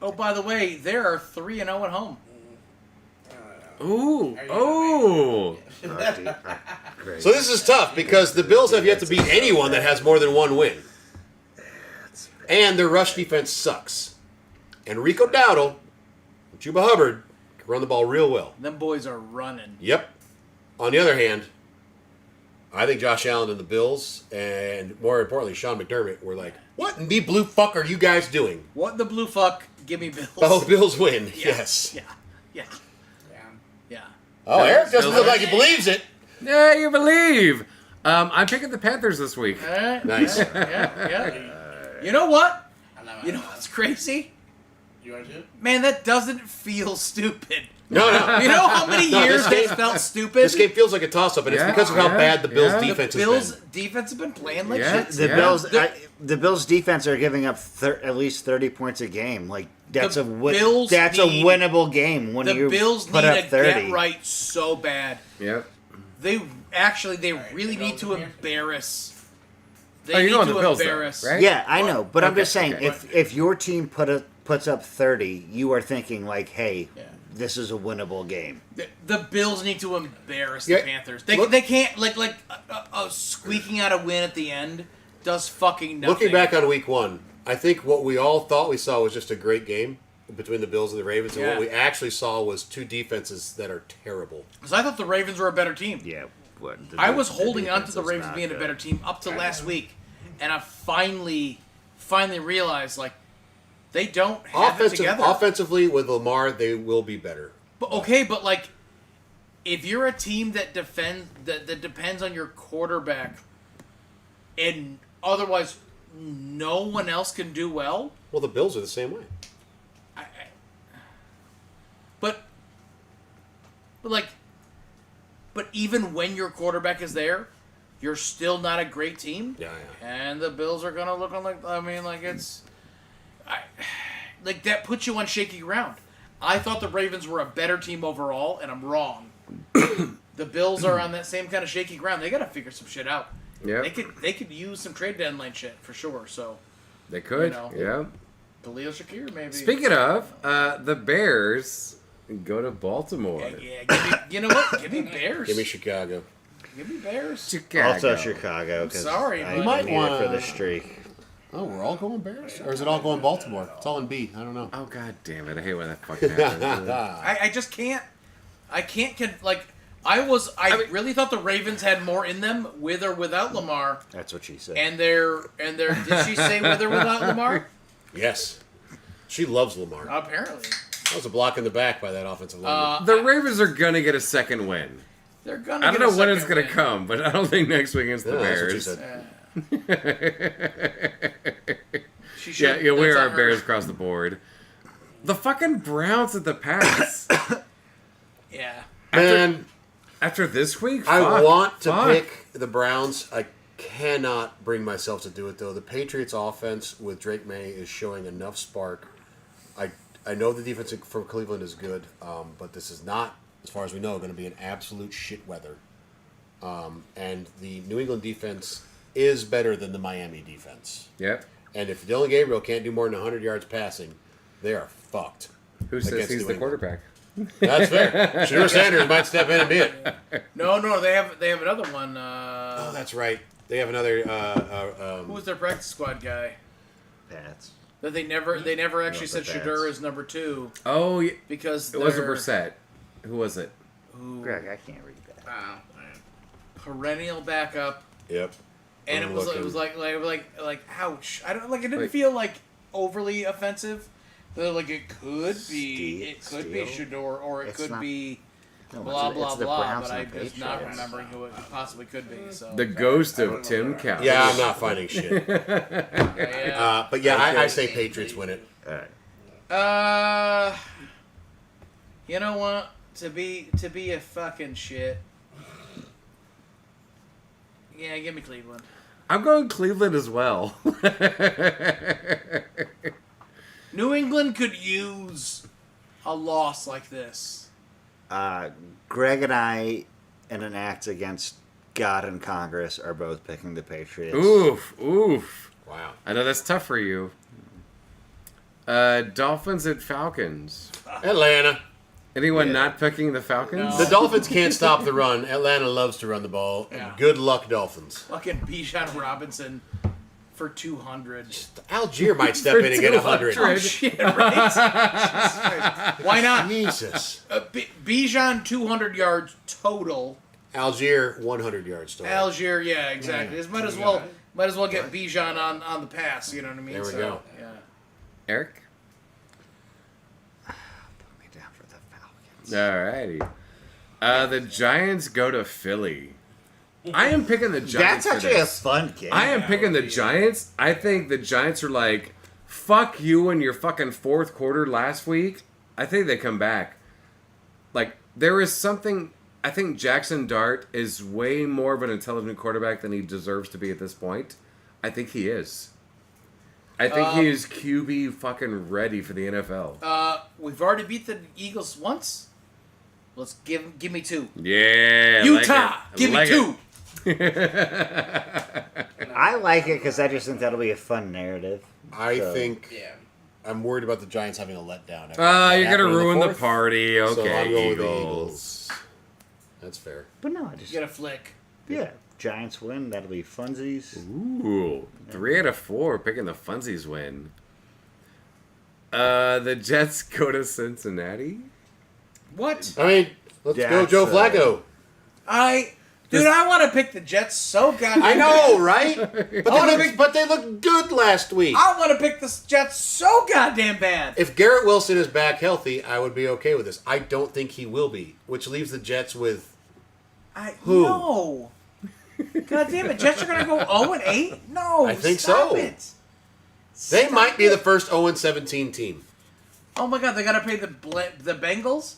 Oh, by the way, there are 3-0 at home. Ooh. Oh. Great. So this is tough because the Bills have yet to beat anyone that has more than 1 win. And their rush defense sucks. And Rico Dowdle, Chuba Hubbard, can run the ball real well. Them boys are running. Yep. On the other hand, I think Josh Allen and the Bills, and more importantly, Sean McDermott, were like, what in the blue fuck are you guys doing? What in the blue fuck? Give me Bills. Oh, Bills win. Yeah. Yes. Yeah. Yeah. Yeah. Yeah. Oh, Eric doesn't look like he believes it. Yeah, you believe. I'm picking the Panthers this week. All right. Nice. Yeah. You know what? I love it. You know what's crazy? You want to? Man, that doesn't feel stupid. No, no. You know how many No, years this game- this felt stupid? This game feels like a toss-up, and it's Yeah, because of how yeah, bad the Bills' yeah. defense the has Bills' been. defense have been playing like Yeah. shit. The Yeah. Bills, The- the Bills' defense are giving up at least 30 points a game. Like that's The a Bills that's a need- winnable game when The you Bills put need up to 30. get right so bad. Yep. They really need to embarrass. They Oh, you're need going to the Bills, though, embarrass. right? Yeah, I know, but I'm Okay, just saying okay. if your team puts up 30, you are thinking like, hey, Yeah. this is a winnable game. The Bills need to embarrass Yeah, the Panthers. They, look- they can't like a squeaking out a win at the end does fucking nothing. Looking back on Week 1, I think what we all thought we saw was just a great game between the Bills and the Ravens, and Yeah. what we actually saw was 2 defenses that are terrible. because I thought the Ravens were a better team. Yeah, I was holding on to the Ravens being a better team up to last week, and I finally realized like they don't have it together. Offensively, with Lamar, they will be better. But okay, but like, if you're a team that that depends on your quarterback, and otherwise no one else can do well, Well, the Bills are the same way. but even when your quarterback is there, you're still not a great team. Yeah. And the Bills are gonna look like like that puts you on shaky ground. I thought the Ravens were a better team overall, and I'm wrong. The Bills are on that same kind of shaky ground. They gotta figure some shit out. Yeah. They could use some trade deadline shit for sure. So They could. You know. Yeah. Khalil Shakir maybe. Speaking of, the Bears go to Baltimore. yeah, give me, you know what? Give me Bears. Give me Chicago. Give me Bears. Chicago. Also Chicago. 'Cause Sorry, I but- Might need it wanna- for the streak. Oh, we're all going Bears? Or is it all going Baltimore? It's all in B. I don't know. Oh god damn it! I hate when that fucking happens. I just can't. I can't like. I really thought the Ravens had more in them with or without Lamar. That's what she said. And they're did she say with or without Lamar? Yes. She loves Lamar. Apparently. That was a block in the back by that offensive lineman. The Ravens are gonna get a second win. They're gonna I don't get a know when it's second gonna win. come, but I don't think next week against the Yeah, that's what she Bears. said. She Yeah, should, yeah, we that's are on her. Bears across the board. The fucking Browns at the pass. Yeah. Man, After this week, I fuck, want to fuck. pick the Browns. I cannot bring myself to do it, though. The Patriots' offense with Drake May is showing enough spark. I know the defense from Cleveland is good, but this is not, as far as we know, going to be an absolute shit weather. And the New England defense is better than the Miami defense. Yep. And if Dylan Gabriel can't do more than 100 yards passing, they are fucked. Who says against he's New the England. quarterback? That's fair. Shedeur Sanders might step in and be it. No, they have another one. Oh, that's right. They have another. Who was their practice squad guy? Pats. That they never actually said the Shedeur Pats. is number 2 Oh, yeah. because It wasn't they're Brissett. Who was it? Greg, I can't read that. Oh, perennial backup, Yep. and it was like ouch. I don't like it. Didn't feel like overly offensive. They're like it could be Shedeur or it could not- be No, blah it's blah the blah. Browns But and I'm the just not Patriots. remembering who it possibly could be. So The ghost of Tim Couch. Yeah, I'm not finding shit. yeah. But yeah, I say Patriots win it. All right. You know what? To be a fucking shit. Yeah, give me Cleveland. I'm going Cleveland as well. New England could use a loss like this. Greg and I, in an act against God and Congress, are both picking the Patriots. Oof. Wow. I know that's tough for you. Dolphins and Falcons. Atlanta. Anyone not picking the Falcons? No. The Dolphins can't stop the run. Atlanta loves to run the ball. Yeah. Good luck, Dolphins. Fucking Bijan Robinson for 200. Algier might step For in and get 100. 200. Oh shit! Right? Jesus Christ. Why not? Jesus. Bijan 200 yards total. Algier 100 yards total. Algier, yeah, exactly. This might as well get Bijan on the pass. You know what I mean? There we go. Yeah. Eric? Put me down for the Falcons. Alrighty. The Giants go to Philly. I am picking the Giants. That's for actually a this. fun game. I am picking the Giants. I think the Giants are like, fuck you in your fucking fourth quarter last week. I think they come back. Like, there is something. I think Jackson Dart is way more of an intelligent quarterback than he deserves to be at this point. I think he is. I think he is QB fucking ready for the NFL. We've already beat the Eagles once. Let's give me 2. Yeah. Utah, give me like 2. I like it because I just think that'll be a fun narrative. I So- think yeah. I'm worried about the Giants having a letdown. after You're what gonna happened in ruin the fourth. party. Okay, So I'm going with the Eagles. Eagles. That's fair. But no, I just Get a flick. yeah. Giants win. That'll be funsies. Ooh, 3 out of 4 picking the funsies win. The Jets go to Cincinnati. What? I mean, let's go That's, Joe Flacco. Dude, I want to pick the Jets so goddamn I know, right? wanna But they looked good last week. I want to pick the Jets so goddamn bad. If Garrett Wilson is back healthy, I would be okay with this. I don't think he will be, which leaves the Jets with Who? No. God damn it, Jets are gonna go 0-8? No, I think stop so. It. they Stop might be it. the first 0-17 team. Oh my god, they gotta play the Bengals,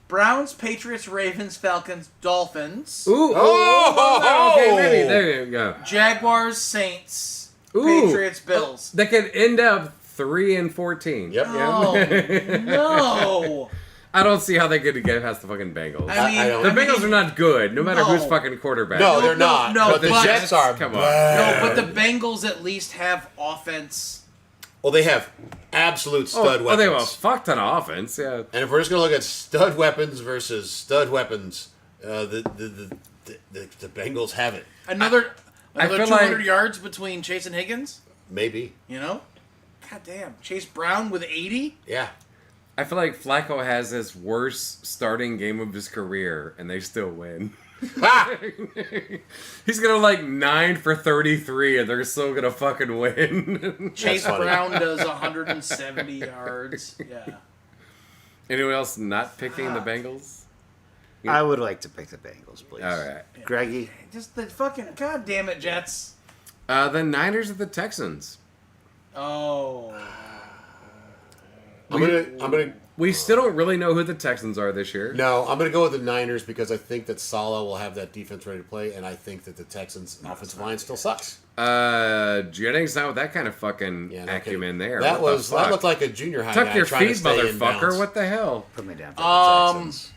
Browns, Patriots, Ravens, Falcons, Dolphins, Ooh, Oh! okay, maybe there you go. Jaguars, Saints, Ooh. Patriots, Bills. That could end up 3-14. Yep. Oh no! I don't see how they could get past the fucking Bengals. I mean, I don't- The Bengals are not good, no matter No. who's fucking quarterback. No, they're not. no, but the but- Jets are. Come on. No, bad. but the Bengals at least have offense. Well, they have absolute stud weapons. they have a fuck ton of offense. Yeah. And if we're just gonna look at stud weapons versus stud weapons, the Bengals have it. Another I feel 200 like- yards between Chase and Higgins. Maybe. You know, god damn, Chase Brown with 80. Yeah. I feel like Flacco has his worst starting game of his career, and they still win. Ah! He's gonna like 9 for 33, and they're still gonna fucking win. Chase funny. Brown does 170 yards. Yeah. Anyone else not picking the Bengals? I would like to pick the Bengals, please. All right. Greggy. Just the fucking god damn it, Jets. The Niners at the Texans. Oh. I'm gonna. We still don't really know who the Texans are this year. No, I'm gonna go with the Niners because I think that Saleh will have that defense ready to play, and I think that the Texans' offensive line still sucks. Jennings not with that kind of fucking Yeah, no acumen kidding. there. That What the was that fuck? looked like a junior high Tuck guy your trying feet, to stay in motherfucker. bounds. What the hell? Put me down for the Texans.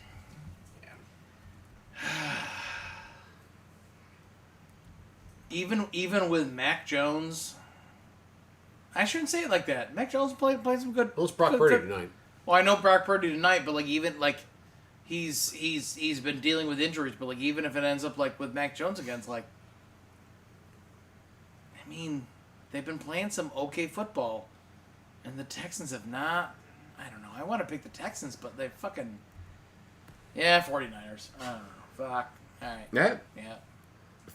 Even with Mac Jones, I shouldn't say it like that. Mac Jones played some good. Well, it's Brock good- Purdy good- tonight. Well, I know Brock Purdy tonight, but like even like he's been dealing with injuries, but like even if it ends up like with Mac Jones again, it's like, I mean, they've been playing some okay football, and the Texans have not. I don't know. I want to pick the Texans, but they fucking 49ers. I don't know. Fuck. All right. Yeah. Yeah.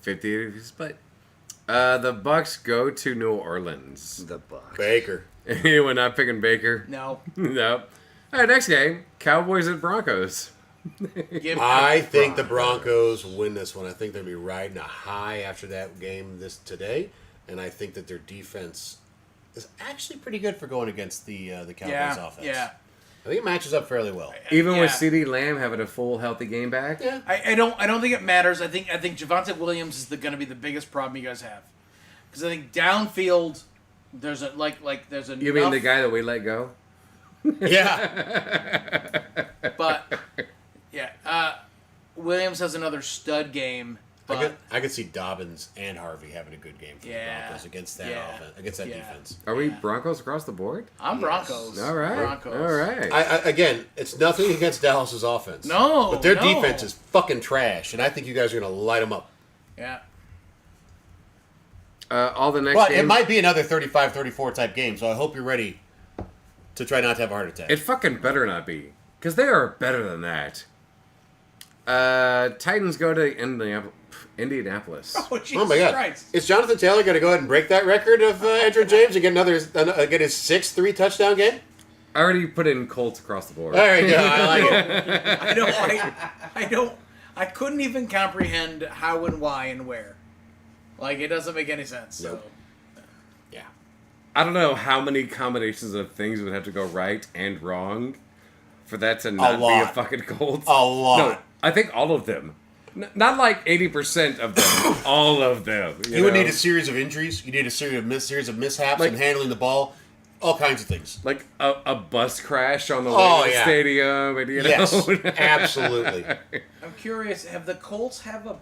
50 split. The Bucks go to New Orleans. The Bucks. Baker. Anyone not picking Baker? No. No. All right, next game. Cowboys and Broncos. I think the Broncos win this one. I think they'll be riding a high after that game today, and I think that their defense is actually pretty good for going against the Cowboys offense. Yeah. I think it matches up fairly well. Even with Yeah. CeeDee Lamb having a full healthy game back. Yeah. I don't think it matters. I think Javonte Williams is going to be the biggest problem you guys have, because I think downfield there's a there's a You mean the guy that we let go? Yeah. but yeah, Williams has another stud game, but I could see Dobbins and Harvey having a good game for the Yeah. Broncos against that Yeah. offense, against that Yeah. defense. Are we Yeah. Broncos across the board? I'm Broncos. All right. Broncos. All right. Again, it's nothing against Dallas's offense. No, But their no. defense is fucking trash, and I think you guys are going to light them up. Yeah. All the next But games. it might be another 35-34 type game, so I hope you're ready to try not to have a heart attack. It fucking better not be. Because they are better than that. Titans go to Indianapolis. Oh, Jesus Oh my God! Christ. Is Jonathan Taylor going to go ahead and break that record of Andrew James and get his sixth 3-touchdown game? I already put in Colts across the board. All right, yeah, I like it. I couldn't even comprehend how and why and where. Like, it doesn't make any sense. So. Nope. Yeah. I don't know how many combinations of things would have to go right and wrong for that to not be a lot. fucking Colts. A lot. No, I think all of them. Not like 80% of them. All of them. You would know? need a series of injuries. You need a series of mishaps Like- and handling the ball. All kinds of things. Like a bus crash on the way Oh, to the yeah. stadium. And, you know. Yes, absolutely. I'm curious, have the Colts have a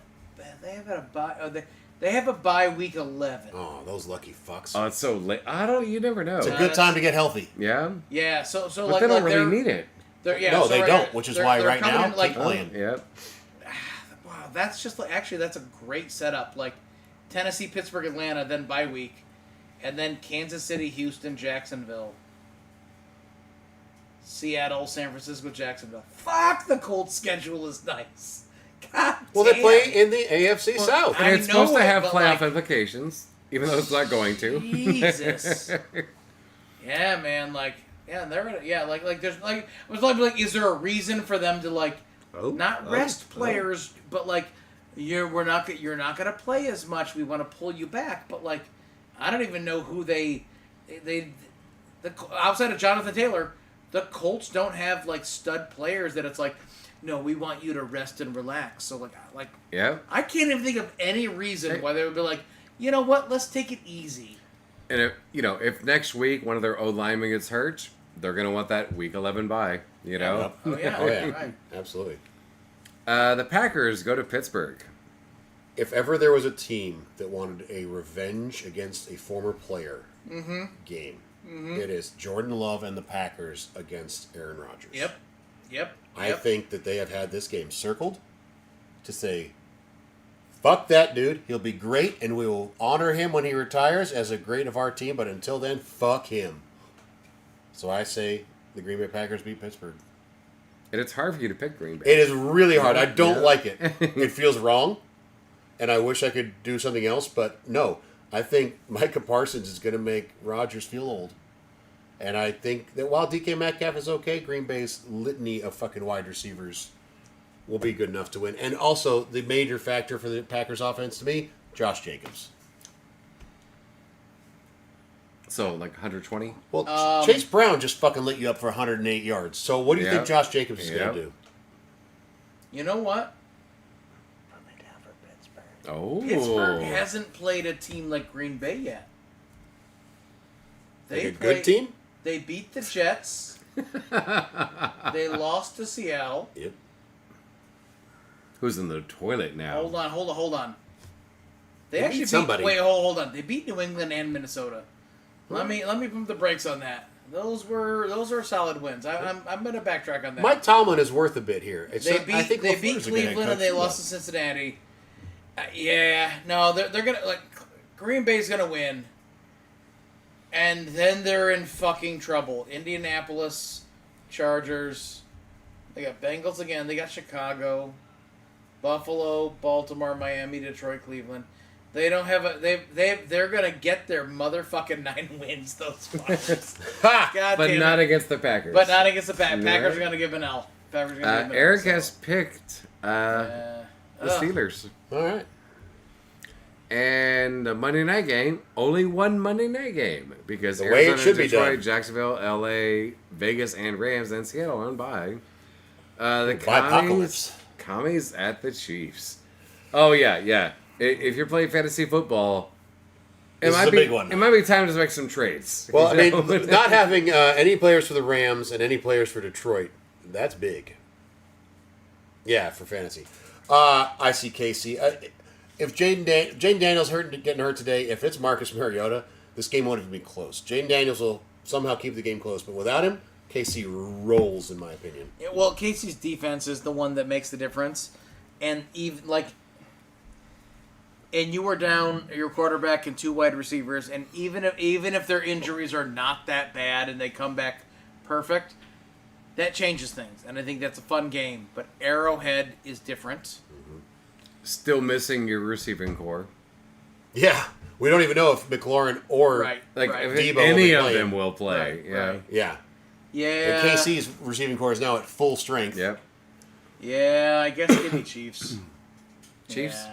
bye? They have a bye week 11. Oh, those lucky fucks. Oh, it's so late. You never know. It's a good time to get healthy. Yeah? Yeah, so But like they don't like really they're- need it. They're, yeah, No, so they right- don't, which is why they're right coming now, in, like, keep playing. Yep. wow, that's just like actually that's a great setup. Like Tennessee, Pittsburgh, Atlanta, then bye week, and then Kansas City, Houston, Jacksonville, Seattle, San Francisco, Jacksonville. Fuck, the Colts schedule is nice. God Well, damn. they play in the AFC South. I And it's know supposed to it, have but, playoff like- implications, even though it's not going to. Jesus. Yeah, man. Like, yeah, they're gonna, yeah, like there's like it was like, is there a reason for them to like not rest players, but like you're not gonna play as much. We want to pull you back, but like I don't even know who the outside of Jonathan Taylor, the Colts don't have like stud players that it's like, no, we want you to rest and relax. So like Yeah. I can't even think of any reason why they would be like, you know what, let's take it easy. And if next week one of their O linemen gets hurt, they're gonna want that week 11 bye. You know. Yep. Oh yeah, Oh, yeah. right. Absolutely. The Packers go to Pittsburgh. If ever there was a team that wanted a revenge against a former player game, it is Jordan Love and the Packers against Aaron Rodgers. Yep. I think that they have had this game circled to say, fuck that dude. He'll be great, and we will honor him when he retires as a great of our team, but until then, fuck him. So I say the Green Bay Packers beat Pittsburgh. And it's hard for you to pick Green Bay. It is really hard. I don't Yeah. like it. It feels wrong, and I wish I could do something else, but no. I think Micah Parsons is going to make Rodgers feel old. And I think that while DK Metcalf is okay, Green Bay's litany of fucking wide receivers will be good enough to win. And also, the major factor for the Packers offense to me, Josh Jacobs. So like 120. Well, Chase Brown just fucking lit you up for 108 yards. So what do you Yep. think Josh Jacobs is going Yep. to do? You know what? Put me down for Pittsburgh. Oh. Pittsburgh hasn't played a team like Green Bay yet. Like a good team? They beat the Jets. They lost to Seattle. Yep. Who's in the toilet now? Hold on. They They actually beat somebody. hold on. They beat New England and Minnesota. Let me pump the brakes on that. those were solid wins. I'm going to backtrack on that. Mike Tomlin is worth a bit here. They beat Cleveland and they lost to Cincinnati. They're gonna Green Bay's gonna win, and then they're in fucking trouble. Indianapolis, Chargers, they got Bengals again. They got Chicago, Buffalo, Baltimore, Miami, Detroit, Cleveland. They don't have they're gonna get their motherfucking 9 wins. Those fuckers. God But damn not it. against the Packers. But not against the Packers. Right. Packers are gonna give an L. Eric has picked the Steelers. All right. And the Monday night game, only one Monday night game. Because The way it Arizona, should be Detroit, done. Jacksonville, LA, Vegas, and Rams, and Seattle on bye. The Bye-pocalypse. Commies at the Chiefs. Oh, yeah. If you're playing fantasy football, This is a big one. It might be time to make some trades. Well, I You know? mean, not having any players for the Rams and any players for Detroit, that's big. Yeah, for fantasy. I see Casey. If Jaden Daniels getting hurt today, if it's Marcus Mariota, this game won't even be close. Jaden Daniels will somehow keep the game close, but without him, KC rolls, in my opinion. Yeah, well, Casey's defense is the one that makes the difference, and and you were down your quarterback and 2 wide receivers, and even if their injuries are not that bad and they come back perfect, that changes things, and I think that's a fun game. But Arrowhead is different. Still missing your receiving core. Yeah, we don't even know if McLaurin or Right. If Debo will any be of playing. them will play. Right, Yeah. right. Yeah. Yeah. And KC's receiving core is now at full strength. Yep. Yeah, I guess give me Chiefs. Chiefs.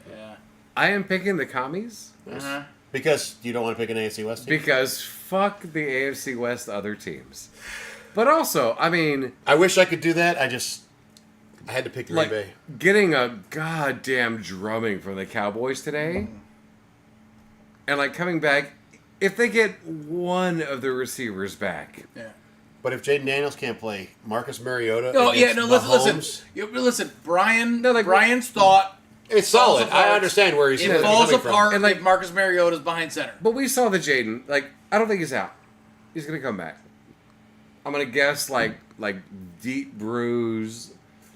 Yeah. I am picking the commies Uh-huh. Because you don't want to pick an AFC West team? because fuck the AFC West other teams. But also, I mean, I wish I could do that. I had to pick Green like Bay. getting a goddamn drumming from the Cowboys today, and like coming back, if they get one of the receivers back, Yeah. But if Jaden Daniels can't play, Marcus Mariota. Oh yeah, against no. Mahomes, Listen. Brian. No, like- Brian's thought. It's solid. falls apart. I understand where he's It coming falls from. apart And, like- if Marcus Mariota's behind center. but we saw the Jaden. Like, I don't think he's out. He's gonna come back. I'm gonna guess like deep bruise,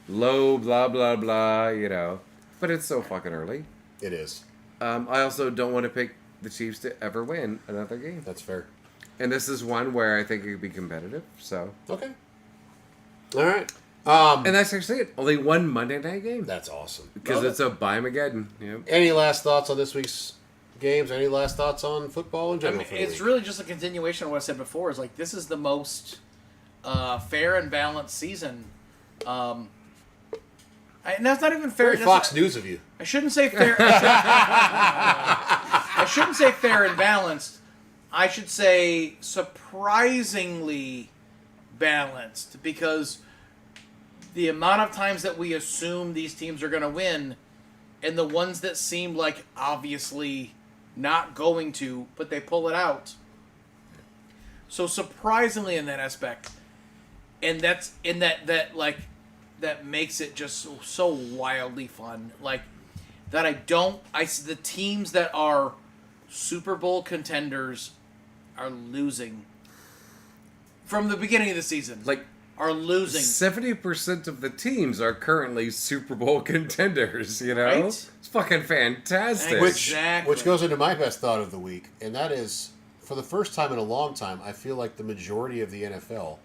low blah blah blah. You know, but it's so fucking early. It is. I also don't want to pick the Chiefs to ever win another game. That's fair. And this is one where I think it could be competitive. So, Okay. All right. and that's actually it. Only one Monday night game That's awesome. because Love it's a bye-mageddon. Yep. Any last thoughts on this week's games? Any last thoughts on football in I general? mean, for the it's week? really just a continuation of what I said before. Is like this is the most fair and balanced season. And that's not even fair. Very that's Fox not- News of you. I shouldn't say fair. I shouldn't say fair and balanced. I should say surprisingly balanced because the amount of times that we assume these teams are going to win and the ones that seem like obviously not going to, but they pull it out. So surprisingly in that aspect. And that's in that makes it just so wildly fun. Like that the teams that are Super Bowl contenders are losing from the beginning of the season. Like are losing. 70% of the teams are currently Super Bowl contenders. You know, Right? it's fucking fantastic. Exactly. Which goes into my best thought of the week, and that is, for the first time in a long time, I feel like the majority of the NFL,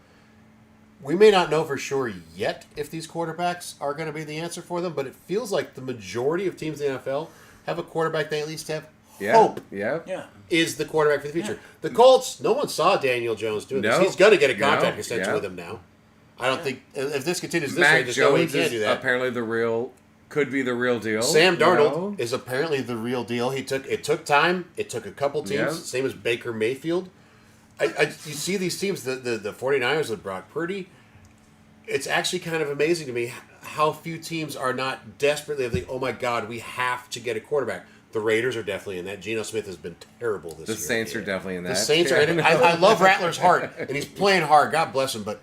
we may not know for sure yet if these quarterbacks are going to be the answer for them, but it feels like the majority of teams in the NFL have a quarterback they at least have hope Yeah. Yeah. is the quarterback for the future. Yeah. The Colts, no one saw Daniel Jones doing this. No. He's going to get a No. contract extension Yeah. with him now. I don't think, if this continues this Mac way, there's no way he Jones can't is do that. apparently could be the real deal. Sam you Darnold know? is apparently the real deal. It took time. It took a couple teams, Yeah. same as Baker Mayfield. You see these teams, the 49ers with Brock Purdy. It's actually kind of amazing to me how few teams are not desperately like, oh my God, we have to get a quarterback. The Raiders are definitely in that. Geno Smith has been terrible this The year. Saints are definitely in that. The Saints are in it. I love Rattler's heart, and he's playing hard. God bless him, but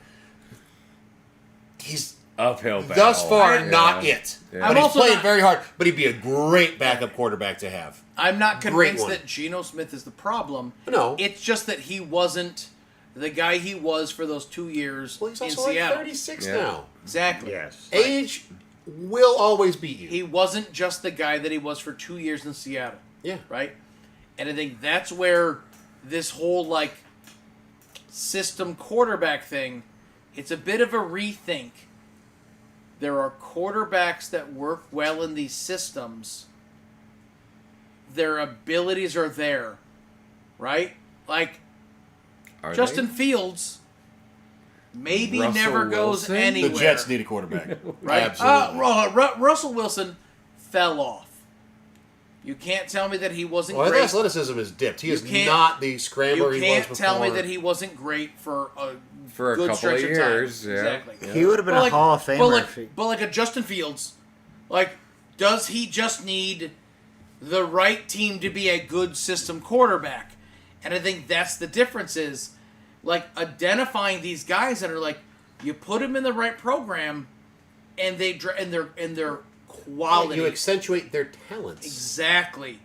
he's uphill battle. thus far Yeah. not it. Yeah. But I'm he's also playing not- very hard. But he'd be a great backup quarterback to have. I'm not Great convinced one. that Geno Smith is the problem. No. It's just that he wasn't the guy he was for those 2 years Well, he's in also like Seattle. 36 Yeah. now. Exactly. Yes. Age will always beat you. He wasn't just the guy that he was for 2 years in Seattle, Yeah. right? And I think that's where this whole like system quarterback thing, it's a bit of a rethink. There are quarterbacks that work well in these systems. Their abilities are there, right? Like Are Justin they? Fields maybe Russell never goes Wilson? anywhere. The Jets need a quarterback. Right? Absolutely. Russell Wilson fell off. You can't tell me that he wasn't Well, his great. athleticism is dipped. He is can't- not the scrambler You he was can't before. tell me that he wasn't great for a For a good couple stretch of of time. years, yeah. Exactly. Yeah. He would have been a Hall of Famer. if he- But like a Justin Fields, like, does he just need the right team to be a good system quarterback? And I think that's the difference is, like, identifying these guys that are like, you put them in the right program, and their quality. You accentuate their talents. Exactly.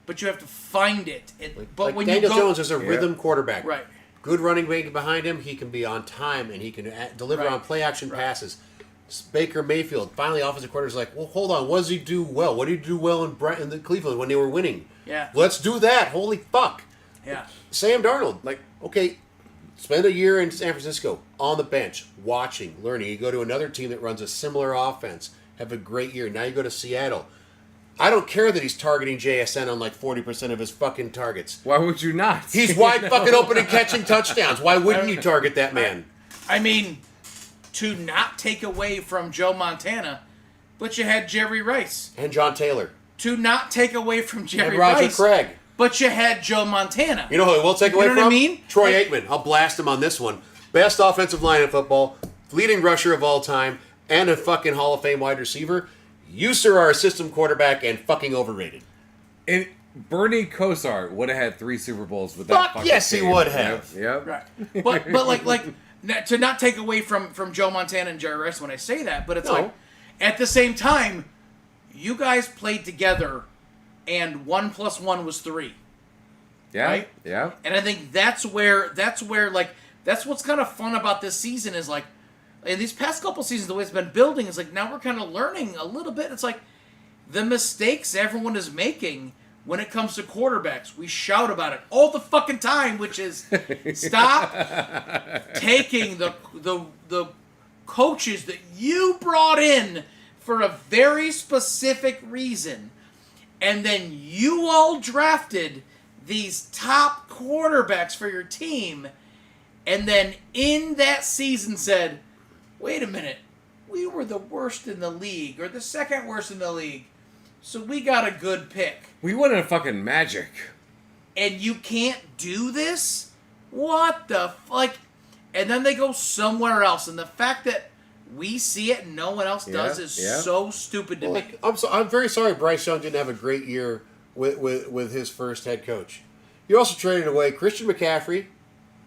But you have to find it. But Like when Daniel you go, Jones is a rhythm quarterback. Right. Good running back behind him. He can be on time and he can deliver Right. on play action Right. passes. Baker Mayfield, finally offensive coordinator's like, well, hold on. What does he do well? What did he do well in the Cleveland when they were winning? Yeah. Let's do that. Holy fuck. Yeah. Sam Darnold, like, okay, spend a year in San Francisco on the bench, watching, learning. You go to another team that runs a similar offense, have a great year. Now you go to Seattle. I don't care that he's targeting JSN on like 40% of his fucking targets. Why would you not? He's wide fucking open and catching touchdowns. Why wouldn't you target that man? I mean, to not take away from Joe Montana, but you had Jerry Rice. And John Taylor. To not take away from Jerry And Roger Rice, Craig. but you had Joe Montana. You know who I will take away know from? what I mean? Troy Like- Aikman. I'll blast him on this one. Best offensive line in football, leading rusher of all time, and a fucking Hall of Fame wide receiver. You, sir, are a system quarterback and fucking overrated. And Bernie Kosar would have had 3 Super Bowls with that. Fuck fucking yes, he team. would have. Yep. Right. But to not take away from Joe Montana and Jerry Rice when I say that, but it's No. like at the same time, you guys played together, and 1 + 1 was 3. Yeah. Right? Yeah. And I think that's where like that's what's kind of fun about this season is like in these past couple seasons the way it's been building is like now we're kind of learning a little bit. It's like the mistakes everyone is making when it comes to quarterbacks. We shout about it all the fucking time, which is stop taking the coaches that you brought in for a very specific reason, and then you all drafted these top quarterbacks for your team, and then in that season said, wait a minute, we were the worst in the league, or the second worst in the league, so we got a good pick. We won in fucking Magic. And you can't do this? What the like? And then they go somewhere else, and the fact that we see it and no one else does is so stupid to me. Like, I'm very sorry Bryce Young didn't have a great year with his first head coach. You also traded away Christian McCaffrey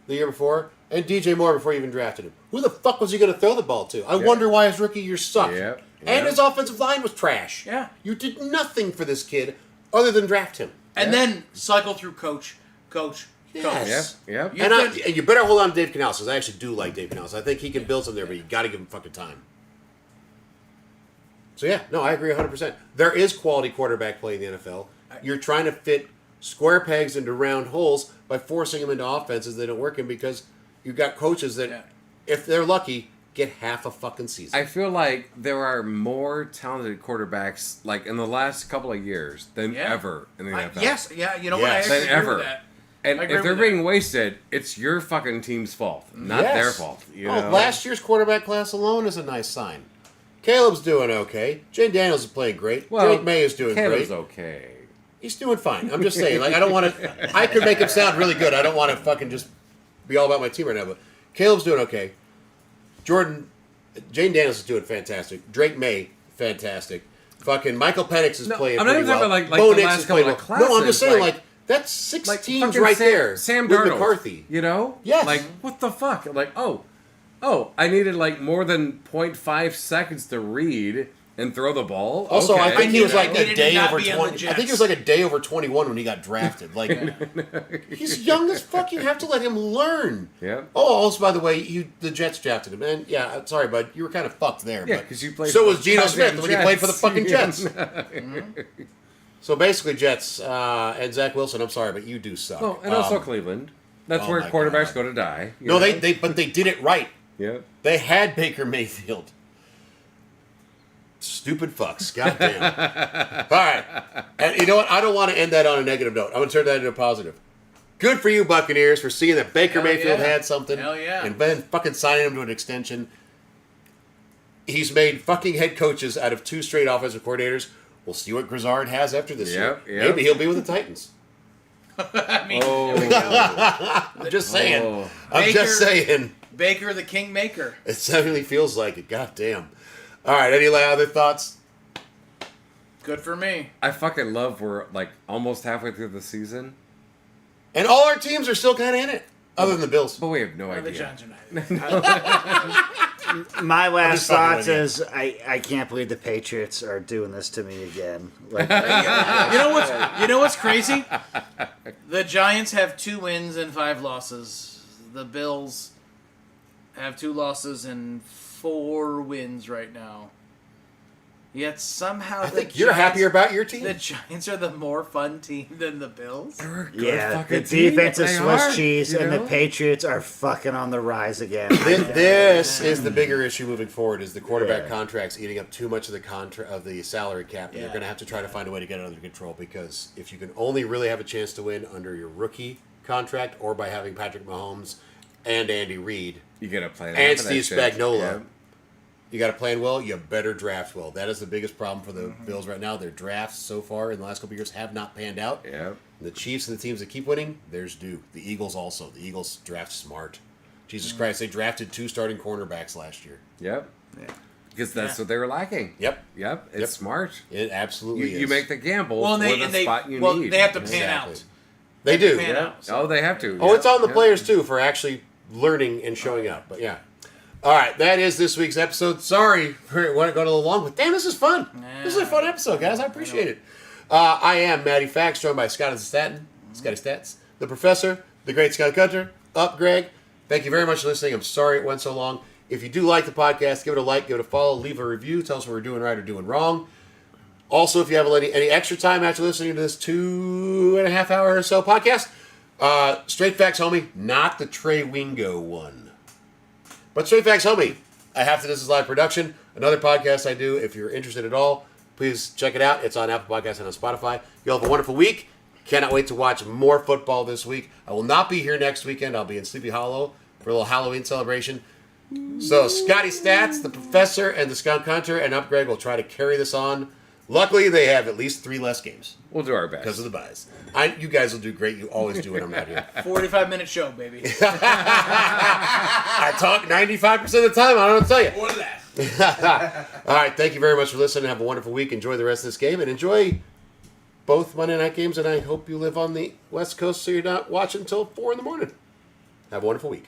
the year before and DJ Moore before you even drafted him. Who the fuck was he going to throw the ball to? I wonder why his rookie year sucked. Yep. And his offensive line was trash. Yeah. You did nothing for this kid other than draft him. And then cycle through coach. Yes. Yep. You- And you better hold on to Dave Canales, because I actually do like Dave Canales. I think he can build something there, but you got to give him fucking time. So yeah, no, I agree 100%. There is quality quarterback play in the NFL. You're trying to fit square pegs into round holes by forcing them into offenses that don't work in because you've got coaches that, if they're lucky, get half a fucking season. I feel like there are more talented quarterbacks, like in the last couple of years, than ever in the NFL. Yes, you know what? I Yes. actually Than agree ever. with that. And I agree if they're with that. being wasted, it's your fucking team's fault, not Yes. their fault. You know? Last year's quarterback class alone is a nice sign. Caleb's doing okay. Jane Daniels is playing great. Drake May is doing Caleb's great. okay. He's doing fine. I'm just saying, like, I don't want to. I could make him sound really good. I don't want to fucking just be all about my team right now. But Caleb's doing okay. Jane Daniels is doing fantastic. Drake May, fantastic. Fucking Michael Penix is playing I'm not pretty even well. talking about, like, Bo the Nix last is playing couple of well. No, I'm just classes, saying, like- like that's six Like teams fucking right Sam, there. Sam with Darnold, McCarthy. You know? Yes. Like, what the fuck? Like, oh, I needed like more than 0.5 seconds to read, And throw the ball. Also, okay. I think he was like Needed a to day not over be on the 20. I think he Jets. was like a day over 21 when he got drafted. Like, he's young as fuck. You have to let him learn. Yeah. Oh, also, by the way, the Jets drafted him. And yeah, I'm sorry, bud, you were kind of fucked there. Yeah, but 'cause you played So for was the Geno goddamn Smith when he played for the Jets. fucking Jets. So basically, Jets and Zach Wilson. I'm sorry, but you do suck. Oh, and also Cleveland. That's oh where my quarterbacks God. go to die. you No, know? they but they did it right. Yeah. They had Baker Mayfield. Stupid fucks. Goddamn. All right. And you know what? I don't want to end that on a negative note. I'm going to turn that into a positive. Good for you, Buccaneers, for seeing that Baker Hell Mayfield yeah. had something. Hell yeah. And then fucking signing him to an extension. He's made fucking head coaches out of 2 straight offensive coordinators. We'll see what Grizzard has after this year. Yep. Maybe he'll be with the Titans. I mean, I'm just saying. Oh. I'm just Baker- saying. Baker the Kingmaker. It certainly feels like it. Goddamn. All right. Any other thoughts? Good for me. I fucking love we're like almost halfway through the season, And all our teams are still kind of in it, other than the Bills. but we have no The idea. Giants are not. My last just fucking thoughts with you. is I can't believe the Patriots are doing this to me again. Like, You know what's crazy? The Giants have 2 wins and 5 losses. The Bills have 2 losses and 4 wins right now. Yet somehow I think you're happier about your team. The Giants are the more fun team than the Bills. They're a good yeah, the fucking team. defense is They Swiss are, cheese, you and know? the Patriots are fucking on the rise again. This is the bigger issue moving forward: is the quarterback Yeah. contracts eating up too much of the salary cap, and Yeah. you're going to have to try to find a way to get it under control. Because if you can only really have a chance to win under your rookie contract, or by having Patrick Mahomes and Andy Reid You gotta play that and for Steve that shit. Spagnuolo, Yeah. you got to plan well. You better draft well. That is the biggest problem for the Bills right now. Their drafts so far in the last couple of years have not panned out. Yeah. The Chiefs and the teams that keep winning, there's due. The Eagles also. The Eagles draft smart. Jesus Christ, they drafted 2 starting cornerbacks last year. Yep. Because that's what they were lacking. Yep. Yep. It's Yep. smart. It absolutely is. You make the gamble Well, and for they, the and they, spot you well, need. they have to pan Exactly. out. They do. Pan out. So. Oh, they have to. Oh, yeah. it's on the Yeah. players too for actually learning and showing up. But yeah. All right, that is this week's episode. Sorry for it going a little long, but damn, this is fun. This is a fun episode, guys. I appreciate it. I am Matty Fax, joined by Scotty Stats, the Professor, the Great Scott Cutter, up Greg. Thank you very much for listening. I'm sorry it went so long. If you do like the podcast, give it a like, give it a follow, leave a review, tell us what we're doing right or doing wrong. Also, if you have any extra time after listening to this 2.5 hour or so podcast, Straight Facts Homie, not the Trey Wingo one. But Straight Facts Homie, I have to. This is live production. Another podcast I do. If you're interested at all, please check it out. It's on Apple Podcasts and on Spotify. You all have a wonderful week. Cannot wait to watch more football this week. I will not be here next weekend. I'll be in Sleepy Hollow for a little Halloween celebration. So Scotty Stats, the Professor, and the Skunk Hunter and Up Greg will try to carry this on. Luckily, they have at least 3 less games We'll do our best. because of the buys. You guys will do great. You always do when I'm not here. 45-minute show, baby. I talk 95% of the time. I don't know what to tell you. Or less. All right. Thank you very much for listening. Have a wonderful week. Enjoy the rest of this game and enjoy both Monday night games. And I hope you live on the West Coast so you're not watching until 4 in the morning. Have a wonderful week.